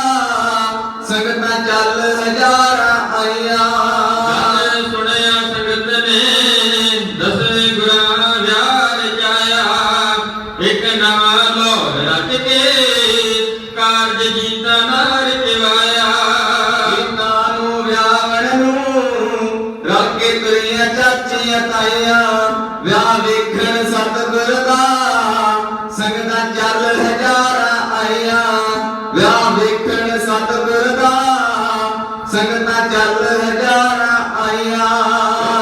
संगतां चल हजारां आईयां। जद सुनिया संगत ने 10वें गुरा व्यार जाया, एक नवा लाहौर रच के कारज जीता नार जवाया। गीतां नूं व्याहण नूं रल के तुरियां चाचियां ताईयां, व्याह वेखण सतगुर दा संगतां चल हजारां आईयां। व्याह वेखण सतगुर दा संगतां चल हजारां आईयां।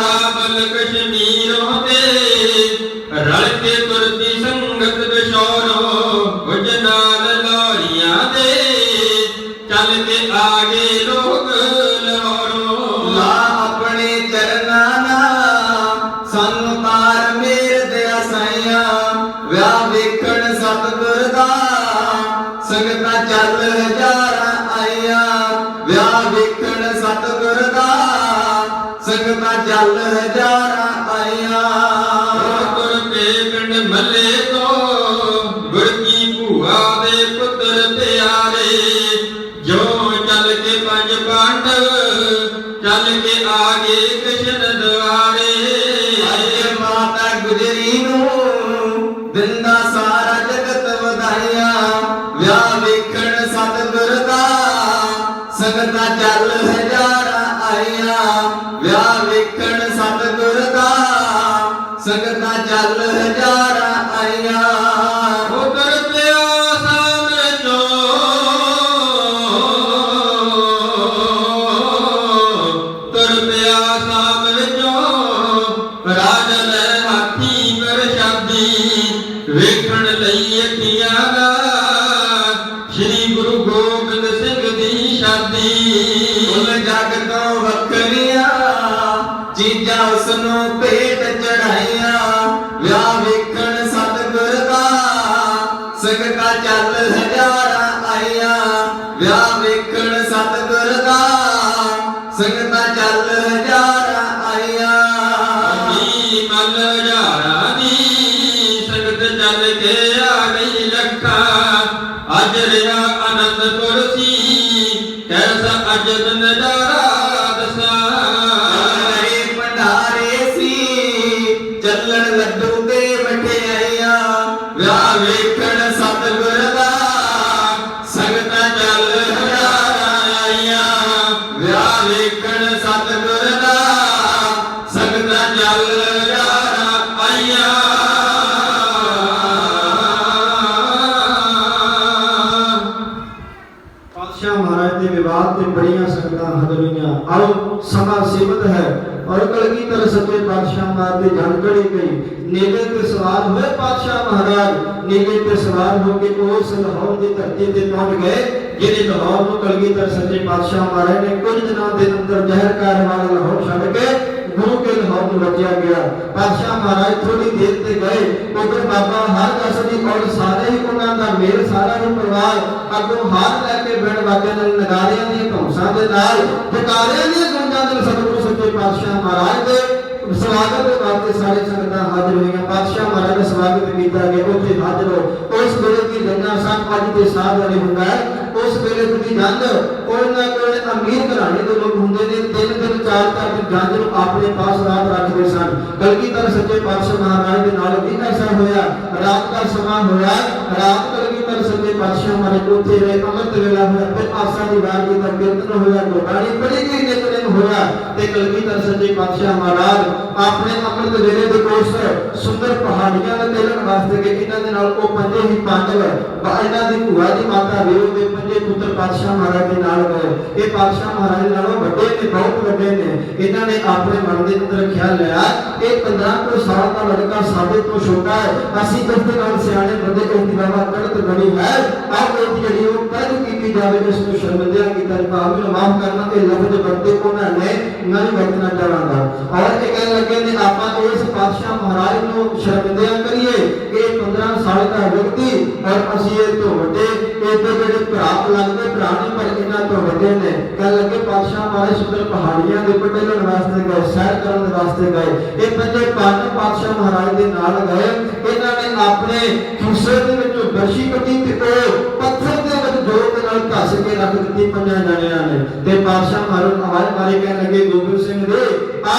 काबल कश्मीरों ते रल के तुरती संगत बिशौरो, कुछ नाल लौरियां दे चल के आगे लोग लाहौरों। ला अपने चरनां नाल सानू तार मेर दया साईयां। व्याह वेखण सतगुर दा संगतां चल हजारां आईयां। व्याह ਚੱਲ ਹਜ਼ਾਰਾਂ ਆਈਆਂ। ਤੁਰ ਕੇ ਪਿੰਡ ਮੱਲੇ ਤੋਂ ਗੁਰ ਕੀ ਭੂਆ ਦੇ ਪੁੱਤਰ ਪਿਆਰੇ, ਜੋ ਚੱਲ ਕੇ ਪੰਜ ਪਾਂਡਵ ਚੱਲ ਕੇ ਆ ਗਏ ਕ੍ਰਿਸ਼ਨ ਦੁਆਰੇ। ਅੱਜ ਮਾਤਾ ਗੁਜਰੀ ਨੂੰ ਦਿੰਦਾ ਸਾਰਾ ਜਗਤ ਵਧਾਈਆਂ, ਵਿਆਹ ਵੇਖਣ ਸਤਿਗੁਰ ਦਾ ਸੰਗਤਾਂ ਚੱਲ ਹਜ਼ਾਰਾਂ ਆਈਆਂ। ਵਿਆਹ ਵੇਖਣ ਸਤਿਗੁਰ ਦਾ ਸੰਗਤਾਂ ਚੱਲ ਹਜ਼ਾਰਾਂ ਆਈਆਂ। ਉਤਰ ਪਿਆ ਸਾਹਮਣੇ ਚੋਂ ਤੁਰ ਪਿਆ ਸਾਹਮਣੇ ਚੋਂ ਰਾਜਨ ਹਾਥੀ ਪ੍ਰਸ਼ਾਦੀ, ਵੇਖਣ ਲਈ ਅੱਖੀਆਂ ਦਾ ਸ਼੍ਰੀ ਗੁਰੂ ਗੋਬਿੰਦ ਸਿੰਘ ਦੀ ਸ਼ਾਦੀ। ਫੁੱਲ ਜੱਗ ਤੋਂ ਵੱਖਰੀਆਂ ਚੀਜ਼ਾਂ ਉਸ ਨੂੰ ਭੇਟ ਚੜਾਈਆਂ, ਵਿਆਹ ਵੇਖਣ ਸਤਿਗੁਰ ਦਾ ਸੰਗਤਾਂ ਚੱਲ ਹਜ਼ਾਰਾਂ ਆਈਆਂ। ਵਿਆਹ ਵੇਖਣ ਸਤਿਗੁਰ ਦਾ ਸੰਗਤਾਂ ਚੱਲ ਹਜ਼ਾਰਾਂ ਆਈਆਂ। ਨੀ ਮੱਲ ਹਜ਼ਾਰਾਂ ਦੀ ਸੰਗਤ ਚੱਲ ਕੇ ਆ ਗਈ ਲੱਖਾਂ, ਅੱਜ ਰਿਹਾ ਅਨੰਦਪੁਰ ਸੀ ਕੈਸਾ ਅਜਬ ਨਜ਼ਾਰਾ ਦਸਾਂ। ਹਰੇ ਭੰਡਾਰੇ ਸੀ ਚੱਲਣ ਲੱਡੂ ਤੇ ਮਠਿਆਈਆਂ, ਵਿਆਹ ਵੇਖਣ ਸਤਿਗੁਰ ਦਾ ਸੰਗਤਾਂ ਚੱਲ ਹਜ਼ਾਰਾਂ ਆਈਆਂ। ਵਿਆਹ ਵੇਖਣ ਸਤਿਗੁਰ ਦਾ ਸੰਗਤਾਂ ਚੱਲ ਹਜ਼ਾਰਾਂ ਆਈਆਂ। ਪਾਤਸ਼ਾਹ ਮਹਾਰਾਜ ਦੇ ਵਿਵਾਦ ਤੇ ਬੜੀਆਂ ਸੰਗਤਾਂ ਹਾਜ਼ਰ ਹੋਈਆਂ। ਆਓ ਸਮਾਂ ਸੀਮਤ ਹੈ ਔਰ ਕਲਗੀਧਰ ਸੱਚੇ ਪਾਤਸ਼ਾਹ ਮਹਾਰਾਜ ਦੀ ਜਾਣਕਾਰੀ ਗਈ। ਨੇੜੇ ਤੇ ਸਵਾਰ ਹੋਏ ਪਾਤਸ਼ਾਹ ਮਹਾਰਾਜ, ਨੇੜੇ ਤੇ ਸਵਾਰ ਹੋ ਕੇ ਉਸ ਲਾਹੌਰ ਦੀ ਧਰਤੀ ਤੇ ਪਹੁੰਚ ਗਏ ਜਿਹੜੇ ਲਾਹੌਰ ਨੂੰ ਕਲਗੀਧਰ ਸੱਚੇ ਪਾਤਸ਼ਾਹ ਮਹਾਰਾਜ ਨੇ ਕੁਝ ਦਿਨਾਂ ਦੇ ਅੰਦਰ ਜ਼ਹਿਰ ਕਰਨ ਵਾਲਾ ਲਾਹੌਰ ਛੱਡ ਕੇ ਗੁਰੂ ਕੇ ਲਾਹੌਰ ਨੂੰ ਰਚਿਆ ਗਿਆ। ਪਾਤਸ਼ਾਹ ਮਹਾਰਾਜ ਥੋੜੀ ਦੇਰ ਤੇ ਗਏ, ਉਧਰ ਬਾਬਾ ਹਰਦਾਸ ਜੀ ਔਰ ਸਾਰੇ ਹੀ ਉਹਨਾਂ ਦਾ ਮੇਲ, ਸਾਰਾ ਹੀ ਪਰਿਵਾਰ ਅੱਗੋਂ ਹਾਰ ਲੈ ਕੇ ਬੈਠ ਬਾਜੇ ਨਾਲ, ਨਗਾਰਿਆਂ ਦੀਆਂ ਧੌਂਸਾਂ ਦੇ ਨਾਲ, ਜਕਾਰਿਆਂ ਦੀਆਂ ਗੂੰਜਾਂ ਦੇ ਸਤਿਗੁਰੂ ਸੱਚੇ ਪਾਤਸ਼ਾਹ ਮਹਾਰਾਜ ਦੇ ਸਵਾਗਤ ਦੇ ਵਾਸਤੇ ਸਾਰੇ ਸੰਗਤਾਂ ਹਾਜ਼ਰ ਹੋਈਆਂ। ਪਾਤਸ਼ਾਹ ਮਹਾਰਾਜ ਦਾ ਸਵਾਗਤ ਕੀਤਾ ਗਿਆ। ਉੱਥੇ ਹਾਜ਼ਰ ਹੋ ਉਸ ਵੇਲੇ ਦੀ ਲੰਗਾ ਸਾਹਿਬ ਅੱਜ ਦੇ ਸਾਹ ਵਾਲੇ ਹੁੰਦਾ ਹੈ। ਉਸ ਵੇਲੇ ਦੀ ਜੰਗ ਉਹਨਾਂ ਕੋਲ ਅਮੀਰ ਘਰਾਣੇ ਦੇ ਲੋਕ ਹੁੰਦੇ ਨੇ, 3 ਦਿਨ 4 ਤੱਕ ਜੰਗ ਨੂੰ ਆਪਣੇ ਪਾਸ ਰਾਤ ਰੱਖਦੇ ਸਨ। ਕਲਗੀਧਰ ਸੱਚੇ ਪਾਤਸ਼ਾਹ ਮਹਾਰਾਜ ਦੇ ਨਾਲ ਵੀ ਐਸਾ ਹੋਇਆ। ਰਾਤ ਦਾ ਸਮਾਂ ਹੋਇਆ, ਰਾਤ ਕਲਗੀਧਰ ਸੱਚੇ ਪਾਤਸ਼ਾਹ ਮਹਾਰਾਜ ਉੱਥੇ ਰਹੇ। ਅੰਮ੍ਰਿਤ ਵੇਲਾ ਹੋਇਆ, ਫਿਰ ਆਸਾ ਦੀ ਵਾਰ ਦਾ ਕੀਰਤਨ ਹੋਇਆ, ਗੁਰਬਾਣੀ ਪੜ੍ਹੀ ਗਈ, ਨਿਤਨੇਮ ਹੋਇਆ ਤੇ ਕਲਗੀਧਰ ਸੱਚੇ ਪਾਤਸ਼ਾਹ ਮਹਾਰਾਜ ਆਪਣੇ ਅੰਮ੍ਰਿਤ ਵੇਲੇ ਦੇ ਕੋਲ ਸੁੰਦਰ ਪਹਾੜੀਆਂ ਦੇ ਤੇਲਣ ਵਾਸਤੇ ਗਏ। ਇਹਨਾਂ ਦੇ ਨਾਲ ਉਹ ਪੰਜੇ ਹੀ ਪਾਂਡਵ, ਇਹਨਾਂ ਦੀ ਭੂਆ ਦੀ ਮਾਤਾ ਵੀਰੋ ਦੇ ਪੰਜੇ ਪੁੱਤਰ ਪਾਤਸ਼ਾਹ ਮਹਾਰਾਜ ਦੇ ਨਾਲ ਗਏ। ਇਹ ਪਾਤਸ਼ਾਹ ਮਹਾਰਾਜ ਨਾਲੋਂ ਵੱਡੇ ਨੇ, ਬਹੁਤ ਵੱਡੇ ਨੇ। ਇਹਨਾਂ ਨੇ ਆਪਣੇ ਮਨ ਦੇ ਅੰਦਰ ਖਿਆਲ ਲਿਆ ਇਹ 15 ਸਾਲ ਦਾ ਲੜਕਾ ਸਾਡੇ ਤੋਂ ਛੋਟਾ ਹੈ, ਅਸੀਂ ਇਸ ਦੇ ਨਾਲ ਸਿਆਣੇ ਬੰਦੇ, ਇਸ ਦੀ ਬਾਬਾ ਗਲਤ ਬਣੀ ਹੈ, ਆਪ ਇਹ ਜਿਹੜੀ ਉਹ ਪਹਿਲ ਕੀਤੀ ਜਾਵੇ, ਇਸ ਨੂੰ ਸ਼ਰਮਿੰਦਿਆ ਕੀਤਾ ਜਾਵੇ, ਆਪ ਮਾਫ ਕਰਨਾ। ਇਹ ਲਫ਼ਜ਼ ਵਰਤੇ ਉਹਨਾਂ ਨੇ, ਨਹੀਂ ਵਰਤਣਾ ਚਾਹਾਂਗਾ। ਔਰ ਇਹ ਕਹਿਣ ਲੱਗੇ ਨੇ ਆਪਾਂ ਇਸ ਪਾਤਸ਼ਾਹ ਮਹਾਰਾਜ ਨੂੰ ਸ਼ਰਮਿੰਦਿਆ ਕਰੀਏ ਕਿ 15 ਸਾਲ ਦਾ ਵਿਅਕਤੀ ਔਰ ਅਸੀਂ ਇਹ ਤੋਂ ਵੱਡੇ, ਇਹਦੇ ਜਿਹੜੇ ਭਰਾ ਲੱਗਦੇ ਭਰਾ ਨਹੀਂ ਪਰ ਇਹਨਾਂ ਤੋਂ ਵੱਡੇ ਨੇ। ਕਹਿਣ ਲੱਗੇ ਪਾਤਸ਼ਾਹ ਮਹਾਰਾਜ ਸੁੰਦਰ ਪਹਾੜੀਆਂ ਦੇ ਉੱਪਰ ਟਹਿਲਣ ਵਾਸਤੇ ਗਏ, ਸੈਰ ਕਰਨ ਵਾਸਤੇ ਗਏ। ਇਹ ਪੰਜੇ ਪਾਤਸ਼ਾਹ ਮਹਾਰਾਜ ਦੇ ਨਾਲ ਗਏ। ਇਹਨਾਂ ਨੇ ਆਪਣੇ ਖਿੱਸੇ ਦੇ ਵਿੱਚੋਂ ਬਰਸ਼ੀ ਕੱਢੀ ਤੇ ਉਹ ਪੱਥਰ ਦੇ ਵਿੱਚ ਜੋਰ ਦੇ ਨਾਲ ਘਸ ਕੇ ਰੱਖ ਦਿੱਤੀ ਪੰਜਾਂ ਜਣਿਆਂ ਨੇ। ਤੇ ਪਾਤਸ਼ਾਹ ਮਹਾਰਾਜ ਆਵਾਜ਼ ਮਾਰੇ ਕਹਿਣ ਲੱਗੇ ਗੋਬਿੰਦ ਸਿੰਘ ਦੇ ਆ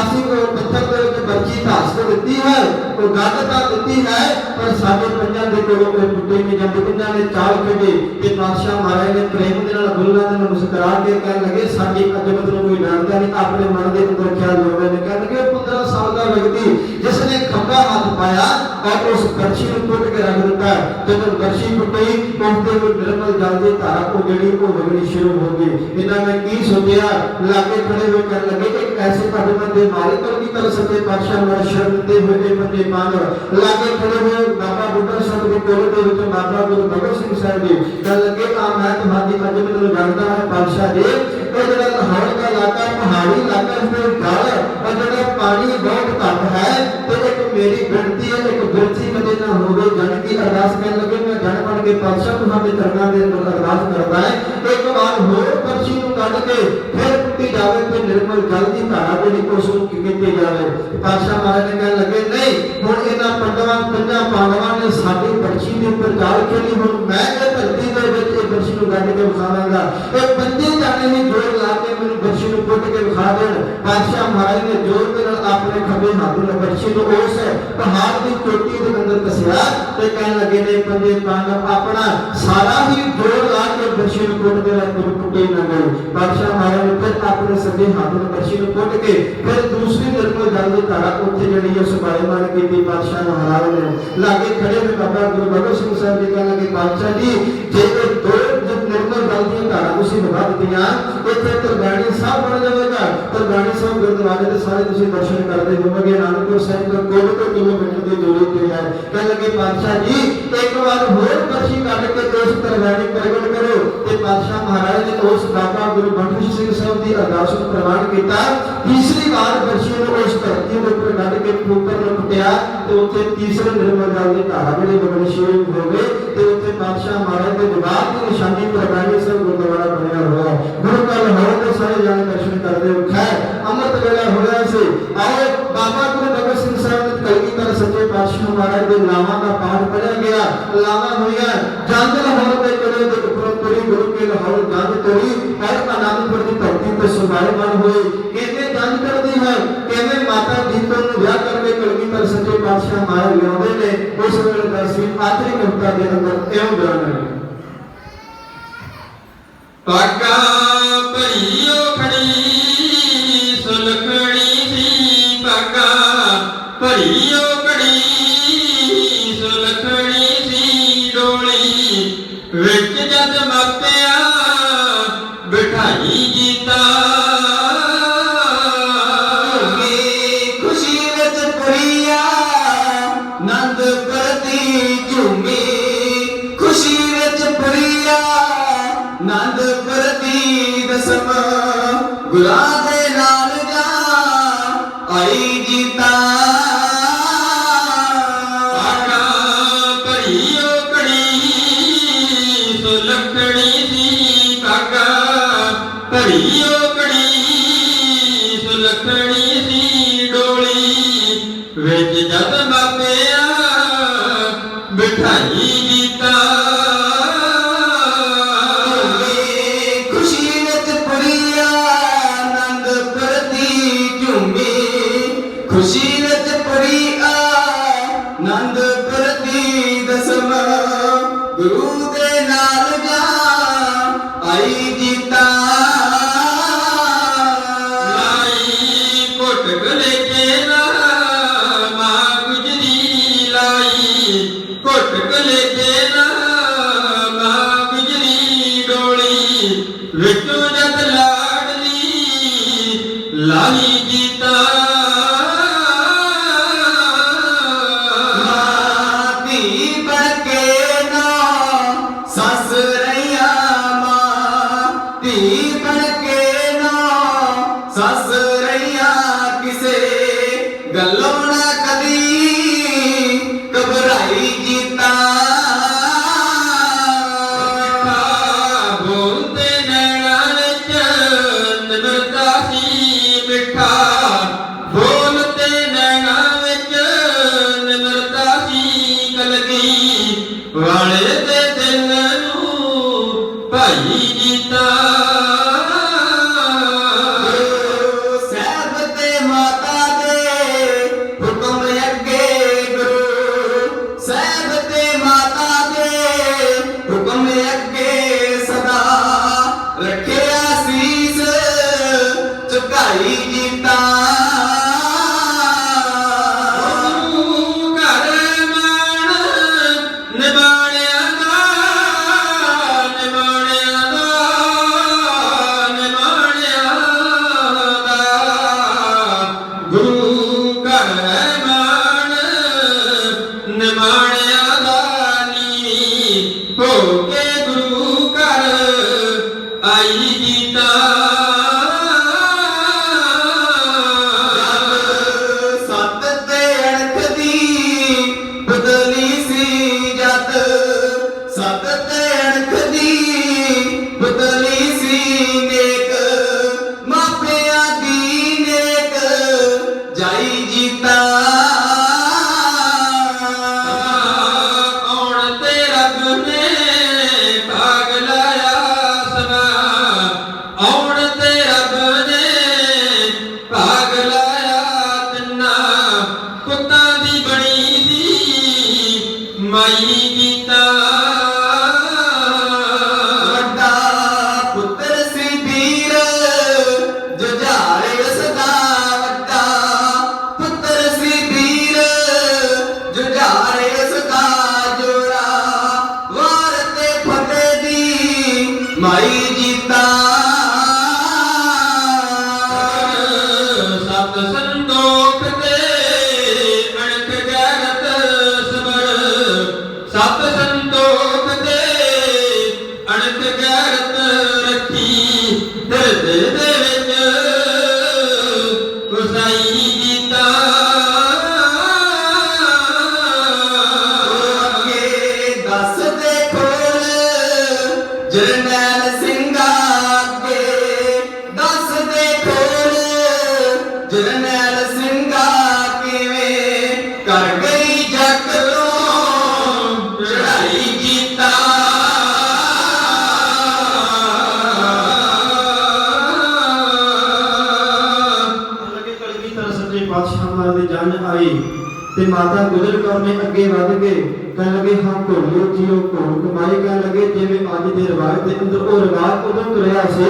ਅਸੀਂ ਉਹ ਪੱਥਰ ਦੇ ਵਿੱਚ ਬਰਛੀ ਧਾਸ ਕੇ ਦਿੱਤੀ ਹੈ, ਉਹ ਗੱਡ ਤਾਂ ਦਿੱਤੀ ਹੈ, ਪਰ ਸਾਡੇ ਪੰਜਾਂ ਦੇ ਕੋਲੋਂ ਇਹ ਟੁੱਟੇ ਨਹੀਂ ਜਾਂਦੇ। ਪੰਜਾਂ ਨੇ ਚਾਲ ਕੱਢੀ ਤੇ ਪਾਤਸ਼ਾਹ ਮਹਾਰਾਜ ਨੇ ਪ੍ਰੇਮ ਦੇ ਨਾਲ ਬੁੱਲਾਂ ਦੇ ਨਾਲ ਮੁਸਕਰਾ ਕੇ ਕਹਿਣ ਲੱਗੇ ਸਾਡੀ ਅਜਮਤ ਨੂੰ ਕੋਈ ਜਾਣਦਾ ਨਹੀਂ। ਆਪਣੇ ਮਨ ਦੇ ਅੰਦਰ ਖਿਆਲ ਹੋਵੇ ਨੇ ਕਹਿਣ ਲੱਗੇ 15 ਸਾਲ ਦਾ ਵਿਅਕਤੀ ਜਿਸ ਨੇ ਖੱਬਾ ਹੱਥ ਪਾਇਆ ਔਰ ਉਸ ਬਰਛੀ ਨੂੰ ਟੁੱਟ ਕੇ ਰੱਖ ਦਿੱਤਾ। ਜਦੋਂ ਬਰਛੀ ਟੁੱਟੀ ਉਸ ਦੇ ਵਿੱਚ ਨਿਰਮਲ ਜਲ ਦੀ ਧਾਰਾ ਉਹ ਜਿਹੜੀ ਉਹ ਵਗਣੀ ਸ਼ੁਰੂ ਹੋ ਗਈ। ਇਹਨਾਂ ਨੇ ਕੀ ਸੋਚਿਆ, ਲਾਗੇ ਖੜੇ ਹੋਏ ਕਹਿਣ ਲੱਗੇ ਇੱਕ ਐਸੇ ਭਗਵਾਨ ਦੇ ਮਾਲਿਕ ਕੀ ਕਰ ਸਕੇ ਪਾਤਸ਼ਾਹ ਮਹਾਰਾਜ ਸ਼ਰਮਿੰਦੇ ਹੋਏ ਪੰਜੇ ਪਾਂਡਵ ਲਾਗੇ ਖੜੇ ਹੋਏ। ਬਾਬਾ ਬੁੱਢਾ ਸਾਹਿਬ ਦੇ ਕੋਲ ਦੇ ਵਿੱਚ ਬਾਬਾ ਗੁਰੂ ਭਗਤ ਸਿੰਘ ਸਾਹਿਬ ਜੀ ਕਹਿਣ ਲੱਗੇ ਆ ਮੈਂ ਤੁਹਾਡੀ ਅਜਮਤ ਨੂੰ ਜਾਣਦਾ ਹਾਂ ਪਾਤਸ਼ਾਹ ਜੀ, ਇਹ ਜਿਹੜਾ ਲਾਹੌਰ ਦਾ ਇਲਾਕਾ ਪਹਾੜੀ ਇਲਾਕਾ ਇਸ ਦੇ ਗਲ ਔਰ ਜਿਹੜਾ ਪਾਣੀ ਬਹੁਤ ਘੱਟ ਹੈ ਤੇ ਇੱਕ ਮੇਰੀ ਬੇਨਤੀ ਹੈ ਇੱਕ ਬਿਰਤੀ ਕਦੇ ਨਾ ਹੋਵੇ। ਜਨ ਕੀ ਅਰਦਾਸ ਕਰਨ ਲੱਗੇ ਮੈਂ ਜਨ ਬਣ ਕੇ ਪਾਤਸ਼ਾਹ ਤੁਹਾਡੇ ਚਰਨਾਂ ਦੇ ਅੰਦਰ ਅਰਦਾਸ ਕਰਦਾ ਹੈ ਇੱਕ ਵਾਰ ਹੋਰ ਪਰਚੀ ਨੂੰ ਕੱਢ ਕੇ ਫਿਰ ਟੁੱਟੀ ਜਾਵੇ ਤੇ ਨਿਰਮਲ ਜਲ ਦੀ ਧਾਰਾ ਜਿਹੜੀ ਉਸ ਨੂੰ ਕੀਤੀ ਜਾਵੇ। ਪਾਤਸ਼ਾਹ ਮਹਾਰਾਜ ਨੇ ਕਹਿਣ ਲੱਗੇ ਨਹੀਂ ਹੁਣ ਇਹਨਾਂ ਪੰਜਾਂ ਪਾਂਡਵਾਂ ਨੇ ਸਾਡੀ ਬਰਛੀ ਦੇ ਉੱਪਰ ਚਾਲ ਖੇਲੀ, ਹੁਣ ਮੈਂ ਇਹ ਧਰਤੀ ਦੇ ਵਿੱਚ ਇਹ ਬਰਛੀ ਨੂੰ ਗੱਡ ਕੇ ਵਿਖਾਵਾਂਗਾ। ਇਹ ਪੰਜੇ ਜਾਣੇ ਹੀ ਜੋਰ ਲਾ ਕੇ ਮੈਨੂੰ ਬਰਛੀ ਨੂੰ ਪੁੱਟ ਕੇ ਵਿਖਾ ਦੇਣ। ਪਾਤਸ਼ਾਹ ਮਹਾਰਾਜ ਨੇ ਜੋਰ ਦੇ ਨਾਲ ਆਪਣੇ ਖੱਬੇ ਹੱਥ ਨਾਲ ਬਰਛੀ ਨੂੰ ਉਸ ਪਹਾੜ ਦੀ ਚੋਟੀ ਦੇ ਅੰਦਰ ਕੱਸਿਆ ਤੇ ਕਹਿਣ ਲੱਗੇ ਨੇ ਪੰਜੇ ਪਾਂਡਵ ਆਪਣਾ ਸਾਰਾ ਹੀ ਜੋਰ ਲਾ ਕੇ ਬਰਛੀ ਨੂੰ ਪੁੱਟ ਦੇਣਾ, ਟੁੱਟੇ ਨਾ ਗਏ। ਪਾਤਸ਼ਾਹ ਮਹਾਰਾਜ ਨੇ ਫਿਰ ਆਪਣੇ ਸੱਜੇ ਹੱਥ ਨਾਲ ਬਰਛੀ ਨੂੰ ਪੁੱਟ ਕੇ ਫਿਰ ਦੂਸਰੀ ਨਿਰਮਲ ਜਲ ਦੀ ਧਾਰਾ ਉੱਥੇ ਜਿਹੜੀ ਹੈ ਸੁਭਾਇਮਾਨ ਕੀਤੀ। ਪਾਤਸ਼ਾਹ ਮਹਾਰਾਜ ਨੇ ਲਾਗੇ ਖੜੇ ਹੋਏ ਬਾਬਾ ਗੁਰੂ ਗੋਬਿੰਦ ਸਿੰਘ ਸਾਹਿਬ ਜੀ ਕਹਿਣ ਲੱਗੇ ਪਾਤਸ਼ਾਹ ਜੀ ਜੇ ਇਹ ਦੋ ਨਿਰਮਲ ਜਲ ਦੀਆਂ ਧਾਰਾ ਤੁਸੀਂ ਵਗਾ ਦਿੱਤੀਆਂ ਇੱਥੇ ਤਰਗਾਣੀ ਸਾਹਿਬ ਬਣ ਜਾਵੇਗਾ। ਤਰਗਾਣੀ ਸਾਹਿਬ ਗੁਰਦੁਆਰੇ ਦੇ ਸਾਰੇ ਤੁਸੀਂ ਦਰਸ਼ਨ ਕਰਦੇ ਹੋਵੋਗੇ। ਅਨੰਦਪੁਰ ਸਾਹਿਬ ਤੋਂ ਕੋਲ ਤੋਂ ਕਿਲੋਮੀਟਰ ਦੀ ਦੂਰੀ ਤੇ ਹੈ। ਕਹਿਣ ਲੱਗੇ ਪਾਤਸ਼ਾਹ ਜੀ ਇੱਕ ਵਾਰ ਹੋਰ ਬਰਛੀ ਕੱਢ ਕੇ ਉਸ ਤਰਗਾਣੀ ਪ੍ਰਗਟ ਕਰੋ ਤੇ ਪਾਤਸ਼ਾਹ ਮਹਾਰਾਜ ਨੇ ਉਸ ਬਾਬਾ ਗੁਰੂ ਗੋਬਿੰਦ ਸਿੰਘ ਸਾਹਿਬ ਦੀ ਅਰਦਾਸ ਨੂੰ ਪ੍ਰਵਾਨ ਕੀਤਾ। ਤੀਸਰੀ ਵਾਰ ਬਰਛੀ ਨੂੰ ਉਸ ਧਰਤੀ ਦੇ ਉੱਪਰ ਕੱਢ ਕੇ ਉੱਪਰ ਨੂੰ ਪੁੱਟਿਆ ਤੇ ਉੱਥੇ ਤੀਸਰੇ ਨਿਰਮਲ ਜਲ ਦੀ ਧਾਰਾ ਜਿਹੜੀ ਵਗਣੀ ਸ਼ੁਰੂ ਹੋ ਗਏ ਤੇ ਉੱਥੇ ਪਾਤਸ਼ਾਹ ਮਹਾਰਾਜ ਦੇ ਜਵਾਬ ਦੀ ਨਿਸ਼ਾਨੀ ਤਰਗਾਣੀ ਸਾਹਿਬ ਗੁਰਦੁਆਰਾ ਬਣਿਆ ਹੋਇਆ। ਗੁਰੂ ਘਰ ਲਾਹੌਰ ਦੇ ਸਾਰੇ ਜਾਣੇ ਦਰਸ਼ਨ ਕਰਦੇ ਹੋ। ਖੈਰ ਅੰਮ੍ਰਿਤ ਵੇਲਾ ਹੋਇਆ ਸੀ। ਆਓ ਬਾਬਾ ਗੁਰੂ ਗੋਬਿੰਦ ਸਿੰਘ ਸਾਹਿਬ ਦੇ ਕਲਗੀਧਰ ਸੱਚੇ ਪਾਤਸ਼ਾਹ ਮਹਾਰਾਜ ਦੇ ਨਾਵਾਂ ਦਾ ਪਾਠ ਪੜਿਆ ਗਿਆ। ਲਾਵਾਂ ਹੋਈਆਂ ਜੰਗ ਲਾਹੌਰ ਦੇ ਕਿਲੇ ਦੇ ਉੱਪਰ ਤੁਰੀ ਗੁਰੂ ਕੇ ਲਾਹੌਰ ਜੰਗ ਤੋੜੀ ਔਰ ਆਨੰਦਪੁਰ ਦੀ ਧਰਤੀ ਤੇ ਸੁਭਾਇਮਾਨ ਹੋਏ। ਕਿਵੇਂ ਜੰਗ ਕਰਦੀ ਹੈ, ਕਿਵੇਂ ਮਾਤਾ ਜੀਤੋ ਨੂੰ ਵਿਆਹ ਕਰਕੇ ਕਲਗੀਧਰ ਸੱਚੇ ਪਾਤਸ਼ਾਹ ਮਹਾਰਾਜ ਲਿਆਉਂਦੇ ਨੇ। ਉਸ ਵੇਲੇ ਦਾ ਸੀ ਆਖਰੀ ਕਵਿਤਾ ਦੇ ਅੰਦਰ ਇਉਂ ਬਿਆਨ ਹੈ। ਪਾਗਾ ਭਈਓ ਖੜੀ ਸੁਲਖਣੀ ਸੀ, ਪਾਗਾ ਭਈਓ ਖੜੀ ਸੁਲਖਣੀ ਸੀ, ਡੋਲੀ ਵਿੱਚ ਜਦ ਮਾਪਿਆ ਬਿਠਾਈ ਜੀਤਾ। ਖੁਸ਼ੀ ਵਿੱਚ ਪੁਰੀਆ ਨੰਦ ਪ੍ਰਤੀ ਝੂਮੀ, ਖੁਸ਼ੀ ਵਿੱਚ ਪੁਰੀਆ ਨੰਦ ਪ੍ਰਤੀ ਦਸਮ ਗੁਰਾਂ ਦੇ ਨਾਲ ਜਾ ਆਈ ਜੀਤਾ। ਪਾਗਾ ਭਈਓ ਖੜੀ ਸੁਲਖਣੀ ਸੀ, ਪਾਗਾ ਭਈਓ ਖੜੀ ਸੁਲਖਣੀ ਸੀ, ਡੋਲੀ ਵਿੱਚ ਜਦ ਮਾਪਿਆ ਬਿਠਾਈ ਜੀਤਾ। ਖੁਸ਼ੀ ਵਿੱਚ ਪੁਰੀਆ ਨੰਦ ਪ੍ਰਤੀ ਝੂਮੀ, ਖੁਸ਼ੀ ਵਿੱਚ ਪੁਰੀਆ ਨੰਦ ਪ੍ਰਤੀ ਦਸਮ ਗੁਰੂ ਦੇ ਨਾਲ ਜਾ ਆਈ ਜੀਤਾ। ਲਾਈ ਘੁੱਟ ਗਲੇ ਕੇ ਨਾ ਮਾਂ ਗੁਜਰੀ, ਲਾਈ ਘੁੱਟ ਗਲੇ ਕੇ ਨਾ ਮਾਂ ਗੁਜਰੀ, ਡੋਲੀ ਵਿੱਚੋਂ ਜਦ ਲਾਡਲੀ ਲਾਈ ਜੀਤਾ। ਧੀ ਬਣ ਕੇ ਨਾ ਸੱਸ ਰਹੀਆਂ ਮਾਂ, ਧੀ ਬਣ ਕੇ ਨਾ ਸੱਸ ਰਹੀਆਂ ਕਿਸੇ ਗੱਲੋਂ ਨਾ ਕਦੀ ਘਬਰਾਈ ਜੀਤਾ। ਮਿੱਠਾ ਬੋਲਦੇ ਨੈਣਾਂ ਵਿੱਚ ਨਿਮਰਤਾ ਸੀ, ਮਿੱਠਾ ਬੋਲਦੇ ਨੈਣਾਂ ਵਿੱਚ ਨਿਮਰਤਾ ਸੀ, ਕਲਗੀ ਵਾਲੇ ਦੇ ਦਿਲ ਨੂੰ ਭਾਈ ਜੀਤਾ। ਸਾਹਿਬ ਤੇ ਮਾਤਾ ਦੇ ਹੁਕਮ ਅੱਗੇ ਗੁਰੂ, ਸਾਹਿਬ ਤੇ ਮਾਤਾ ਦੇ ਹੁਕਮ ਅੱਗੇ ਸਦਾ ਰੱਖਿਆ ਸੀਸ ਝੁਕਾਈ ਜੀਤਾ। ਉਹਨੂੰ ਘਰ ਮਾਣ ਨਿਬਾਣਿਆਂ ਦਾ, ਨਿਬਾਣਿਆਂ ਦਾ ਮਾਈ ਜੀਤਾ ਸਤ ਸੰਤੋਖ ਤੇ ਅਣਖ ਗੈਰਤ ਸਬਰ ਸਤ ਸੰਤੋਖ ਤੇ ਅਣਖ ਗੈਰਤ ਰੱਖੀ ਹਿਰਦੇ ਦੇ ਵਿੱਚ ਵਸਾਈ ਜੀਤਾ ਅੱਗੇ ਦੱਸ ਦੇ ਖੋਲ ਜਰਨੈਲ ਸਿੰਘਾ ਅੱਗੇ ਦੱਸ ਦੇ ਖੋਲ ਜਰਨੈਲ ਸਿੰਘਾ ਕਿਵੇਂ ਕਰ ਗਈ ਜੱਗ ਤੋਂ ਚੜਾਈ ਜੀਤਾ ਲੱਗੇ ਕਲਗੀਧਰ ਸੱਚੇ ਪਾਤਸ਼ਾਹ ਮਹਾਰਾਜ ਦੀ ਜੰਝ ਆਈ ਤੇ ਮਾਤਾ ਗੁਜਰ ਕੌਰ ਨੇ ਅੱਗੇ ਵੱਧ ਕੇ ਕਹਿਣ ਲੱਗੇ ਹਾਂ ਘੋਲਿਓ ਜੀਓ ਘੋਲ ਕਮਾਈ ਕਹਿਣ ਲੱਗੇ ਜਿਵੇਂ ਅੱਜ ਦੇ ਰਿਵਾਜ ਦੇ ਅੰਦਰ ਉਹ ਰਿਵਾਜ ਉਦੋਂ ਤੁਰਿਆ ਸੀ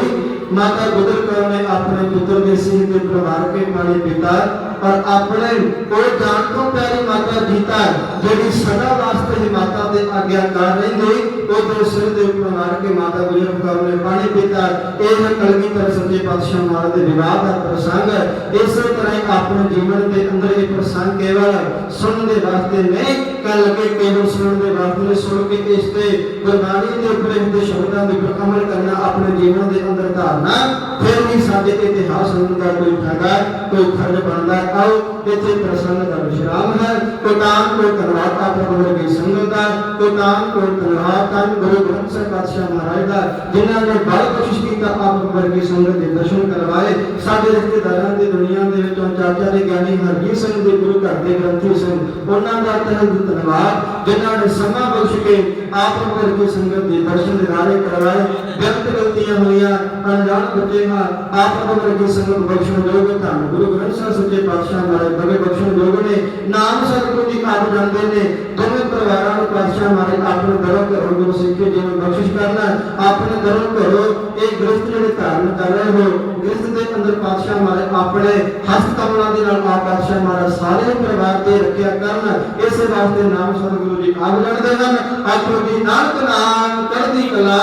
ਮਾਤਾ ਗੁਜਰ ਕੌਰ ਨੇ ਆਪਣੇ ਪੁੱਤਰ ਦੇ ਸਿਰ ਤੇ ਪ੍ਰਵਾਰ ਕੇ ਪਾਣੀ ਪੀਤਾ ਔਰ ਆਪਣੇ ਉਹ ਜਾਣ ਤੋਂ ਪਹਿਲੀ ਮਾਤਾ ਜੀਤਾ ਜਿਹੜੀ ਸਦਾ ਵਾਸਤੇ ਹੀ ਮਾਤਾ ਦੇ ਆਗਿਆਕਾਰ ਰਹਿੰਦੀ ਉਹਦੇ ਸਿਰ ਦੇ ਉੱਪਰ ਮਾਰ ਕੇ ਮਾਤਾ ਗੁਜਰ ਕੌਰ ਨੇ ਪਾਣੀ ਪੀਤਾ ਇਹ ਕਲਗੀਧਰ ਸੱਚੇ ਪਾਤਸ਼ਾਹ ਮਹਾਰਾਜ ਦੇ ਵਿਵਾਹ ਦਾ ਪ੍ਰਸੰਗ ਹੈ ਇਸੇ ਤਰ੍ਹਾਂ ਹੀ ਆਪਣੇ ਜੀਵਨ ਦੇ ਅੰਦਰ ਇਹ ਪ੍ਰਸੰਗ ਕੇਵਲ ਸੁਣਨ ਦੇ ਵਾਸਤੇ ਨਹੀਂ ਕਹਿਣ ਲੱਗੇ ਕੇਵਲ ਸੁਣਨ ਦੇ ਵਾਸਤੇ ਸੁਣ ਕੇ ਇਸ ਤੇ ਗੁਰਬਾਣੀ ਦੇ ਉੱਪਰ ਇਹਦੇ ਸ਼ਬਦਾਂ ਦੇ ਉੱਪਰ ਅਮਲ ਕਰਨਾ ਆਪਣੇ ਜੀਵਨ ਦੇ ਅੰਦਰ ਧਾਰਨਾ ਫਿਰ ਵੀ ਸਾਡੇ ਇਤਿਹਾਸ ਸੁਣਨ ਦਾ ਕੋਈ ਫਾਇਦਾ ਕੋਈ ਫਰਜ਼ ਬਣਦਾ ਆਓ ਇੱਥੇ ਪ੍ਰਸੰਗ ਦਾ ਵਿਸ਼ਰਾਮ ਹੈ ਕੋਟਾਨ ਕੋ ਧੰਨਵਾਦ ਆਪ ਵਰਗੀ ਸੰਗਤ ਦਾ ਕੋਟਾਨ ਕੋ ਧੰਨਵਾਦ ਤਾਂ ਗੁਰੂ ਗ੍ਰੰਥ ਸਾਹਿਬ ਪਾਤਸ਼ਾਹ ਮਹਾਰਾਜ ਦਾ ਜਿਨ੍ਹਾਂ ਨੇ ਬੜੀ ਕੋਸ਼ਿਸ਼ ਕੀਤਾ ਆਪ ਵਰਗੀ ਸੰਗਤ ਦੇ ਦਰਸ਼ਨ ਕਰਵਾਏ ਸਾਡੇ ਰਿਸ਼ਤੇਦਾਰਾਂ ਦੀ ਦੁਨੀਆ ਦੇ ਵਿੱਚੋਂ ਚਾਚਾ ਦੇ ਗਿਆਨੀ ਹਰਜੀਤ ਸਿੰਘ ਦੇ ਗੁਰੂ ਘਰ ਦੇ ਗ੍ਰੰਥੀ ਸਿੰਘ ਉਹਨਾਂ ਦਾ ਤਹਿ ਦਿਲ ਧੰਨਵਾਦ ਜਿਨ੍ਹਾਂ ਨੇ ਸਮਾਂ ਬਖਸ਼ ਕੇ ਆਪ ਵਰਗੀ ਸੰਗਤ ਦੇ ਦਰਸ਼ਨ ਦਿਦਾਰੇ ਕਰਵਾਏ ਗਲਤ ਗਲਤੀਆਂ ਹੋਈਆਂ ਅਣਜਾਣ ਬੱਚੇ ਹਾਂ ਆਪ ਵਰਗੀ ਸੰਗਤ ਬਖਸ਼ਣ ਯੋਗ ਧੰਨ ਗੁਰੂ ਗ੍ਰੰਥ ਸਾਹਿਬ ਸੱਚੇ ਪਾਤਸ਼ਾਹ ਮਹਾਰਾਜ ਬੜੇ ਬਖਸ਼ਣ ਯੋਗ ਨੇ ਨਾਮ ਸਤਿਗੁਰੂ ਦੀ ਆਪ ਜਾਂਦੇ ਨੇ ਦੋਵੇਂ ਪਰਿਵਾਰਾਂ ਨੂੰ ਪਾਤਸ਼ਾਹ ਮਹਾਰਾਜ ਆਪਣੇ ਦਰੋਂ ਘਰੋਂ ਗੁਰੂ ਸਿੱਖ ਜੀ ਨੂੰ ਬਖਸ਼ਿਸ਼ ਕਰਨਾ ਆਪਣੇ ਦਰੋਂ ਘਰੋਂ ਇਹ ਗ੍ਰਸਥ ਜਿਹੜੇ ਧਾਰਨ ਕਰ ਰਹੇ ਹੋ ਗ੍ਰਸਥ ਦੇ ਅੰਦਰ ਪਾਤਸ਼ਾਹ ਮਹਾਰਾਜ ਆਪਣੇ ਹਸਤ ਕਮਲਾਂ ਦੇ ਨਾਲ ਆਪ ਪਾਤਸ਼ਾਹ ਮਹਾਰਾਜ ਸਾਰੇ ਪਰਿਵਾਰ ਤੇ ਰੱਖਿਆ ਕਰਨ ਇਸੇ ਵਾਸਤੇ ਨਾਮ ਸਤਿਗੁਰੂ ਜੀ ਆਪ ਜਾਣਦੇ ਹਨ ਆਖੋ ਜੀ ਨਾਨਕ ਨਾਮ ਚੜ੍ਹਦੀ ਕਲਾ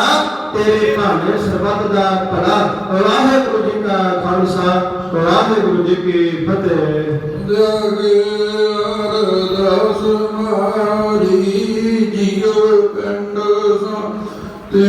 ਤੇਰੇ ਭਾਣੇ ਸਰਬੱਤ ਦਾ ਭਲਾ ਵਾਹਿਗੁਰੂ ਜੀ ਕਾ ਖਾਲਸਾ ਵਾਹਿਗੁਰੂ ਜੀ ਕੀ ਫਤਿਹ ਜਗੇ ਅਰਦਾਸ ਮਾਰੀ ਜੀਉ ਪਿੰਡ ਸਾ ਤੇ